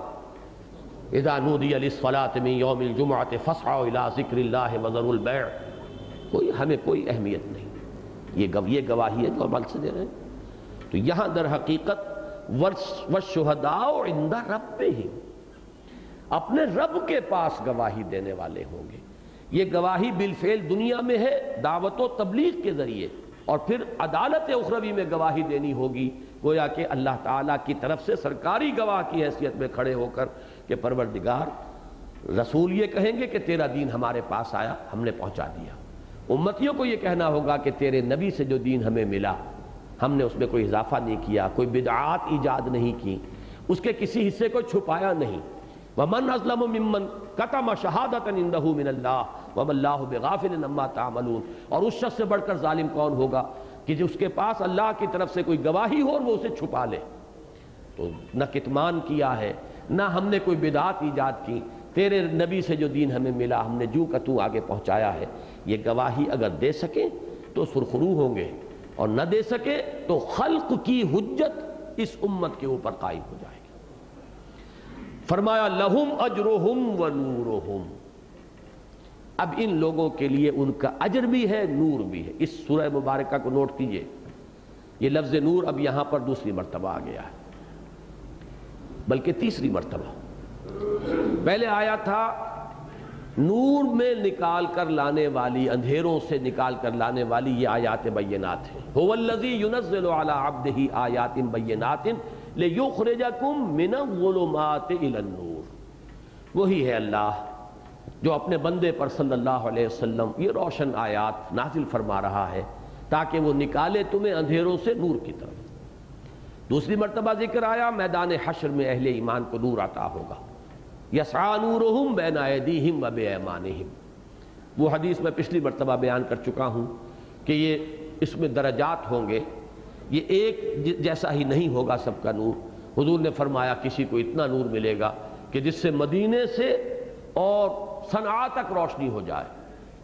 اذا نودی للصلاة من یوم الجمعة فاسعوا الى ذکر اللہ وذروا البیع، ہمیں کوئی اہمیت نہیں، یہ گواہی ہے جو عمل سے دے رہے ہیں۔ تو یہاں در حقیقت والشہداء عند ربہم، اپنے رب کے پاس گواہی دینے والے ہوں گے۔ یہ گواہی بالفعل دنیا میں ہے دعوت و تبلیغ کے ذریعے، اور پھر عدالت اخروی میں گواہی دینی ہوگی، گویا کہ اللہ تعالیٰ کی طرف سے سرکاری گواہ کی حیثیت میں کھڑے ہو کر کہ پروردگار، رسول یہ کہیں گے کہ تیرا دین ہمارے پاس آیا، ہم نے پہنچا دیا۔ امتیوں کو یہ کہنا ہوگا کہ تیرے نبی سے جو دین ہمیں ملا، ہم نے اس میں کوئی اضافہ نہیں کیا، کوئی بدعات ایجاد نہیں کی، اس کے کسی حصے کو چھپایا نہیں۔ وَمَنْ أَظْلَمُ مِمَّنْ كَتَمَ شَهَادَةً عِنْدَهُ مِنَ اللَّهِ وَمَا اللَّهُ بِغَافِلٍ عَمَّا تَعْمَلُونَ۔ اور اس شخص سے بڑھ کر ظالم کون ہوگا کہ جس کے پاس اللہ کی طرف سے کوئی گواہی ہو اور وہ اسے چھپا لے۔ تو نہ کتمان کیا ہے، نہ ہم نے کوئی بدعات ایجاد کی، تیرے نبی سے جو دین ہمیں ملا ہم نے جو کا تو آگے پہنچایا ہے۔ یہ گواہی اگر دے سکیں تو سرخرو ہوں گے، اور نہ دے سکے تو خلق کی حجت اس امت کے اوپر قائم ہو جائے گی۔ فرمایا لہم اجرہم و نورہم، اب ان لوگوں کے لیے ان کا اجر بھی ہے، نور بھی ہے۔ اس سورہ مبارکہ کو نوٹ کیجئے، یہ لفظ نور اب یہاں پر دوسری مرتبہ آ گیا ہے، بلکہ تیسری مرتبہ۔ پہلے آیا تھا نور میں نکال کر لانے والی، اندھیروں سے نکال کر لانے والی یہ آیات بینات ہیں۔ هو الذی ينزل علی عبدہ آیات بینات لیخرجکم من الظلمات الی النور، وہی ہے اللہ جو اپنے بندے پر صلی اللہ علیہ وسلم یہ روشن آیات نازل فرما رہا ہے تاکہ وہ نکالے تمہیں اندھیروں سے نور کی طرف۔ دوسری مرتبہ ذکر آیا میدان حشر میں اہل ایمان کو نور عطا ہوگا، یسعی نورہم بین ایدیہم و بایمانہم۔ وہ حدیث میں پچھلی مرتبہ بیان کر چکا ہوں کہ یہ اس میں درجات ہوں گے، یہ ایک جیسا ہی نہیں ہوگا سب کا نور۔ حضور نے فرمایا کسی کو اتنا نور ملے گا کہ جس سے مدینے سے اور صنعاء تک روشنی ہو جائے،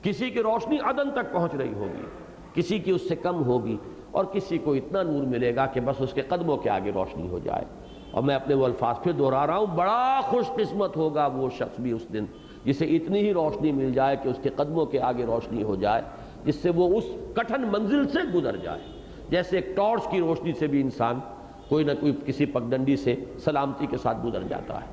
کسی کی روشنی عدن تک پہنچ رہی ہوگی، کسی کی اس سے کم ہوگی، اور کسی کو اتنا نور ملے گا کہ بس اس کے قدموں کے آگے روشنی ہو جائے۔ اور میں اپنے وہ الفاظ پھر دہرا رہا ہوں، بڑا خوش قسمت ہوگا وہ شخص بھی اس دن جسے اتنی ہی روشنی مل جائے کہ اس کے قدموں کے آگے روشنی ہو جائے، جس سے وہ اس کٹھن منزل سے گزر جائے۔ جیسے ایک ٹارچ کی روشنی سے بھی انسان کوئی نہ کوئی کسی پگڈنڈی سے سلامتی کے ساتھ گزر جاتا ہے۔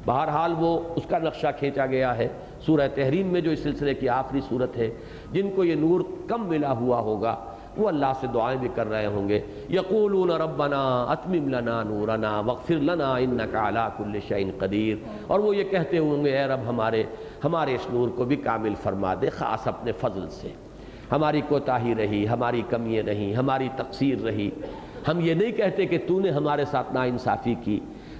بہرحال وہ اس کا نقشہ کھینچا گیا ہے سورہ تحریم میں، جو اس سلسلے کی آخری صورت ہے۔ جن کو یہ نور کم ملا ہوا ہوگا وہ اللہ سے دعائیں بھی کر رہے ہوں گے، یقولون ربنا اتمم لنا نورنا واغفر لنا انک علی کل شیء قدیر، اور وہ یہ کہتے ہوں گے اے رب ہمارے اس نور کو بھی کامل فرما دے، خاص اپنے فضل سے۔ ہماری کوتاہی رہی، ہماری کمیاں رہی، ہماری تقصیر رہی، ہم یہ نہیں کہتے کہ تو نے ہمارے ساتھ ناانصافی کی،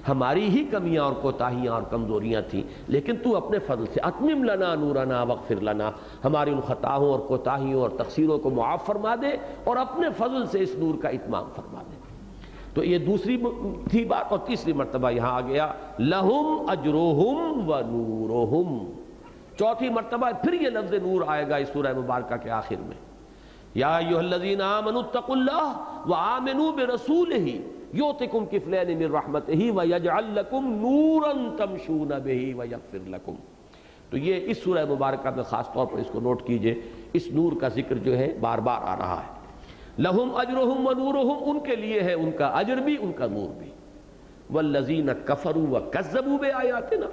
ہماری ہی کمیاں اور کوتاہیاں اور کمزوریاں تھیں، لیکن تو اپنے فضل سے اتمم لنا نورنا واغفر لنا، ہماری ان خطاؤں اور کوتاہیوں اور تقصیروں کو معاف فرما دے اور اپنے فضل سے اس نور کا اتمام فرما دے۔ تو یہ دوسری تھی بات، اور تیسری مرتبہ یہاں آ گیا لہم اجرہم و نورہم۔ چوتھی مرتبہ پھر یہ لفظ نور آئے گا اس سورہ مبارکہ کے آخر میں، یا ایھا الذین آمنوا اتقوا اللہ وآمنوا برسولہ یؤتکم کفلین من رحمتہ ویجعل لکم نورا تمشون بہ ویغفر لکم۔ تو یہ اس سورہ مبارکہ میں خاص طور پر اس کو نوٹ کیجئے، اس نور کا ذکر جو ہے بار بار آ رہا ہے۔ لہم اجرہم و نورہم، ان کے لیے ہے ان کا اجر بھی ان کا نور بھی۔ والذین کفروا وکذبوا بآیاتنا،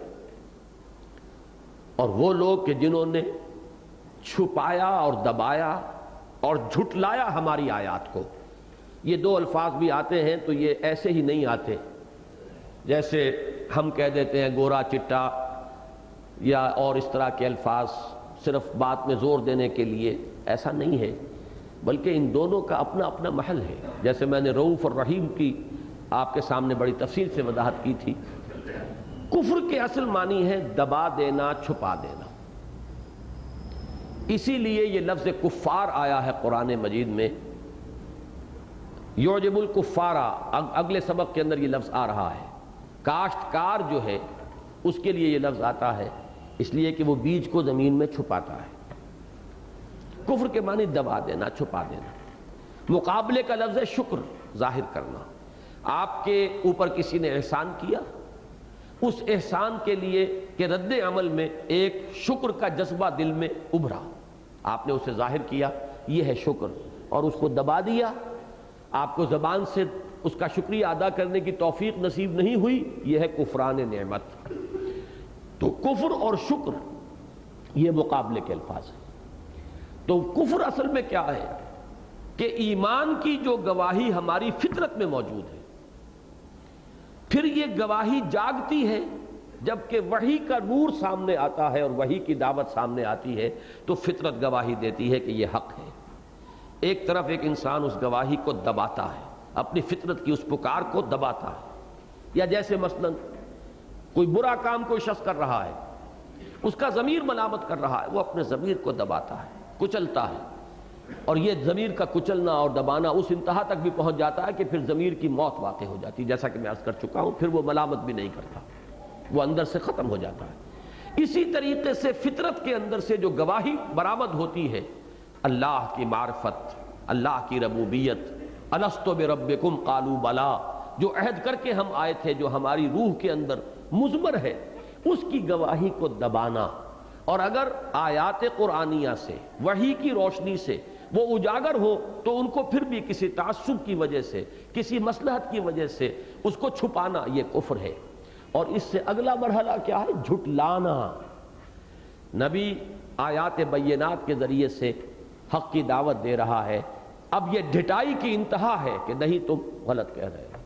اور وہ لوگ کہ جنہوں نے چھپایا اور دبایا اور جھٹلایا ہماری آیات کو۔ یہ دو الفاظ بھی آتے ہیں تو یہ ایسے ہی نہیں آتے، جیسے ہم کہہ دیتے ہیں گورا چٹا یا اور اس طرح کے الفاظ صرف بات میں زور دینے کے لیے، ایسا نہیں ہے، بلکہ ان دونوں کا اپنا اپنا محل ہے۔ جیسے میں نے رؤوف اور رحیم کی آپ کے سامنے بڑی تفصیل سے وضاحت کی تھی۔ کفر کے اصل معنی ہے دبا دینا، چھپا دینا، اسی لیے یہ لفظ کفار آیا ہے قرآن مجید میں، یعجب الکفارا، اگلے سبق کے اندر یہ لفظ آ رہا ہے۔ کاشتکار جو ہے اس کے لیے یہ لفظ آتا ہے، اس لیے کہ وہ بیج کو زمین میں چھپاتا ہے۔ کفر کے معنی دبا دینا، چھپا دینا۔ مقابلے کا لفظ ہے شکر، ظاہر کرنا۔ آپ کے اوپر کسی نے احسان کیا، اس احسان کے لیے کہ رد عمل میں ایک شکر کا جذبہ دل میں ابھرا، آپ نے اسے ظاہر کیا، یہ ہے شکر، اور اس کو دبا دیا، آپ کو زبان سے اس کا شکریہ ادا کرنے کی توفیق نصیب نہیں ہوئی، یہ ہے کفران نعمت۔ تو کفر اور شکر یہ مقابلے کے الفاظ ہیں۔ تو کفر اصل میں کیا ہے کہ ایمان کی جو گواہی ہماری فطرت میں موجود ہے، پھر یہ گواہی جاگتی ہے جبکہ وحی کا نور سامنے آتا ہے اور وحی کی دعوت سامنے آتی ہے، تو فطرت گواہی دیتی ہے کہ یہ حق ہے۔ ایک طرف ایک انسان اس گواہی کو دباتا ہے، اپنی فطرت کی اس پکار کو دباتا ہے، یا جیسے مثلا کوئی برا کام کوئی شخص کر رہا ہے، اس کا ضمیر ملامت کر رہا ہے، وہ اپنے ضمیر کو دباتا ہے، کچلتا ہے، اور یہ ضمیر کا کچلنا اور دبانا اس انتہا تک بھی پہنچ جاتا ہے کہ پھر ضمیر کی موت واقع ہو جاتی ہے، جیسا کہ میں عرض کر چکا ہوں، پھر وہ ملامت بھی نہیں کرتا، وہ اندر سے ختم ہو جاتا ہے۔ اسی طریقے سے فطرت کے اندر سے جو گواہی برآمد ہوتی ہے، اللہ کی معرفت، اللہ کی ربوبیت، الست بربکم قالوا بلا، جو عہد کر کے ہم آئے تھے، جو ہماری روح کے اندر مضمر ہے، اس کی گواہی کو دبانا، اور اگر آیات قرآنیہ سے، وحی کی روشنی سے وہ اجاگر ہو تو ان کو پھر بھی کسی تعصب کی وجہ سے، کسی مصلحت کی وجہ سے اس کو چھپانا، یہ کفر ہے۔ اور اس سے اگلا مرحلہ کیا ہے؟ جھٹلانا۔ نبی آیات بینات کے ذریعے سے حق کی دعوت دے رہا ہے، اب یہ ڈھٹائی کی انتہا ہے کہ نہیں تم غلط کہہ رہے ہو،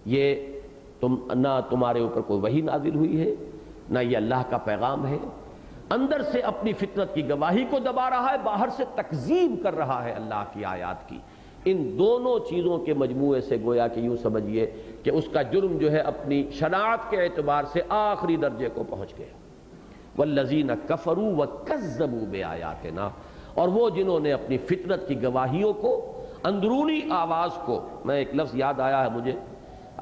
یہ نہ تمہارے اوپر کوئی وحی نازل ہوئی ہے، نہ یہ اللہ کا پیغام ہے۔ اندر سے اپنی فطرت کی گواہی کو دبا رہا ہے، باہر سے تکذیب کر رہا ہے اللہ کی آیات کی۔ ان دونوں چیزوں کے مجموعے سے گویا کہ یوں سمجھیے کہ اس کا جرم جو ہے اپنی شناعت کے اعتبار سے آخری درجے کو پہنچ گئے۔ والذین کفروا وکذبوا بآیاتنا، اور وہ جنہوں نے اپنی فطرت کی گواہیوں کو، اندرونی آواز کو، میں ایک لفظ یاد آیا ہے مجھے،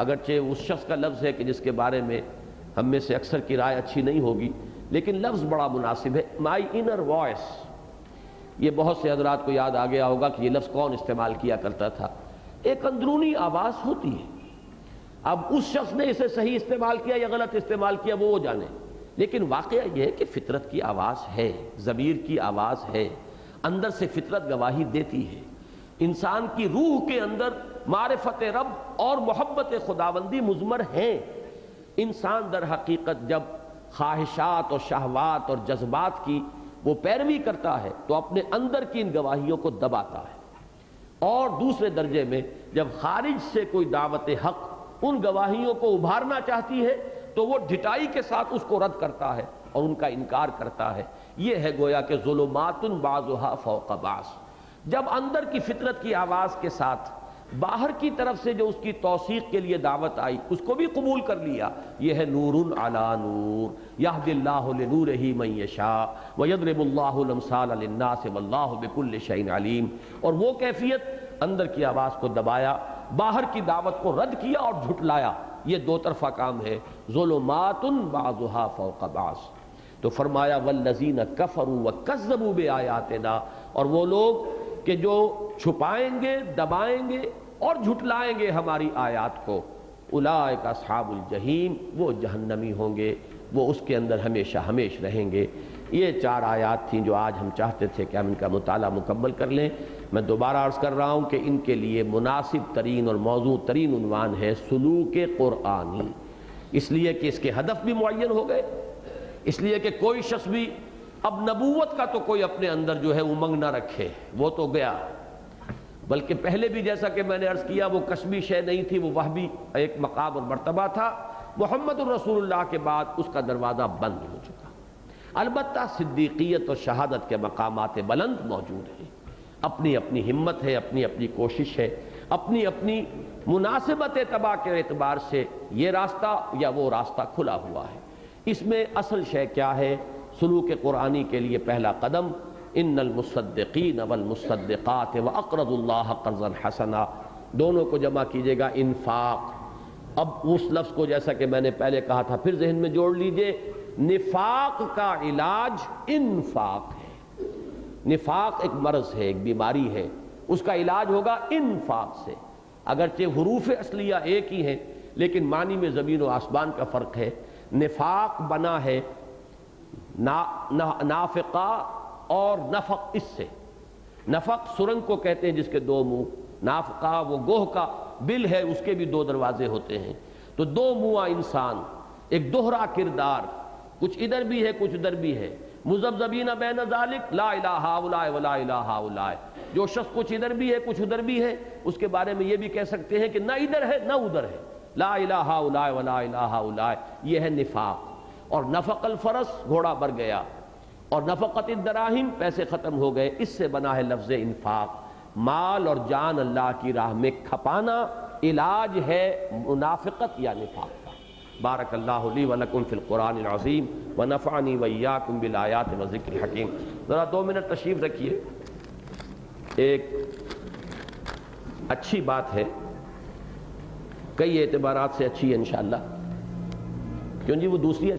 اگرچہ اس شخص کا لفظ ہے کہ جس کے بارے میں ہم میں سے اکثر کی رائے اچھی نہیں ہوگی، لیکن لفظ بڑا مناسب ہے، مائی انر وائس۔ یہ بہت سے حضرات کو یاد آ گیا ہوگا کہ یہ لفظ کون استعمال کیا کرتا تھا۔ ایک اندرونی آواز ہوتی ہے، اب اس شخص نے اسے صحیح استعمال کیا یا غلط استعمال کیا وہ جانے، لیکن واقعہ یہ ہے کہ فطرت کی آواز ہے، ضمیر کی آواز ہے، اندر سے فطرت گواہی دیتی ہے۔ انسان کی روح کے اندر معرفت رب اور محبت خداوندی مضمر ہیں۔ انسان در حقیقت جب خواہشات اور شہوات اور جذبات کی وہ پیروی کرتا ہے تو اپنے اندر کی ان گواہیوں کو دباتا ہے، اور دوسرے درجے میں جب خارج سے کوئی دعوت حق ان گواہیوں کو ابھارنا چاہتی ہے تو وہ ڈھٹائی کے ساتھ اس کو رد کرتا ہے اور ان کا انکار کرتا ہے۔ یہ ہے گویا کہ ظلمات بعضها فوق بعض۔ جب اندر کی فطرت کی آواز کے ساتھ باہر کی طرف سے جو اس کی توثیق کے لیے دعوت آئی اس کو بھی قبول کر لیا، یہ ہے نور علی نور یہدی اللہ لنورہ من یشاء ویضرب اللہ الامثال للناس واللہ بکل شیء علیم۔ اور وہ کیفیت، اندر کی آواز کو دبایا، باہر کی دعوت کو رد کیا اور جھٹلایا، یہ دو طرفہ کام ہے، ظلمات بعضها فوق بعض۔ تو فرمایا والذین کفروا وکذبوا بآیاتنا، اور وہ لوگ کہ جو چھپائیں گے، دبائیں گے اور جھٹلائیں گے ہماری آیات کو، اولئک اصحاب الجحیم، وہ جہنمی ہوں گے، وہ اس کے اندر ہمیشہ ہمیش رہیں گے۔ یہ 4 آیات تھیں جو آج ہم چاہتے تھے کہ ہم ان کا مطالعہ مکمل کر لیں۔ میں دوبارہ عرض کر رہا ہوں کہ ان کے لیے مناسب ترین اور موضوع ترین عنوان ہے سلوک قرآنی، اس لیے کہ اس کے ہدف بھی معین ہو گئے، اس لیے کہ کوئی شخص بھی اب نبوت کا تو کوئی اپنے اندر جو ہے امنگ نہ رکھے، وہ تو گیا، بلکہ پہلے بھی جیسا کہ میں نے عرض کیا وہ کسبی شے نہیں تھی، وہ وہبی ایک مقام اور مرتبہ تھا۔ محمد الرسول اللہ کے بعد اس کا دروازہ بند ہو چکا، البتہ صدیقیت اور شہادت کے مقامات بلند موجود ہیں، اپنی اپنی ہمت ہے، اپنی اپنی کوشش ہے، اپنی اپنی مناسبت تباہ کے اعتبار سے یہ راستہ یا وہ راستہ کھلا ہوا ہے۔ اس میں اصل شے کیا ہے؟ سلوک قرآنی کے لیے پہلا قدم ان المصدقین والمصدقات واقرضوا اللہ قرضا حسنا، دونوں کو جمع کیجئے گا انفاق۔ اب اس لفظ کو جیسا کہ میں نے پہلے کہا تھا پھر ذہن میں جوڑ لیجئے، نفاق کا علاج انفاق ہے۔ نفاق ایک مرض ہے، ایک بیماری ہے، اس کا علاج ہوگا انفاق سے۔ اگرچہ حروف اصلیہ ایک ہی ہیں لیکن معنی میں زمین و آسمان کا فرق ہے۔ نفاق بنا ہے نافقہ اور نفق، اس سے نفق سرنگ کو کہتے ہیں جس کے 2 منہ، نافقہ وہ گوہ کا بل ہے، اس کے بھی 2 دروازے ہوتے ہیں، تو 2 منہ انسان، ایک دوہرا کردار، کچھ ادھر بھی ہے کچھ ادھر بھی ہے، مذبذبین بین ذالک لا الہ ہؤلاء ولا الہ ہؤلاء، جو شخص کچھ ادھر بھی ہے کچھ ادھر بھی ہے اس کے بارے میں یہ بھی کہہ سکتے ہیں کہ نہ ادھر ہے نہ ادھر ہے، لا الہ ہؤلاء ولا الہ ہؤلاء، یہ ہے نفاق۔ اور نفق الفرس، گھوڑا مر گیا، اور نفقت الدراہم، پیسے ختم ہو گئے، اس سے بنا ہے لفظ انفاق۔ مال اور جان اللہ کی راہ میں کھپانا علاج ہے منافقت یا نفاق کا۔ بارک اللہ لی و لکم فی القرآن العظیم ونفعنی وإیاکم بالآیات والذکر الحکیم۔ ذرا 2 منٹ تشریف رکھیے، ایک اچھی بات ہے، کئی اعتبارات سے اچھی ہے انشاءاللہ، کیوں جی وہ دوسری